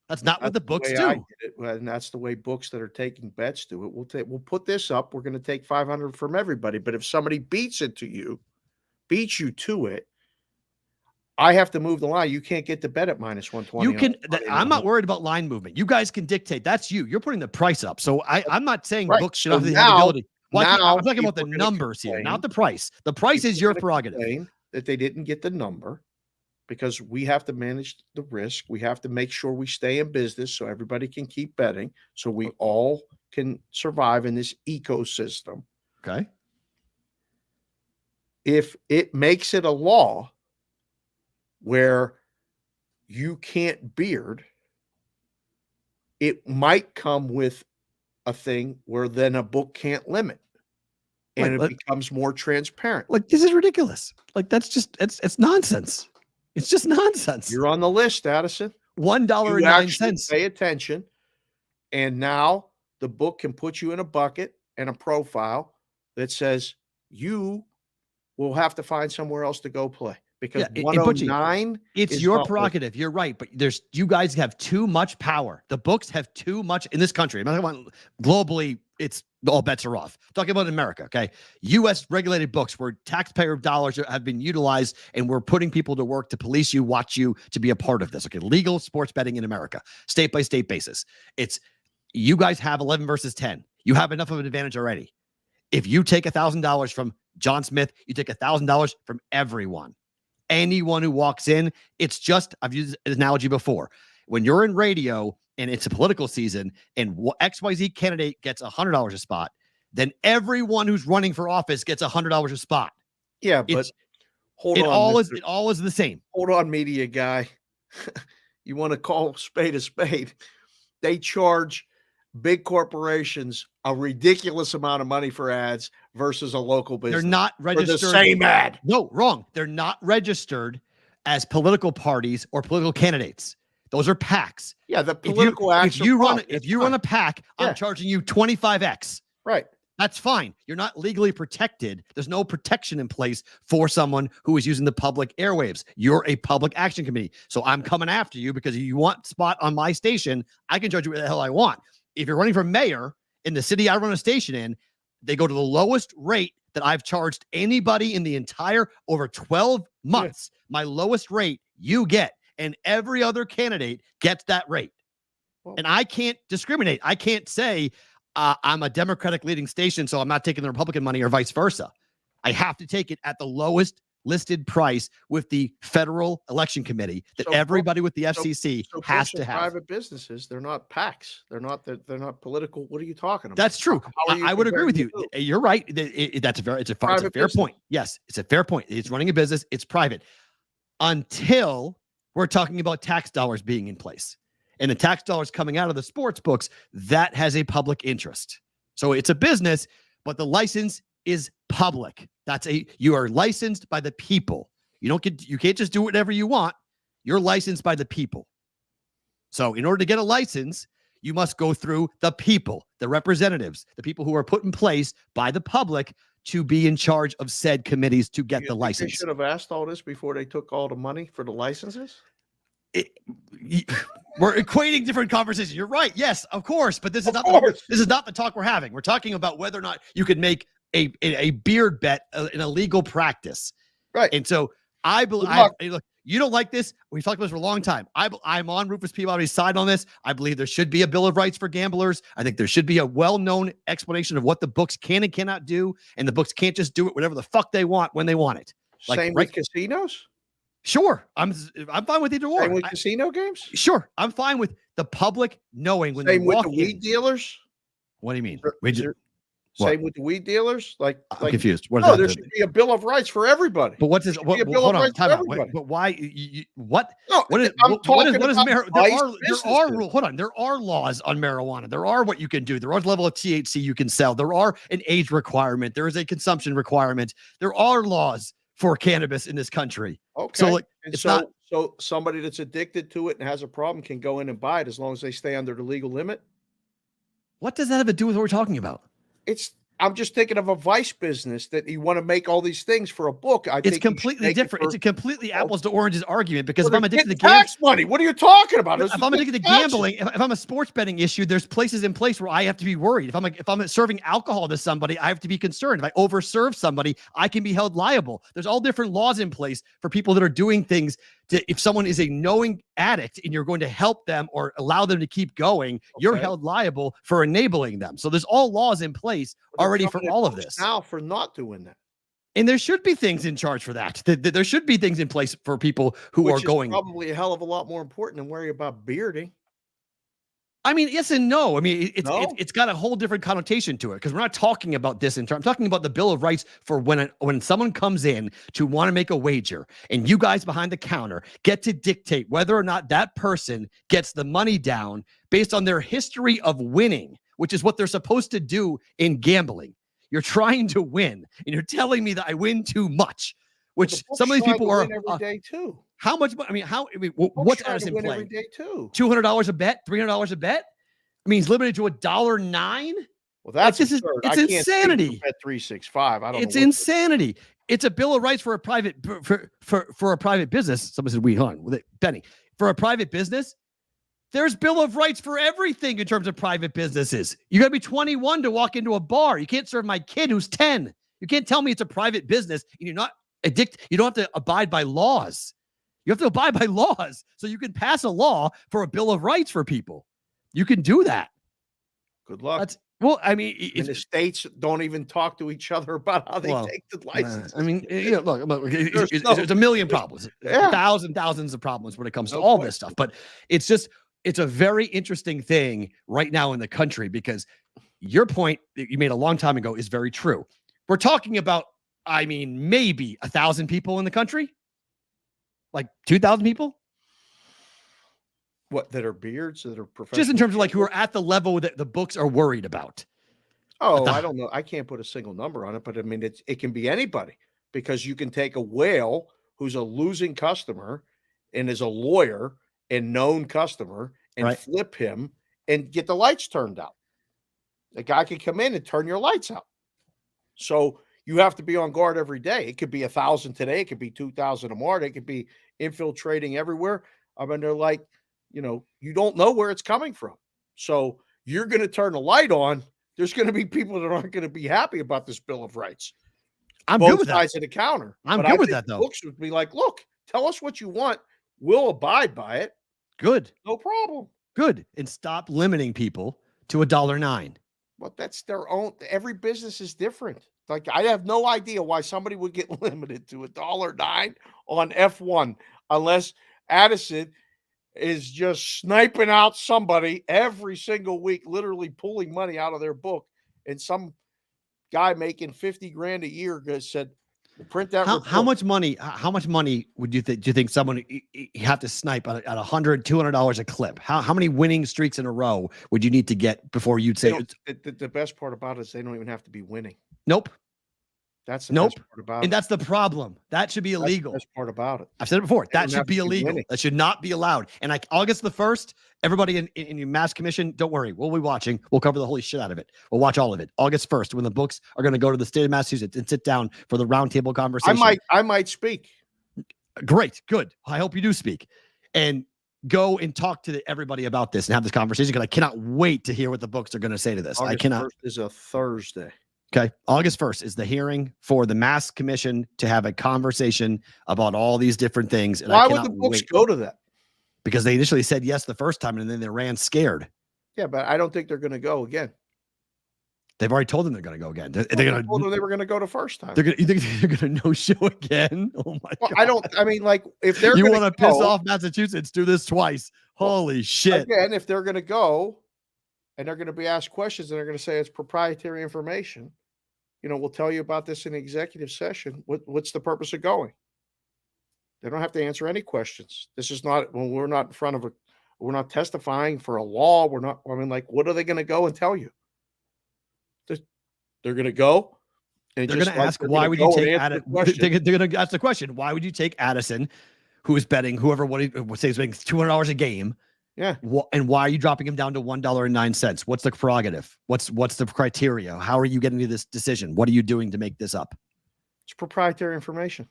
That's not what the books do. And that's the way books that are taking bets do it. We'll put this up. We're going to take 500 from everybody. But if somebody beats you to it, I have to move the line. You can't get the bet at minus 120. You can. I'm not worried about line movement. You guys can dictate. That's you. You're putting the price up. So I'm not saying books should have the ability. I'm talking about the numbers here, not the price. The price is your prerogative. That they didn't get the number because we have to manage the risk. We have to make sure we stay in business so everybody can keep betting, so we all can survive in this ecosystem. Okay. If it makes it a law where you can't beard, it might come with a thing where then a book can't limit and it becomes more transparent. Like, this is ridiculous. Like, that's just, it's nonsense. It's just nonsense. You're on the list, Addison. $1.09. Pay attention. And now the book can put you in a bucket and a profile that says you will have to find somewhere else to go play. Because 109, it's your prerogative. You're right, but you guys have too much power. The books have too much in this country. I'm not talking about globally. It's all bets are off. I'm talking about America, okay? U.S. regulated books where taxpayer dollars have been utilized, and we're putting people to work to police you, watch you, to be a part of this. Okay, legal sports betting in America, state by state basis. It's you guys have 11 versus 10. You have enough of an advantage already. If you take $1,000 from John Smith, you take $1,000 from everyone. Anyone who walks in, it's just, I've used an analogy before. When you're in radio and it's a political season and XYZ candidate gets $100 a spot, then everyone who's running for office gets $100 a spot. Yeah, but it all is the same. Hold on, media guy. You want to call a spade? They charge big corporations a ridiculous amount of money for ads versus a local business. They're not registered. For the same ad. No, wrong. They're not registered as political parties or political candidates. Those are PACs. Yeah, the political ads. If you run a PAC, I'm charging you 25x. Right. That's fine. You're not legally protected. There's no protection in place for someone who is using the public airwaves. You're a public action committee. So I'm coming after you because you want spot on my station. I can charge you what the hell I want. If you're running for mayor in the city I run a station in, they go to the lowest rate that I've charged anybody in the entire over 12 months. Yeah. My lowest rate you get, and every other candidate gets that rate. Well, and I can't discriminate. I can't say I'm a Democratic leading station, so I'm not taking the Republican money or vice versa. I have to take it at the lowest listed price with the Federal Election Committee that everybody with the FCC has to have. Private businesses, they're not PACs. They're not political. What are you talking about? That's true. I would agree with you. You're right. It's a fair point. Yes, it's a fair point. It's running a business. It's private until we're talking about tax dollars being in place. And the tax dollars coming out of the sports books, that has a public interest. So it's a business, but the license is public. You are licensed by the people. You can't just do whatever you want. You're licensed by the people. So in order to get a license, you must go through the people, the representatives, the people who are put in place by the public to be in charge of said committees to get the license. They should have asked all this before they took all the money for the licenses. We're equating different conversations. You're right. Yes, of course. But this is not the talk we're having. We're talking about whether or not you could make a beard bet in a legal practice. Right. And so I believe, look, you don't like this. We've talked about this for a long time. I'm on Rufus Peabody's side on this. I believe there should be a Bill of Rights for gamblers. I think there should be a well-known explanation of what the books can and cannot do. And the books can't just do it whatever the fuck they want when they want it. Same with casinos? Sure. I'm fine with either or. Same with casino games? Sure. I'm fine with the public knowing when Same they walk with the weed dealers? What do you mean? Same with the weed dealers? I'm confused. What is no, that? there should be a bill of rights for everybody. But what's this? Hold on, time out. But why? What? No, what is? I'm What talking is about marijuana? vice There are rules. Hold on. There are laws on marijuana. There are what you can do. There are level of THC you can sell. There are an age requirement. There is a consumption requirement. There are laws for cannabis in this country. Okay. So so somebody that's addicted to it and has a problem can go in and buy it as long as they stay under the legal limit. what does that have to do with what we're talking about? I'm just thinking of a vice business that you want to make all these things for a book. It's completely different. It's a completely apples to oranges argument because if I'm addicted to tax money, what are you talking about? If I'm addicted to gambling, if I'm a sports betting issue, there's places in place where I have to be worried. If I'm serving alcohol to somebody, I have to be concerned. If I overserve somebody, I can be held liable. There's all different laws in place for people that are doing things. If someone is a knowing addict and you're going to help them or allow them to keep going, you're held liable for enabling them. So there's all laws in place already for all of this. Now for not doing that. And there should be things in charge for that. There should be things in place for people who are going. Probably a hell of a lot more important than worry about bearding. I mean, yes and no. I mean, it's got a whole different connotation to it because we're not talking about this in terms. I'm talking about the Bill of Rights for when someone comes in to want to make a wager and you guys behind the counter get to dictate whether or not that person gets the money down based on their history of winning, which is what they're supposed to do in gambling. You're trying to win, and you're telling me that I win too much, which some of these people are every day too. How much? I mean, what's Addison playing? Every day too. $200 a bet, $300 a bet. I mean, he's limited to $1.09. Well, that's it's insanity. Bet 365. I don't. It's insanity. It's a Bill of Rights for a private for a private business. Someone said, "We hung with it, Benny." For a private business, there's Bill of Rights for everything in terms of private businesses. You got to be 21 to walk into a bar. You can't serve my kid who's 10. You can't tell me it's a private business and you're not addicted. You don't have to abide by laws. You have to abide by laws. So you can pass a law for a Bill of Rights for people. You can do that. Good luck. I mean, the states don't even talk to each other about how they take the license. I mean, look, there's a million problems, thousands of problems when it comes to all this stuff. But it's a very interesting thing right now in the country because your point that you made a long time ago is very true. We're talking about, I mean, maybe 1,000 people in the country. Like 2,000 people? What, that are beards, that are professional? Just in terms of like who are at the level that the books are worried about. Oh, I don't know. I can't put a single number on it, but I mean, it can be anybody because you can take a whale who's a losing customer and is a lawyer and known customer and flip him and get the lights turned out. The guy can come in and turn your lights out. So you have to be on guard every day. It could be 1,000 today. It could be 2,000 tomorrow. It could be infiltrating everywhere. I mean, they're like, you don't know where it's coming from. So you're going to turn the light on. There's going to be people that aren't going to be happy about this Bill of Rights. I'm Both good with sides that. of the counter. I'm good with that, though. Books would be like, look, tell us what you want. We'll abide by it. Good. No problem. Good. And stop limiting people to $1.09. But that's their own. Every business is different. Like, I have no idea why somebody would get limited to $1.09 on F1 unless Addison is just sniping out somebody every single week, literally pulling money out of their book. And some guy making 50 grand a year said, print that. How much money would you think? Do you think someone you have to snipe at $100, $200 a clip? How many winning streaks in a row would you need to get before you'd say? The best part about it is they don't even have to be winning. Nope. That's the best part about it. And that's the problem. That should be illegal. That's the best part about it. I've said it before. That should be illegal. That should not be allowed. And August the 1st, everybody in your mass commission, don't worry. We'll be watching. We'll cover the holy shit out of it. We'll watch all of it. August 1st, when the books are going to go to the state of Massachusetts and sit down for the roundtable conversation. I might speak. Great. Good. I hope you do speak. And go and talk to everybody about this and have this conversation because I cannot wait to hear what the books are going to say to this. August 1st is a Thursday. Okay. August 1st is the hearing for the Mass Commission to have a conversation about all these different things. And why would the books go to that? Because they initially said yes the first time and then they ran scared. Yeah, but I don't think they're going to go again. They've already told them they're going to go again. They're going to. Told them they were going to go the first time. You think they're going to no show again? Oh my God! I mean, like if they're you want to piss off Massachusetts, do this twice. Holy shit! Again, if they're going to go, and they're going to be asked questions, and they're going to say it's proprietary information. We'll tell you about this in the executive session. What's the purpose of going? They don't have to answer any questions. This is not when we're not in front of we're not testifying for a law. We're not, what are they going to go and tell you? They're going to go. And they're going to ask, why would you take Addison? They're going to ask the question, why would you take Addison, who is betting what he says betting $200 a game? Yeah. And why are you dropping him down to $1.09? What's the prerogative? What's the criteria? How are you getting to this decision? What are you doing to make this up? It's proprietary information.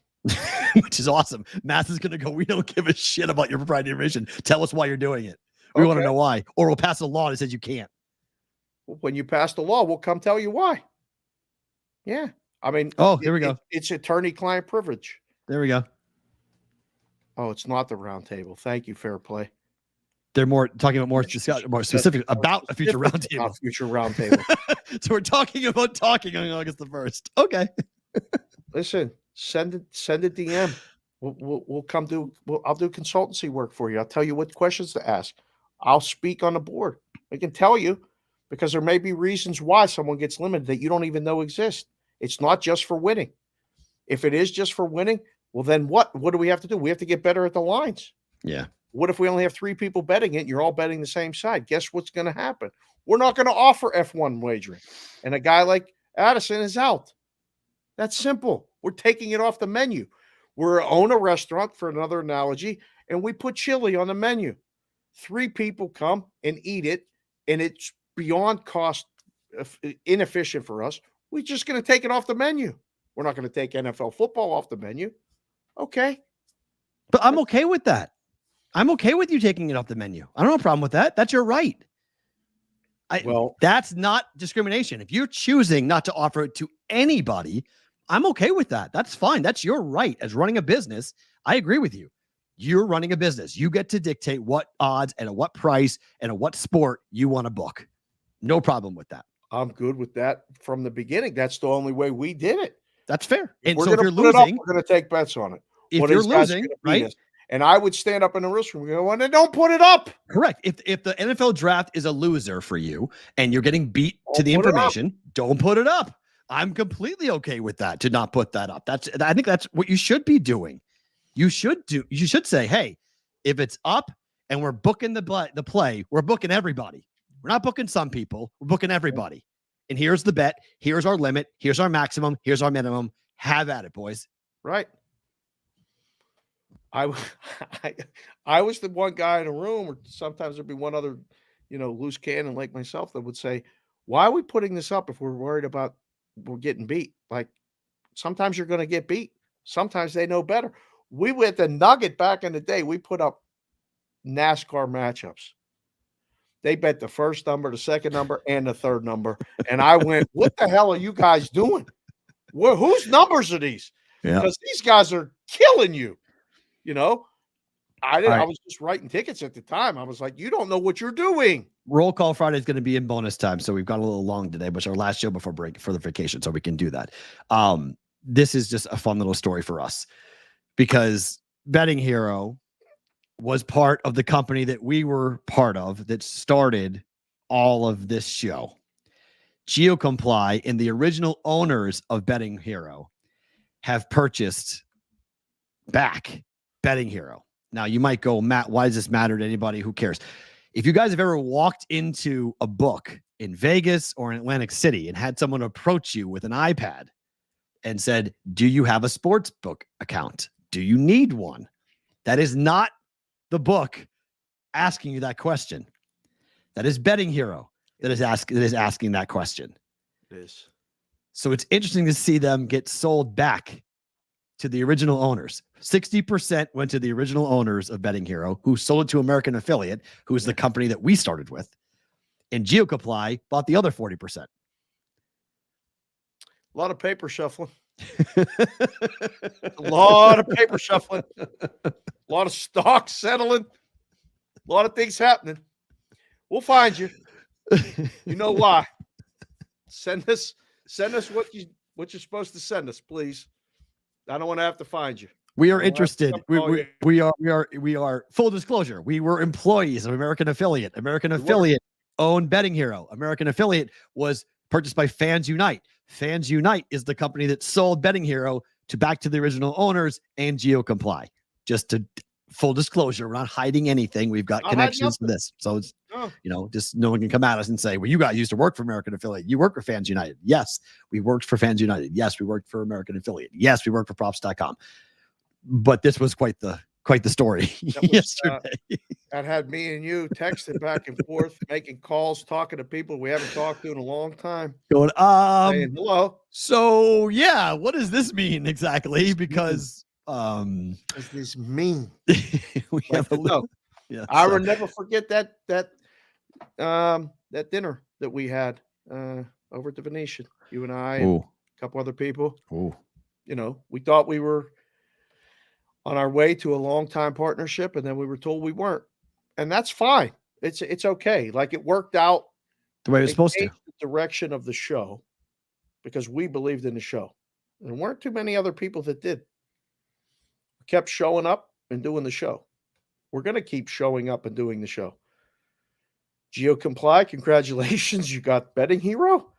Which is awesome. Mass is going to go, we don't give a shit about your proprietary information. Tell us why you're doing it. We want to know why. Or we'll pass a law that says you can't. When you pass the law, we'll come tell you why. Yeah. I mean, here we go. It's attorney-client privilege. There we go. Oh, it's not the round table. Thank you, Fair Play. They're talking about more specific about a future roundtable. Future roundtable. So we're talking about talking on August the 1st. Okay. Listen, send a DM. We'll come do. I'll do consultancy work for you. I'll tell you what questions to ask. I'll speak on the board. I can tell you because there may be reasons why someone gets limited that you don't even know exist. It's not just for winning. If it is just for winning, well, then what? What do we have to do? We have to get better at the lines. Yeah. What if we only have 3 people betting it and you're all betting the same side? Guess what's going to happen? We're not going to offer F1 wagering. And a guy like Addison is out. That's simple. We're taking it off the menu. We own a restaurant, for another analogy, and we put chili on the menu. 3 people come and eat it, and it's beyond cost inefficient for us. We're just going to take it off the menu. We're not going to take NFL football off the menu. Okay. But I'm okay with that. I'm okay with you taking it off the menu. I don't have a problem with that. That's your right. That's not discrimination. If you're choosing not to offer it to anybody, I'm okay with that. That's fine. That's your right as running a business. I agree with you. You're running a business. You get to dictate what odds and at what price and at what sport you want to book. No problem with that. I'm good with that from the beginning. That's the only way we did it. That's fair. And so if you're losing, we're going to take bets on it. If you're losing, right? And I would stand up in the room and go, and don't put it up. Correct. If the NFL draft is a loser for you and you're getting beat to the information, don't put it up. I'm completely okay with that, to not put that up. I think that's what you should be doing. You should say, hey, if it's up and we're booking the play, we're booking everybody. We're not booking some people. We're booking everybody. And here's the bet. Here's our limit. Here's our maximum. Here's our minimum. Have at it, boys. Right. I was the one guy in a room, or sometimes there'd be one other, loose cannon like myself that would say, why are we putting this up if we're worried about we're getting beat? Like, sometimes you're going to get beat. Sometimes they know better. We went the Nugget back in the day. We put up NASCAR matchups. They bet the first number, the second number, and the third number. And I went, what the hell are you guys doing? Whose numbers are these? Yeah. Because these guys are killing you. I didn't. Right. I was just writing tickets at the time. I was like, you don't know what you're doing. Roll Call Friday is going to be in bonus time. So we've got a little long today, but it's our last show before the vacation. So we can do that. This is just a fun little story for us because Betting Hero was part of the company that we were part of that started all of this show. GeoComply and the original owners of Betting Hero have purchased back Betting Hero. Now you might go, Matt, why does this matter to anybody? Who cares? If you guys have ever walked into a book in Vegas or in Atlantic City and had someone approach you with an iPad and said, do you have a sports book account? Do you need one? That is not the book asking you that question. That is Betting Hero that is asking that question. It is. So it's interesting to see them get sold back to the original owners. 60% went to the original owners of Betting Hero, who sold it to American Affiliate, who's the company that we started with. And GeoComply bought the other 40%. A lot of paper shuffling. A lot of paper shuffling. A lot of stocks settling. A lot of things happening. We'll find you. You know why? Send us what you're supposed to send us, please. I don't want to have to find you. We are interested. We are full disclosure. We were employees of American Affiliate. American Affiliate owned Betting Hero. American affiliate was purchased by Fans Unite. Fans Unite is the company that sold Betting Hero back to the original owners and GeoComply. Just to full disclosure, we're not hiding anything. We've got connections to this. So it's, just no one can come at us and say, well, you guys used to work for American affiliate. You work for Fans United. Yes, we worked for Fans United. Yes, we worked for American affiliate. Yes, we worked for props.com. But this was quite the story yesterday. That had me and you texting back and forth, making calls, talking to people we haven't talked to in a long time. Going, saying hello. So yeah, what does this mean exactly? Because what does this mean? We have a little. Yeah, I will never forget that dinner that we had over at the Venetian. You and I and a couple other people. We thought we were on our way to a long-time partnership, and then we were told we weren't. And that's fine. It's okay. Like, it worked out the way it was supposed to. The direction of the show, because we believed in the show. And there weren't too many other people that did. We kept showing up and doing the show. We're going to keep showing up and doing the show. GeoComply, congratulations. You got Betting Hero.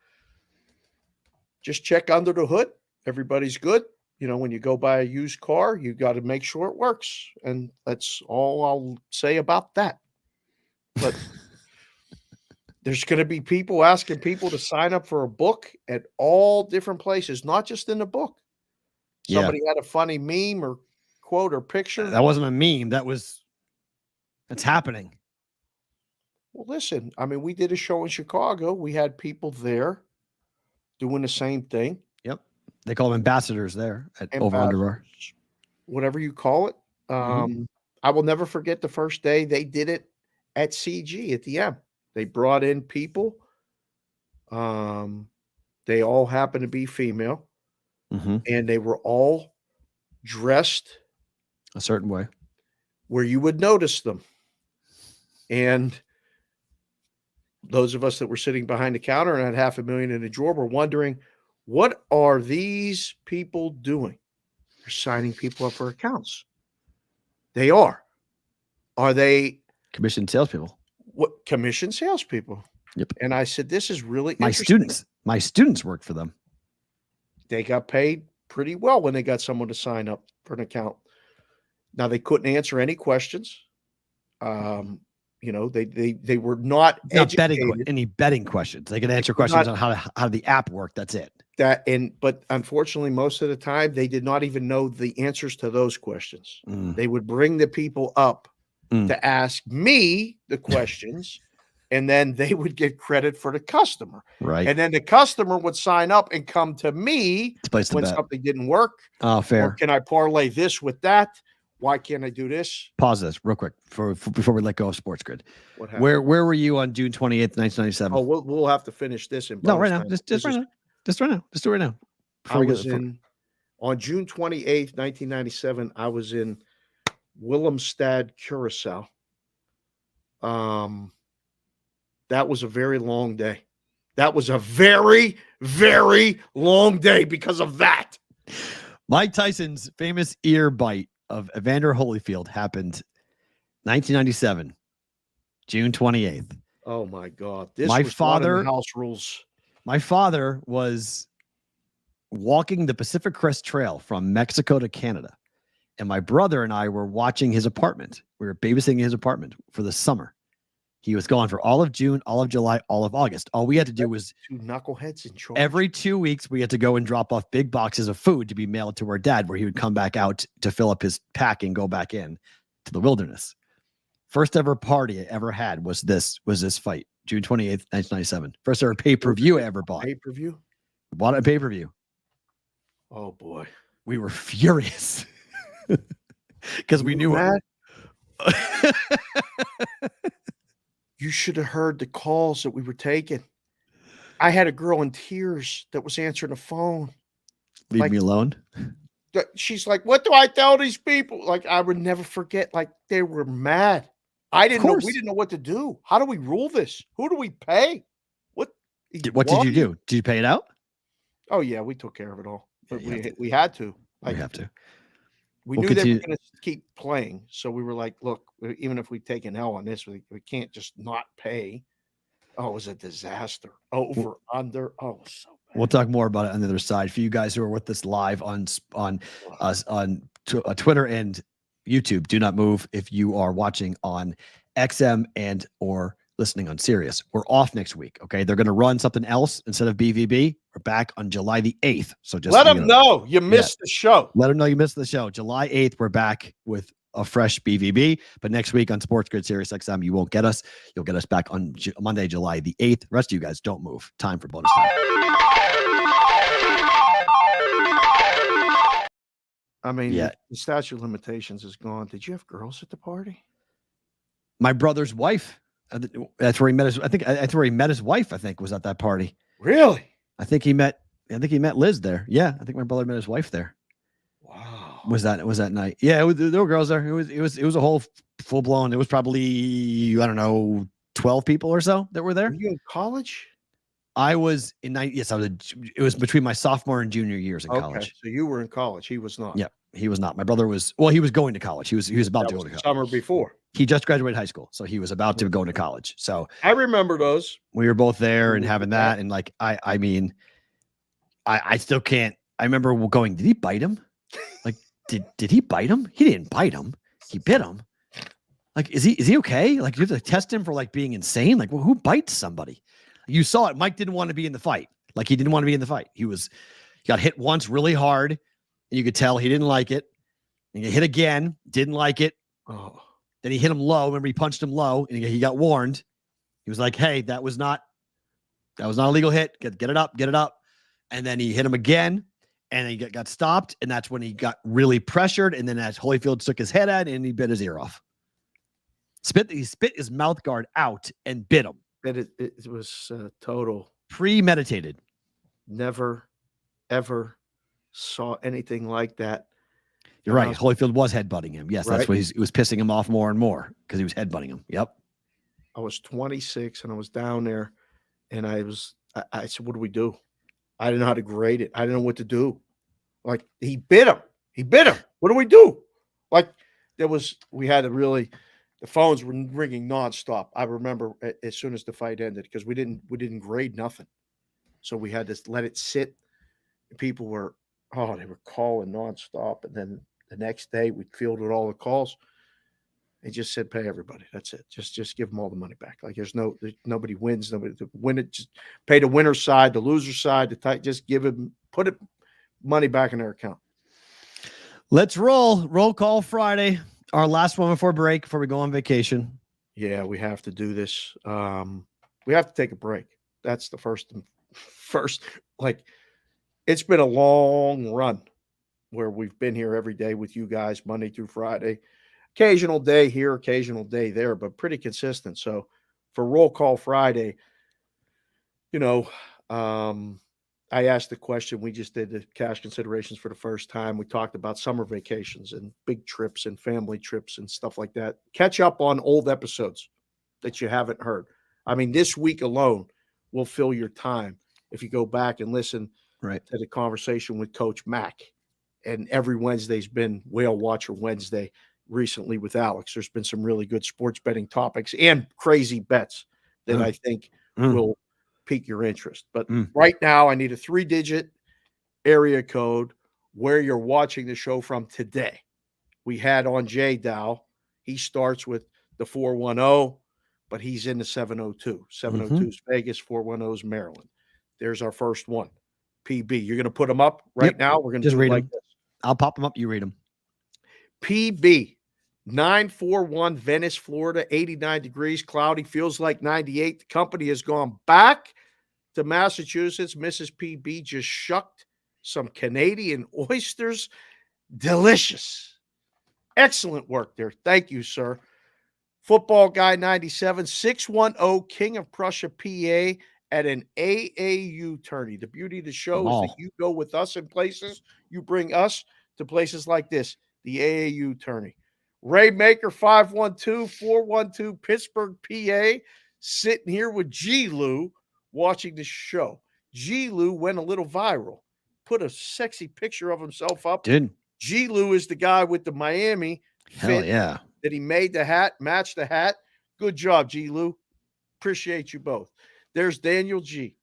Just check under the hood. Everybody's good. When you go buy a used car, you got to make sure it works. And that's all I'll say about that. But there's going to be people asking people to sign up for a book at all different places, not just in the book. Somebody had a funny meme or quote or picture. That wasn't a meme. That's happening. Well, listen, we did a show in Chicago. We had people there doing the same thing. Yep. They call them ambassadors there at Over Underwear. Whatever you call it. I will never forget the first day they did it at CG at the M. They brought in people. They all happened to be female. And they were all dressed a certain way where you would notice them. And those of us that were sitting behind the counter and had $500,000 in a drawer were wondering, what are these people doing? They're signing people up for accounts. They are. Are they commissioned salespeople? What commissioned salespeople? Yep. And I said, this is really my interesting. My students work for them. They got paid pretty well when they got someone to sign up for an account. Now, they couldn't answer any questions. They were not educated. Any betting questions. They could answer questions on how the app worked. That's it. But unfortunately, most of the time, they did not even know the answers to those questions. They would bring the people up to ask me the questions, and then they would get credit for the customer. Right. And then the customer would sign up and come to me when bet. Something didn't work. Oh, fair. Or can I parlay this with that? Why can't I do this? Pause this real quick before we let go of Sports Grid. What happened? Where were you on June 28th, 1997? Oh, we'll have to finish this in right now. Just right now. Just right now. Just do it right now. On June 28th, 1997, I was in Willemstad, Curacao. That was a very long day. That was a very, very long day because of that. Mike Tyson's famous ear bite of Evander Holyfield happened 1997, June 28th. Oh my God. This was father house rules. My father was walking the Pacific Crest Trail from Mexico to Canada. And my brother and I were watching his apartment. We were babysitting his apartment for the summer. He was gone for all of June, all of July, all of August. All we had to do was two knuckleheads in charge. Every 2 weeks, we had to go and drop off big boxes of food to be mailed to our dad, where he would come back out to fill up his pack and go back in to the wilderness. First ever party I ever had was this fight, June 28th, 1997. First ever pay-per-view I ever bought. Pay-per-view? Bought a pay-per-view. Oh boy. We were furious. Because we knew that. You should have heard the calls that we were taking. I had a girl in tears that was answering the phone. Leave me alone. She's like, what do I tell these people? Like, I would never forget. Like, they were mad. I didn't know. We didn't know what to do. How do we rule this? Who do we pay? What did you do? Did you pay it out? Oh yeah, we took care of it all. But we had to. We have to. We knew they were going to keep playing. So we were like, look, even if we take an L on this, we can't just not pay. Oh, it was a disaster. Over, under. Oh, it was so bad. We'll talk more about it on the other side. For you guys who are with us live on Twitter and YouTube, do not move. If you are watching on XM and or listening on Sirius, we're off next week. Okay, they're going to run something else instead of BVB. We're back on July the 8th. So just let them know you missed the show. Let them know you missed the show. July 8th, we're back with a fresh BVB. But next week on Sports Grid Sirius XM, you won't get us. You'll get us back on Monday, July the 8th. The rest of you guys don't move. Time for bonus time. I mean, the statute of limitations is gone. Did you have girls at the party? My brother's wife. That's where he met his. I think that's where he met his wife. I think was at that party. Really? I think he met Liz there. Yeah, I think my brother met his wife there. Wow. Was that night? Yeah, there were girls there. It was a whole full blown. It was probably, I don't know, 12 people or so that were there. Were you in college? I was in yes, I was. It was between my sophomore and junior years in college. So you were in college. He was not. Yeah, he was not. My brother was. Well, he was going to college. He was about to go to college. Summer before. He just graduated high school, so he was about to go into college. So I remember those. We were both there and having that, and like I mean, I still can't. I remember going. Did he bite him? Like did he bite him? He didn't bite him. He bit him. Like is he okay? Like you have to test him for like being insane. Like well, who bites somebody? You saw it. Mike didn't want to be in the fight. Like he didn't want to be in the fight. He got hit once really hard, and you could tell he didn't like it. And he hit again, didn't like it. Oh. Then he hit him low. Remember, he punched him low, and he got warned. He was like, "Hey, that was not a legal hit. Get it up." And then he hit him again, and he got stopped. And that's when he got really pressured. And then as Holyfield took his head out, and he bit his ear off. He spit his mouth guard out and bit him. It was total premeditated. Never, ever saw anything like that. You're right. Holyfield was headbutting him. Yes, right? That's what it was pissing him off more and more because he was headbutting him. Yep. I was 26 and I was down there, and I said, "What do we do?" I didn't know how to grade it. I didn't know what to do. Like he bit him. What do we do? Like we had to really. The phones were ringing nonstop. I remember as soon as the fight ended because we didn't grade nothing, so we had to let it sit. People were they were calling nonstop, and then the next day we fielded all the calls. They just said pay everybody. That's it. Just give them all the money back. Like nobody wins. Nobody to win it. Just pay the winner's side, the loser's side. Just give them money back in their account. Let's roll. Roll call Friday. Our last one before break, before we go on vacation. Yeah, we have to do this. We have to take a break. That's the first. Like, it's been a long run where we've been here every day with you guys, Monday through Friday. Occasional day here, occasional day there, but pretty consistent. So for Roll Call Friday, I asked the question. We just did the cash considerations for the first time. We talked about summer vacations and big trips and family trips and stuff like that. Catch up on old episodes that you haven't heard. I mean, this week alone will fill your time if you go back and listen to the conversation with Coach Mack. And every Wednesday's been Whale Watcher Wednesday recently with Alex. There's been some really good sports betting topics and crazy bets that I think will pique your interest. But right now, I need a 3-digit area code where you're watching the show from today. We had on Jay Dow. He starts with the 410, but he's in the 702. 702 is Vegas, 410 is Maryland. There's our first one. PB. You're going to put them up right now? We're going to just read them. This. I'll pop them up. You read them. PB. 941 Venice, Florida, 89 degrees, cloudy, feels like 98. The company has gone back to Massachusetts. Mrs. PB just shucked some Canadian oysters. Delicious. Excellent work there. Thank you, sir. Football Guy 97, 610 King of Prussia, PA at an AAU tourney. The beauty of the show is that you go with us in places. You bring us to places like this, the AAU tourney. Ray Maker 512-412 Pittsburgh, PA, sitting here with G. Lou watching the show. G. Lou went a little viral, put a sexy picture of himself up. G. Lou is the guy with the Miami fit that he made the hat, matched the hat. Good job, G. Lou. Appreciate you both. There's Daniel G.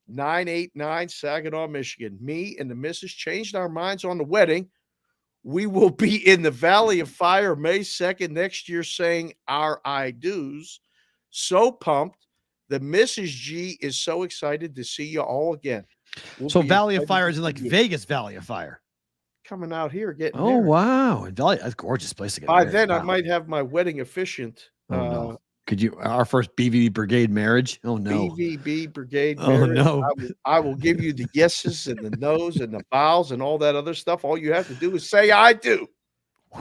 989 Saginaw, Michigan. Me and the missus changed our minds on the wedding. We will be in the Valley of Fire May 2nd next year saying our I do's. So pumped. The Mrs. G is so excited to see you all again. So Valley of Fire is in like Vegas Valley of Fire. Coming out here, getting Oh, married. wow. And Valley, that's a gorgeous place to get By married. then, I Wow. might have my wedding officiant. Oh, no. Could you, our first BVB Brigade marriage? Oh, no. BVB Brigade Oh, marriage. no. I will give you the yeses and the nos and the vowels and all that other stuff. All you have to do is say, I do.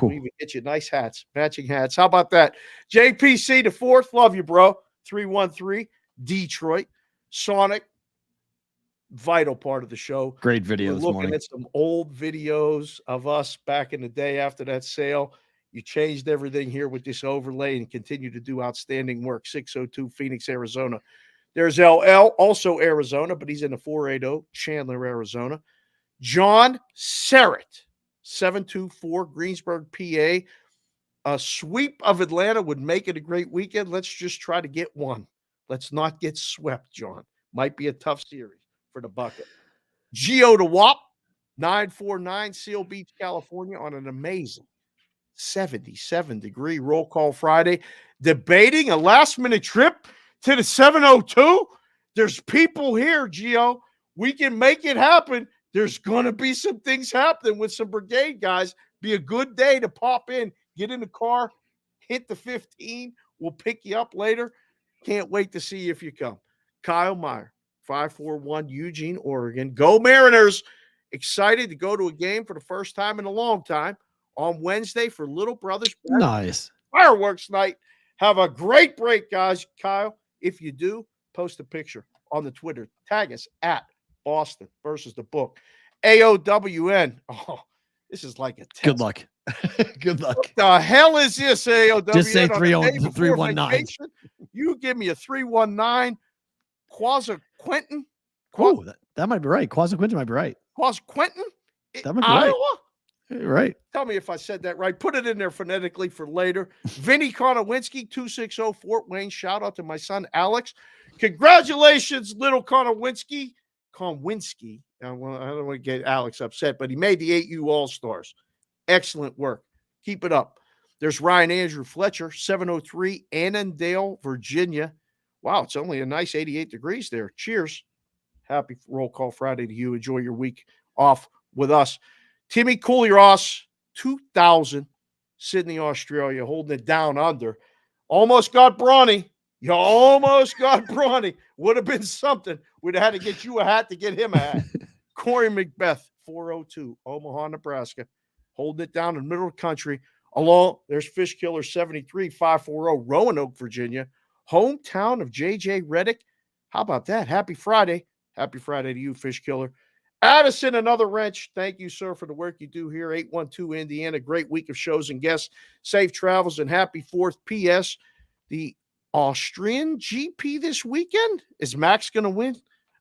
We'll even get you nice hats, matching hats. How about that? JPC the fourth. Love you, bro. 313 Detroit. Sonic. Vital part of the show. Great video We're this looking morning. at some old videos of us back in the day after that sale. You changed everything here with this overlay and continue to do outstanding work. 602 Phoenix, Arizona. There's LL, also Arizona, but he's in the 480, Chandler, Arizona. John Serrett, 724 Greensburg, PA. A sweep of Atlanta would make it a great weekend. Let's just try to get one. Let's not get swept, John. Might be a tough series for the bucket. Geo to WAP, 949 Seal Beach, California, on an amazing 77-degree roll call Friday, debating a last-minute trip to the 702. There's people here, Gio. We can make it happen. There's going to be some things happening with some brigade guys. Be a good day to pop in, get in the car, hit the 15. We'll pick you up later. Can't wait to see you if you come. Kyle Meyer, 541 Eugene, Oregon. Go Mariners. Excited to go to a game for the first time in a long time on Wednesday for Little Brothers. Nice. Fireworks night. Have a great break, guys. Kyle, if you do, post a picture on the Twitter. Tag us at Boston versus the book. AOWN. Oh, this is like a test. Good luck. Good luck. What the hell is this, AOWN? Just say On the day before 319. vacation? You give me a 319. Quasi Quentin. Oh, that might be right. Quasi Quinton might be right. Quasi Quentin? That might be right. Iowa? You're right. Tell me if I said that right. Put it in there phonetically for later. Vinny Konowinski, 260 Fort Wayne. Shout out to my son, Alex. Congratulations, little Konowinski. Konowinski. I don't want to get Alex upset, but he made the 8U All-Stars. Excellent work. Keep it up. There's Ryan Andrew Fletcher, 703 Annandale, Virginia. Wow, it's only a nice 88 degrees there. Cheers. Happy Roll Call Friday to you. Enjoy your week off with us. Timmy Cooley-Ross, 2000, Sydney, Australia, holding it down under. Almost got Bronny. You almost got Bronny. Would have been something. We'd have had to get you a hat to get him a hat. Corey Macbeth, 402, Omaha, Nebraska, holding it down in the middle of the country. Along, there's Fish Killer 73, 540, Roanoke, Virginia, hometown of J.J. Reddick. How about that? Happy Friday. Happy Friday to you, Fish Killer. Addison, another wrench. Thank you, sir, for the work you do here. 812 Indiana. Great week of shows and guests. Safe travels and happy 4th. P.S. The Austrian GP this weekend? Is Max going to win?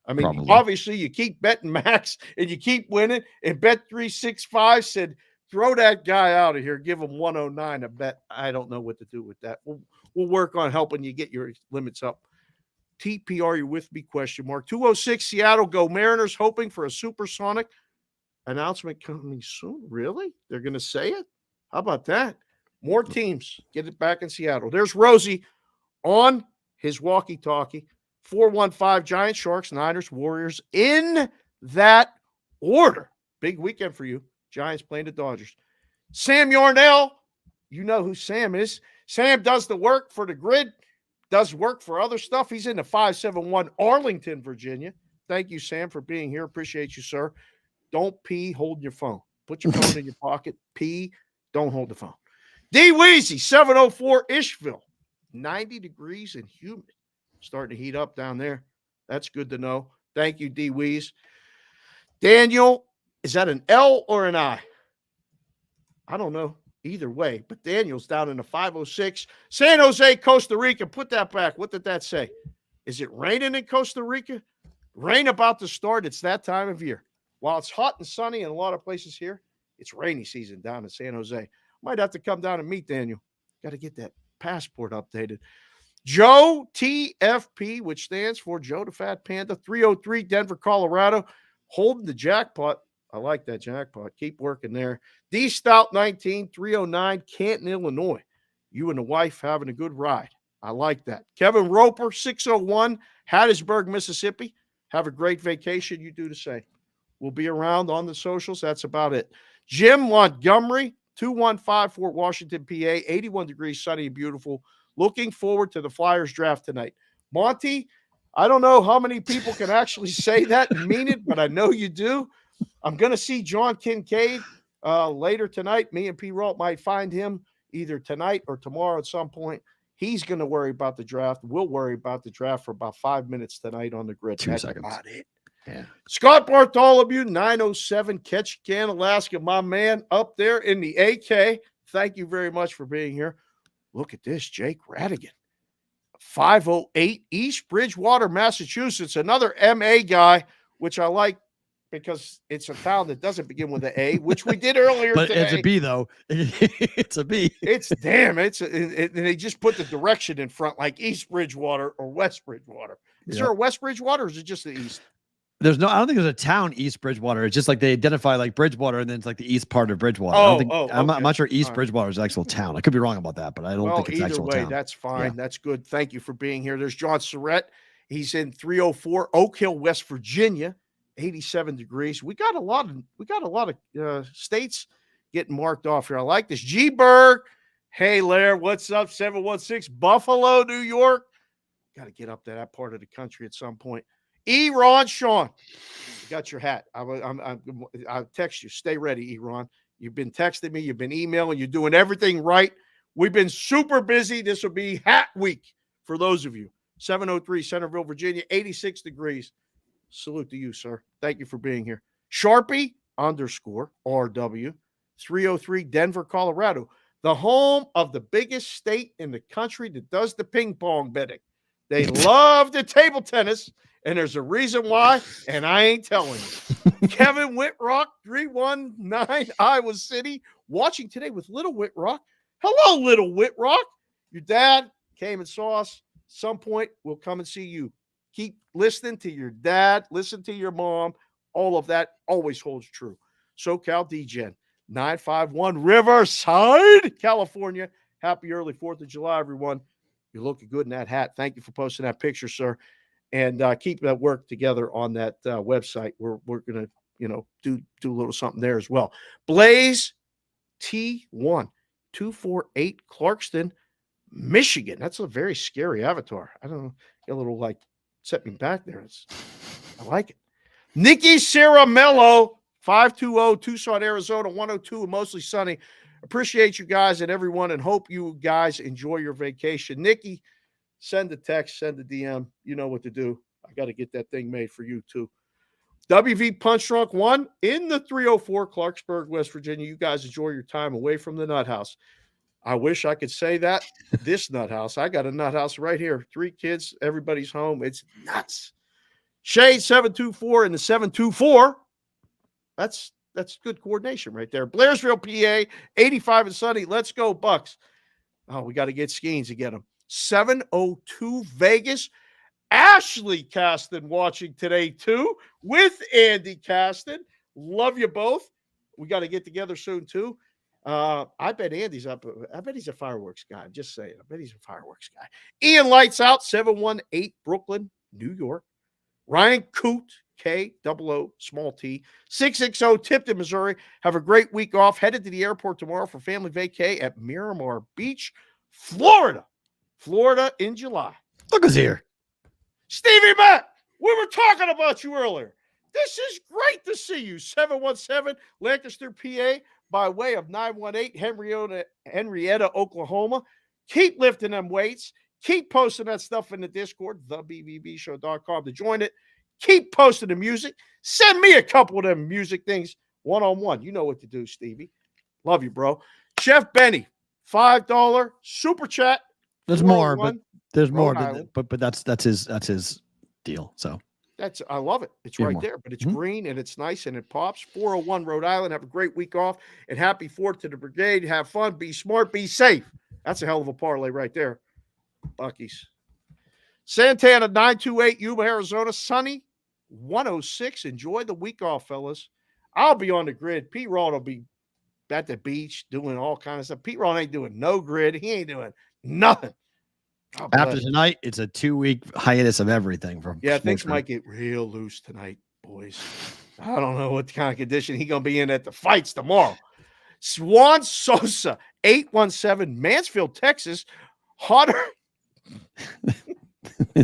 I mean, Probably. Obviously, you keep betting Max and you keep winning. And Bet365 said, throw that guy out of here. Give him 109 a bet. I don't know what to do with that. We'll work on helping you get your limits up. TP, are you with me? Question mark. 206 Seattle Go Mariners, hoping for a supersonic announcement coming soon. Really? They're going to say it? How about that? More teams. Get it back in Seattle. There's Rosie on his walkie-talkie. 415 Giants, Sharks, Niners, Warriors in that order. Big weekend for you. Giants playing the Dodgers. Sam Yarnell, you know who Sam is. Sam does the work for the grid, does work for other stuff. He's in the 571 Arlington, Virginia. Thank you, Sam, for being here. Appreciate you, sir. Don't pee, hold your phone. Put your phone in your pocket. Pee, don't hold the phone. D. Weezy, 704 Ishville. 90 degrees and humid. Starting to heat up down there. That's good to know. Thank you, D. Weez. Daniel, is that an L or an I? I don't know. Either way, but Daniel's down in the 506. San Jose, Costa Rica. Put that back. What did that say? Is it raining in Costa Rica? Rain about to start. It's that time of year. While it's hot and sunny in a lot of places here, it's rainy season down in San Jose. Might have to come down and meet Daniel. Got to get that passport updated. Joe TFP, which stands for Joe the Fat Panda, 303 Denver, Colorado, holding the jackpot. I like that jackpot. Keep working there. D Stout 19, 309 Canton, Illinois. You and the wife having a good ride. I like that. Kevin Roper, 601 Hattiesburg, Mississippi. Have a great vacation. You do the same. We'll be around on the socials. That's about it. Jim Montgomery, 215 Fort Washington, PA, 81 degrees, sunny and beautiful. Looking forward to the Flyers draft tonight. Monty, I don't know how many people can actually say that and mean it, but I know you do. I'm going to see John Kincaid later tonight. Me and P. Rolt might find him either tonight or tomorrow at some point. He's going to worry about the draft. We'll worry about the draft for about 5 minutes tonight on the grid. 2 That's seconds. about it. Yeah. Scott Bartholomew, 907 Ketchikan, Alaska, my man up there in the AK. Thank you very much for being here. Look at this, Jake Radigan, 508 East Bridgewater, Massachusetts, another MA guy, which I like because it's a town that doesn't begin with an A, which we did earlier But today. it's a B, though. It's a B. And they just put the direction in front, like East Bridgewater or West Bridgewater. Is there a West Bridgewater or is it just the East? I don't think there's a town East Bridgewater. It's just like they identify like Bridgewater and then it's like the east part of Bridgewater. I'm not sure East Bridgewater is an actual town. I could be wrong about that, but I don't think it's either actual way, town. that's fine. Yeah. That's good. Thank you for being here. There's John Surrett. He's in 304 Oak Hill, West Virginia, 87 degrees. We got a lot of states getting marked off here. I like this. G Berg. Hey, Lair, what's up? 716 Buffalo, New York. Got to get up to that part of the country at some point. Ron Sean, you got your hat. I'll text you. Stay ready, Ron. You've been texting me. You've been emailing. You're doing everything right. We've been super busy. This will be hat week for those of you. 703 Centerville, Virginia, 86 degrees. Salute to you, sir. Thank you for being here. Sharpie _RW, 303 Denver, Colorado, the home of the biggest state in the country that does the ping pong betting. They love the table tennis, and there's a reason why, and I ain't telling you. Kevin Whitrock, 319 Iowa City, watching today with Little Whitrock. Hello, Little Whitrock. Your dad came and saw us. Some point, we'll come and see you. Keep listening to your dad, listen to your mom. All of that always holds true. SoCal DGen, 951 Riverside, California. Happy early 4th of July, everyone. You're looking good in that hat. Thank you for posting that picture, sir. And keep that work together on that website. We're going to, do a little something there as well. Blaze T1, 248 Clarkston, Michigan. That's a very scary avatar. I don't know. Get a little set me back there. I like it. Nikki Ceramello, 520 Tucson, Arizona, 102 and mostly sunny. Appreciate you guys and everyone and hope you guys enjoy your vacation. Nikki, send a text, send a DM. You know what to do. I got to get that thing made for you too. WV Punch Drunk 1 in the 304 Clarksburg, West Virginia. You guys enjoy your time away from the nut house. I wish I could say that. This nut house. I got a nut house right here. 3 kids. Everybody's home. It's nuts. Shade 724 in the 724. That's good coordination right there. Blairsville, PA, 85 and sunny. Let's go, Bucks. Oh, we got to get Skeens to get them. 702 Vegas. Ashley Caston watching today, too, with Andy Caston. Love you both. We got to get together soon, too. I bet Andy's up. I bet he's a fireworks guy. I'm just saying. I bet he's a fireworks guy. Ian Lights Out, 718 Brooklyn, New York. Ryan Coot, K00 small T, 660 Tipton, Missouri. Have a great week off. Headed to the airport tomorrow for family vacay at Miramar Beach, Florida. Florida in July. Look who's here. Stevie Mac, we were talking about you earlier. This is great to see you. 717 Lancaster, PA, by way of 918 Henrietta, Oklahoma. Keep lifting them weights. Keep posting that stuff in the Discord, thebbbshow.com to join it. Keep posting the music. Send me a couple of them music things one-on-one. You know what to do, Stevie. Love you, bro. Chef Benny, $5 super chat. There's more, but there's more. Island. But that's his deal. So I love it. It's right there, but it's green and it's nice and it pops. 401 Rhode Island. Have a great week off and happy 4th to the brigade. Have fun. Be smart. Be safe. That's a hell of a parlay right there. Bucky's. Santana 928, Yuma, Arizona. Sunny 106. Enjoy the week off, fellas. I'll be on the grid. Pete Rod will be at the beach doing all kinds of stuff. Pete Rod ain't doing no grid. He ain't doing nothing. After tonight, it's a 2-week hiatus of everything. Things might get real loose tonight, boys. I don't know what kind of condition he's going to be in at the fights tomorrow. Juan Sosa, 817, Mansfield, Texas. Hotter.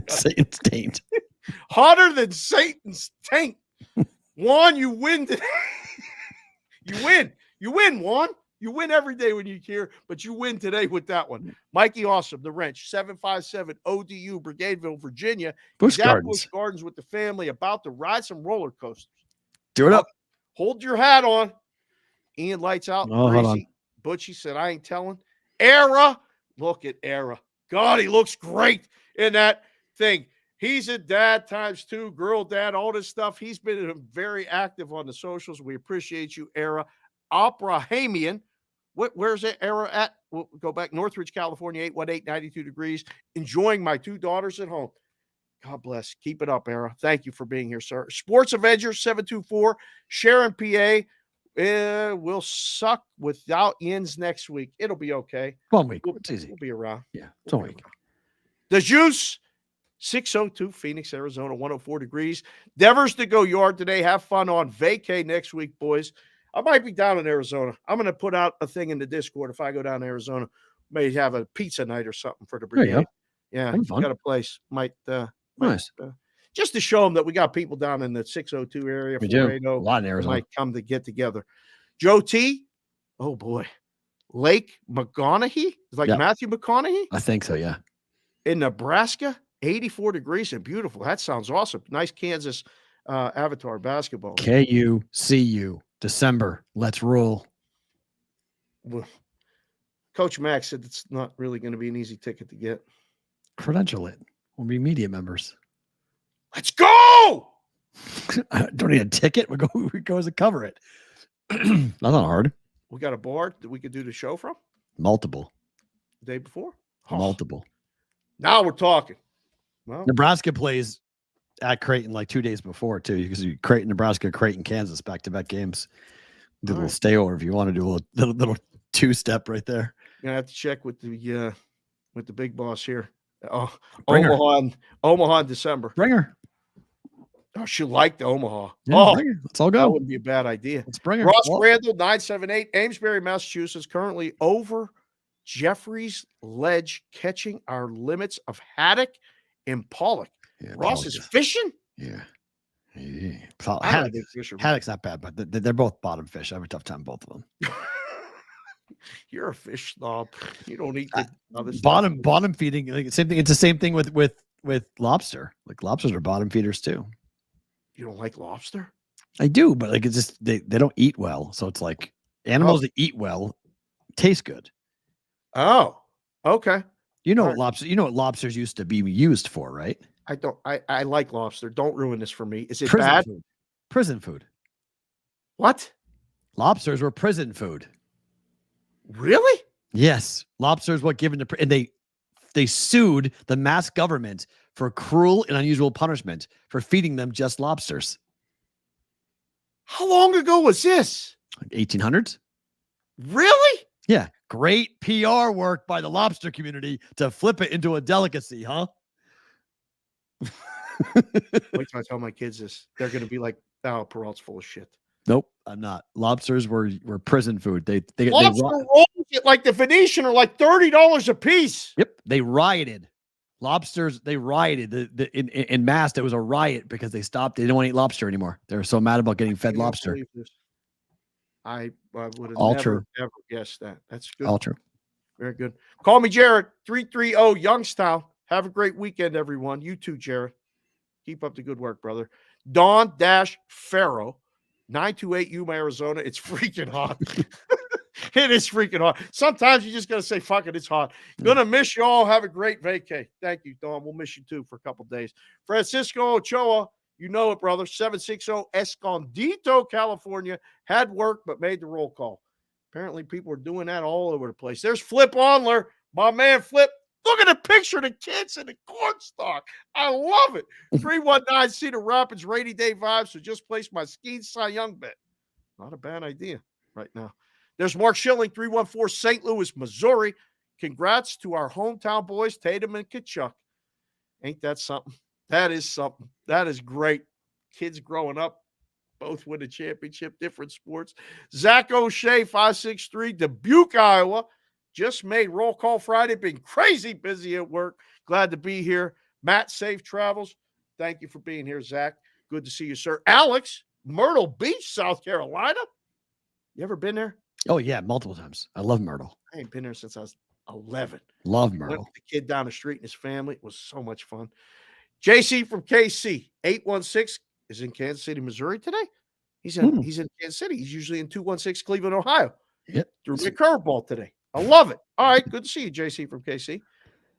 Satan's taint. Hotter than Satan's taint. Juan, you win today. You win. You win, Juan. You win every day when you're here, but you win today with that one. Mikey Awesome, The Wrench, 757 ODU, Brigadeville, Virginia. Busch He's Gardens. at Busch Gardens with the family, about to ride some roller coasters. Do it up. Hold your hat on. Ian Lights Out. Oh, hold on. Butchie said, I ain't telling. Era. Look at Era. God, he looks great in that thing. He's a dad times 2, girl dad, all this stuff. He's been very active on the socials. We appreciate you, Era. Opera Hamian. Where's that Era at? We'll go back. Northridge, California, 818, 92 degrees. Enjoying my 2 daughters at home. God bless. Keep it up, Era. Thank you for being here, sir. Sports Avenger 724. Sharon, PA. We'll suck without Yins next week. It'll be okay. 1 week. It's easy. We'll be around. Yeah, it's a week. The Juice 602, Phoenix, Arizona, 104 degrees. Devers to go yard today. Have fun on vacay next week, boys. I might be down in Arizona. I'm going to put out a thing in the Discord if I go down to Arizona. May have a pizza night or something for the brigade. Yeah, got a place. Might nice. Just to show them that we got people down in the 602 area. We do. A lot in Arizona. Might come to get together. Joe T. Oh boy, Lake McConaughey. It's like Matthew McConaughey. I think so. Yeah. In Nebraska, 84 degrees and beautiful. That sounds awesome. Nice Kansas Avatar basketball. KU December. Let's roll. Well, Coach Max said it's not really going to be an easy ticket to get. Credential it. We'll be media members. Let's go. Don't need a ticket. We go as a cover it. Not hard. We got a bar that we could do the show from. Multiple. The day before. Multiple. Now we're talking. Well, Nebraska plays at Creighton like 2 days before too, because you Creighton, Nebraska, Creighton, Kansas, back-to-back games. Do a little stayover if you want to do a little two-step right there. Gonna have to check with the big boss here. Omaha in December. Bring her. Oh, she'll like the Omaha. Yeah, let's all go. That wouldn't be a bad idea. Let's bring her. Ross Randall, 978, Amesbury, Massachusetts, currently over Jeffrey's Ledge, catching our limits of haddock and pollock. Yeah, Ross is fishing? Yeah. Haddock's not bad, but they're both bottom fish. I have a tough time with both of them. You're a fish snob. You don't eat the other bottom feeding. Like, same thing. It's the same thing with lobster. Like lobsters are bottom feeders too. You don't like lobster? I do, but like it's just they don't eat well. So it's like animals that eat well taste good. Oh, okay. You know what lobsters used to be used for, right? I don't. I like lobster. Don't ruin this for me. Is it prison bad? Food. Prison food. What? Lobsters were prison food. Really? Yes. Lobsters were given to, and they sued the mass government for cruel and unusual punishment for feeding them just lobsters. How long ago was this? Like 1800s. Really? Yeah. Great PR work by the lobster community to flip it into a delicacy, huh? Wait till I tell my kids this. They're going to be like, oh, Peralt's full of shit. Nope, I'm not. Lobsters were prison food. They rolls at like the Venetian are like $30 a piece. Yep, they rioted. Lobsters, they rioted. In mass, there was a riot because they stopped. They didn't want to eat lobster anymore. They were so mad about getting fed lobster. I would have never guessed that. That's good. All true. Very good. Call me Jared, 330 Youngstown. Have a great weekend, everyone. You too, Jared. Keep up the good work, brother. Dawn-Farrow, 928 Yuma, Arizona. It's freaking hot. It is freaking hot. Sometimes you just got to say, fuck it, it's hot. Gonna miss you all. Have a great vacay. Thank you, Dawn. We'll miss you too for a couple days. Francisco Ochoa, you know it, brother. 760 Escondido, California. Had work, but made the roll call. Apparently, people are doing that all over the place. There's Flip Onler. My man, Flip. Look at the picture of the kids in the cornstalk. I love it. 319 Cedar Rapids, rainy day vibes. So just placed my Ski Cy Young bet. Not a bad idea right now. There's Mark Schilling, 314 St. Louis, Missouri. Congrats to our hometown boys, Tatum and Kachuk. Ain't that something? That is something. That is great. Kids growing up, both win a championship, different sports. Zach O'Shea, 563, Dubuque, Iowa. Just made Roll Call Friday. Been crazy busy at work. Glad to be here. Matt, safe travels. Thank you for being here, Zach. Good to see you, sir. Alex, Myrtle Beach, South Carolina. You ever been there? Oh, yeah, multiple times. I love Myrtle. I ain't been there since I was 11. Love Went Myrtle. with the kid down the street and his family. It was so much fun. JC from KC, 816, is in Kansas City, Missouri today. He's in Kansas City. He's usually in 216 Cleveland, Ohio. Yep. Threw me a curveball today. I love it. All right. Good to see you, JC from KC.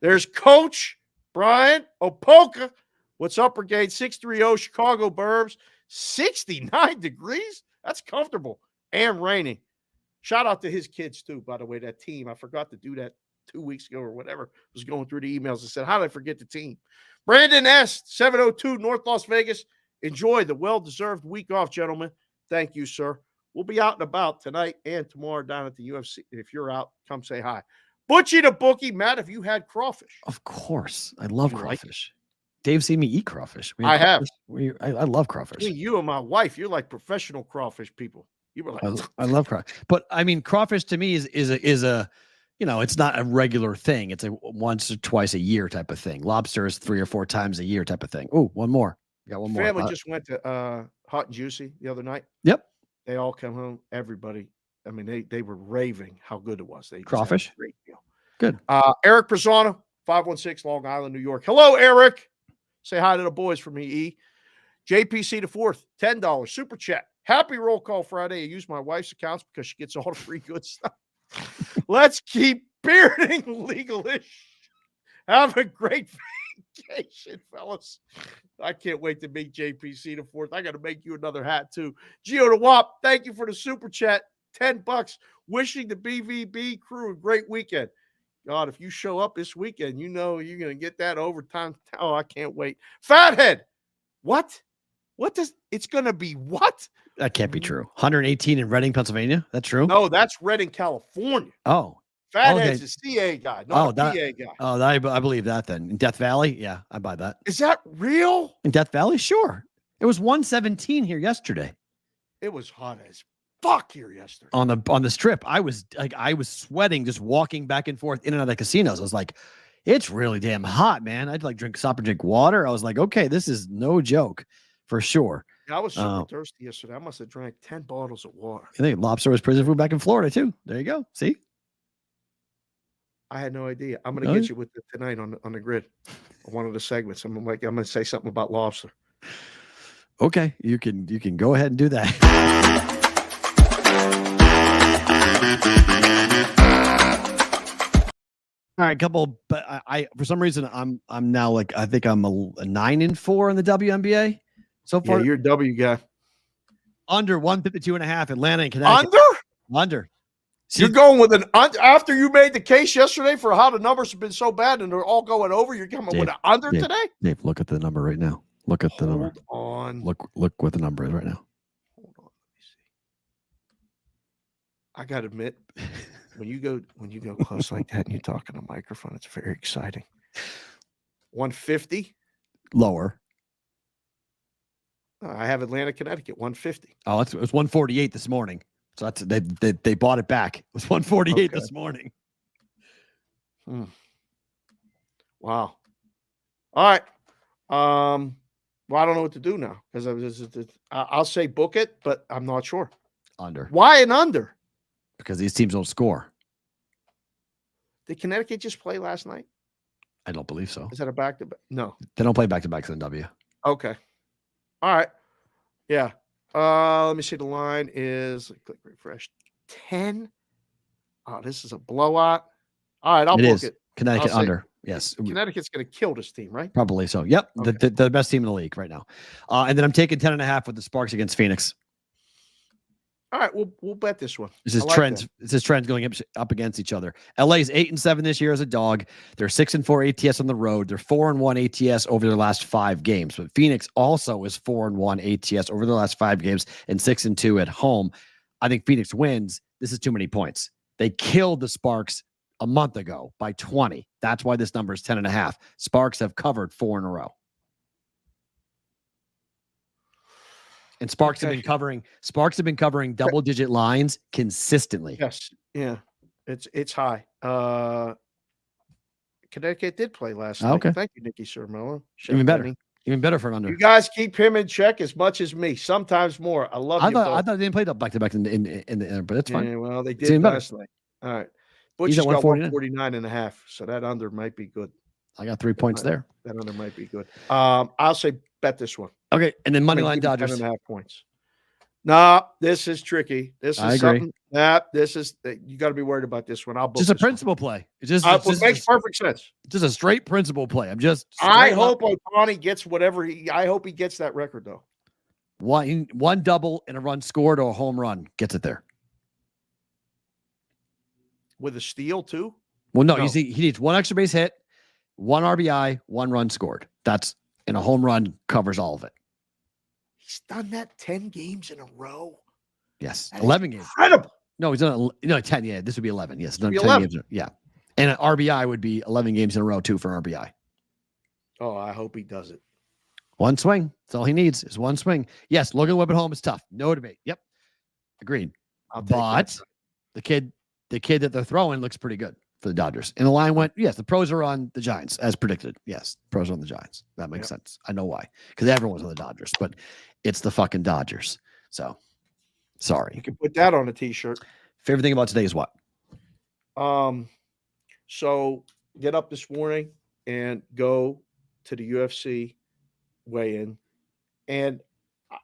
There's Coach Brian Opoka. What's up, Brigade? 630 Chicago Burbs. 69 degrees. That's comfortable and raining. Shout out to his kids, too, by the way, that team. I forgot to do that 2 weeks ago or whatever. I was going through the emails and said, how did I forget the team? Brandon S., 702 North Las Vegas. Enjoy the well-deserved week off, gentlemen. Thank you, sir. We'll be out and about tonight and tomorrow down at the UFC. If you're out, come say hi. Butchie the Bookie. Matt, have you had crawfish? Of course. I love You like crawfish. Dave's seen me eat crawfish. I have. I love crawfish. Between you and my wife, you're like professional crawfish people. You were like, I love crawfish. But, I mean, crawfish to me is a you know, it's not a regular thing. It's a once or twice a year type of thing. Lobster is 3 or 4 times a year type of thing. Oh, one more. Got one more. Family just went to Hot and Juicy the other night. Yep. They all come home. Everybody. I mean, they were raving how good it was. They just crawfish. had a great deal. Good. Eric Pisano, 516 Long Island, New York. Hello, Eric. Say hi to the boys for me, E. JPC the fourth, $10 super chat. Happy Roll Call Friday. I use my wife's accounts because she gets all the free good stuff. Let's keep bearding legalish. Have a great vacation, fellas. I can't wait to meet JPC the fourth. I got to make you another hat too. Gio the Wop, thank you for the super chat. $10. Wishing the BVB crew a great weekend. God, if you show up this weekend, you know you're going to get that overtime. Oh, I can't wait. Fathead. What? What does it's going to be? What? That can't be true. 118 in Reading, Pennsylvania. That's true. No, that's Reading, California. Oh, Fathead's a CA guy, not a PA guy. Oh, I believe that then. In Death Valley, yeah, I buy that. Is that real? In Death Valley, sure. It was 117 here yesterday. It was hot as fuck here yesterday. On the strip, I was sweating just walking back and forth in and out of the casinos. I was like, it's really damn hot, man. I'd like stop and drink water. I was like, okay, this is no joke for sure. I was super thirsty yesterday. I must have drank 10 bottles of water. I think lobster was prison food back in Florida too. There you go. See? I had no idea. I'm going to get you with it tonight on the grid. One of the segments. I'm going to say something about lobster. Okay, you can go ahead and do that. All right, but I for some reason I'm now like I think I'm a 9-4 in the WNBA so far. Yeah, you're a W guy. Under 152.5, Atlanta and Connecticut. Under. You're going with an under after you made the case yesterday for how the numbers have been so bad and they're all going over. You're coming with an under today. Dave, look at the number right now. Look at the number. Look what the number is right now. Hold on, let me see. I gotta admit, when you go close like that and you talk on a microphone, it's very exciting. 150 lower. I have Atlanta, Connecticut, 150. Oh, it was 148 this morning. So that's they bought it back. It was 148 this morning. Wow. All right. Well, I don't know what to do now because I'll say book it, but I'm not sure. Under. Why an under? Because these teams don't score. Did Connecticut just play last night? I don't believe so. Is that a back-to-back? No. They don't play back-to-backs in W. Okay. All right. Yeah. Let me see. The line is click refresh. 10. Oh, this is a blowout. All right, I'll book it. Connecticut under. Yes. Connecticut's going to kill this team, right? Probably so. Yep. Okay. The best team in the league right now. And then I'm taking 10.5 with the Sparks against Phoenix. All right, we'll bet this one. This is I like trends. that. This is trends going up against each other. LA's 8-7 this year as a dog. They're 6-4 ATS on the road. They're 4-1 ATS over their last 5 games. But Phoenix also is 4-1 ATS over their last 5 games and 6-2 at home. I think Phoenix wins. This is too many points. They killed the Sparks a month ago by 20. That's why this number is 10.5. Sparks have covered 4 in a row. And Sparks have been covering double-digit lines consistently. Yes. Yeah. It's high. Connecticut did play last night. Okay. Thank you, Nikki Cermello. Even better. Even better for an under. You guys keep him in check as much as me. Sometimes more. I love you. I thought they didn't play back-to-back in the but it's fine. Yeah, well, they It's even did better. last night. All right. Butch He's has at got 149. 149.5, so that under might be good. I got 3 points there. That under might be good. I'll say bet this one. Okay, and then money line Give me Dodgers. 10.5 points. No, this is tricky. This is I agree. something. This is you got to be worried about this one. I'll book Just a this one. principal play. It just Makes perfect sense. just a straight principal play. I'm just. I straight hope up. Ohtani gets whatever I hope he gets that record though. One double and a run scored or a home run gets it there. With a steal too. Well, no, No. he needs 1 extra base hit, 1 RBI, 1 run scored. That's and a home run covers all of it. He's done that 10 games in a row. Yes, That is 11 games. Incredible. No, he's done 10. Yeah, this would be 11. Yes, done Be 10 11. games. Yeah, and an RBI would be 11 games in a row too for an RBI. Oh, I hope he does it. One swing. That's all he needs is one swing. Yes, Logan Webb at home is tough. No debate. Yep, agreed. I'll take But that. the kid that they're throwing looks pretty good for the Dodgers. And the line went, yes, the pros are on the Giants as predicted. Yes, pros are on the Giants. That makes sense. I know why. Because everyone's on the Dodgers, but it's the fucking Dodgers. So sorry. You can put that on a t-shirt. Favorite thing about today is what? So get up this morning and go to the UFC weigh-in. And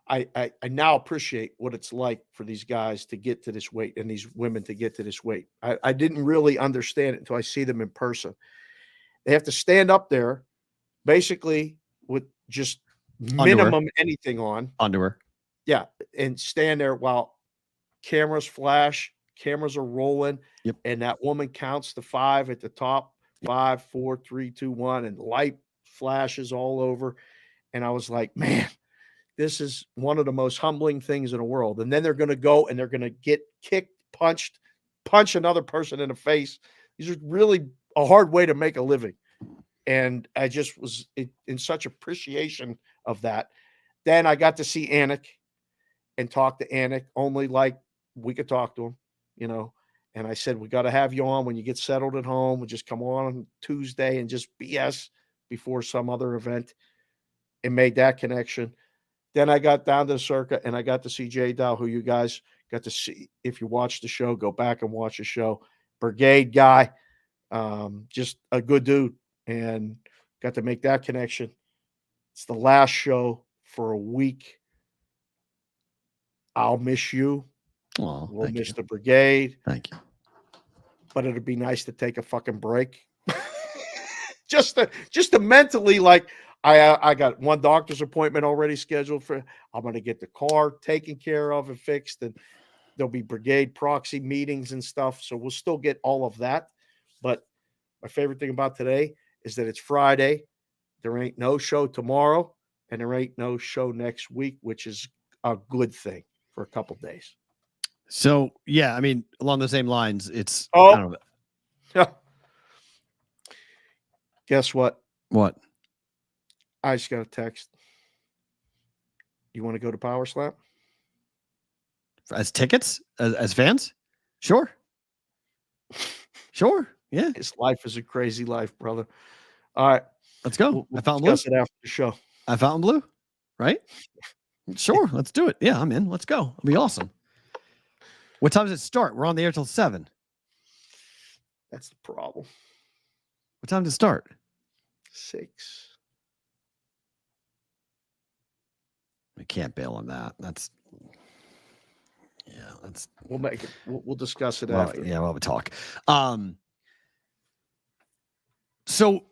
I now appreciate what it's like for these guys to get to this weight and these women to get to this weight. I didn't really understand it until I see them in person. They have to stand up there basically with just minimum anything on. Underwear. Yeah. And stand there while cameras flash, cameras are rolling. Yep. And that woman counts to 5 at the top. 5, 4, 3, 2, 1, and light flashes all over. And I was like, man, this is one of the most humbling things in the world. And then they're going to go and they're going to get kicked, punched, punch another person in the face. These are really a hard way to make a living. And I just was in such appreciation of that. Then I got to see Anik and talk to Anik only like we could talk to him, you know. And I said, we got to have you on when you get settled at home. We'll just come on Tuesday and just BS before some other event, and made that connection. Then I got down to the circuit and I got to see Jay Dow, who you guys got to see. If you watched the show, go back and watch the show. Brigade guy, just a good dude, and got to make that connection. It's the last show for a week. I'll miss you. Oh, We'll miss the brigade. Thank you. But it'd be nice to take a fucking break. just to mentally, like, I got one doctor's appointment already scheduled for. I'm going to get the car taken care of and fixed, and there'll be brigade proxy meetings and stuff. So we'll still get all of that. But my favorite thing about today is that it's Friday. There ain't no show tomorrow, and there ain't no show next week, which is a good thing for a couple days. So yeah, I mean, along the same lines, it's Oh. I don't know. Guess what? What? I just got a text. You want to go to Power Slap? As tickets? As fans? Sure. Sure. Yeah. His life is a crazy life, brother. All right. Let's go. We'll I found blue. discuss it after the show. I found blue. Right? Sure. Let's do it. Yeah, I'm in. Let's go. It'll be awesome. What time does it start? We're on the air till 7. That's the problem. What time does it start? 6. We can't bail on that. That's We'll make it. We'll discuss it well, after. yeah, we'll have a talk. So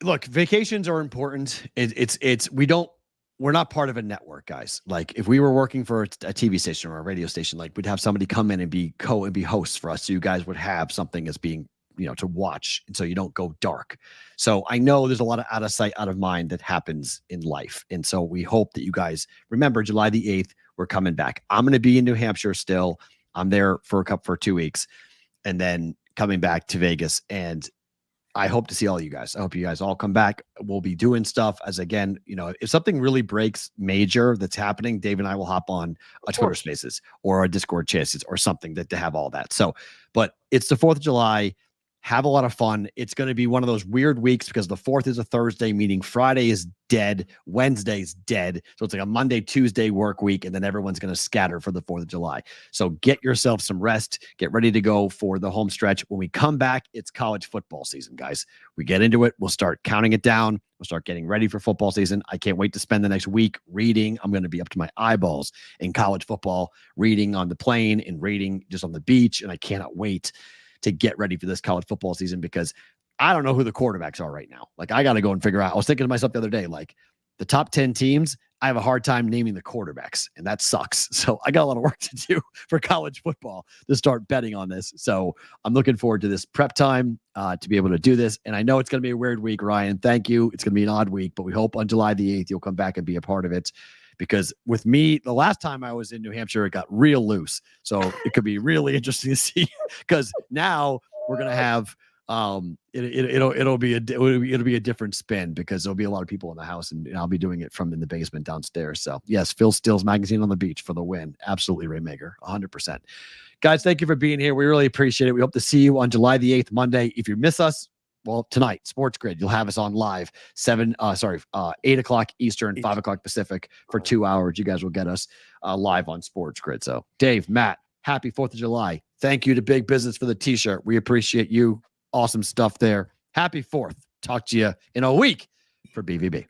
look, vacations are important. It's we don't we're not part of a network, guys. Like if we were working for a TV station or a radio station, like we'd have somebody come in and be hosts for us. So you guys would have something as being, to watch. And so you don't go dark. So I know there's a lot of out of sight, out of mind that happens in life. And so we hope that you guys remember July the 8th, we're coming back. I'm going to be in New Hampshire still. I'm there for 2 weeks and then coming back to Vegas. And I hope to see all you guys. I hope you guys all come back. We'll be doing stuff as again, if something really breaks major that's happening, Dave and I will hop on a Twitter Spaces or a Discord Chases or something to have all that. So, but it's the 4th of July. Have a lot of fun. It's going to be one of those weird weeks because the 4th is a Thursday, meaning Friday is dead. Wednesday's dead. So it's like a Monday, Tuesday work week, and then everyone's going to scatter for the 4th of July. So get yourself some rest. Get ready to go for the home stretch. When we come back, it's college football season, guys. We get into it. We'll start counting it down. We'll start getting ready for football season. I can't wait to spend the next week reading. I'm going to be up to my eyeballs in college football, reading on the plane and reading just on the beach, and I cannot wait to get ready for this college football season because I don't know who the quarterbacks are right now. Like I got to go and figure out. I was thinking to myself the other day, like the top 10 teams, I have a hard time naming the quarterbacks and that sucks. So I got a lot of work to do for college football to start betting on this. So I'm looking forward to this prep time to be able to do this. And I know it's going to be a weird week, Ryan. Thank you. It's going to be an odd week, but we hope on July the 8th, you'll come back and be a part of it. Because with me, the last time I was in New Hampshire, it got real loose. So it could be really interesting to see because now we're going to have it'll be a different spin because there'll be a lot of people in the house and I'll be doing it from in the basement downstairs. So yes, Phil Steele's Magazine on the Beach for the win. Absolutely, Raymaker, 100%. Guys, thank you for being here. We really appreciate it. We hope to see you on July the 8th, Monday. If you miss us, well, tonight, Sports Grid, you'll have us on live 8 o'clock Eastern, 5 o'clock Pacific for 2 hours. You guys will get us live on Sports Grid. So Dave, Matt, happy 4th of July. Thank you to Big Business for the t-shirt. We appreciate you. Awesome stuff there. Happy 4th. Talk to you in a week for BVB.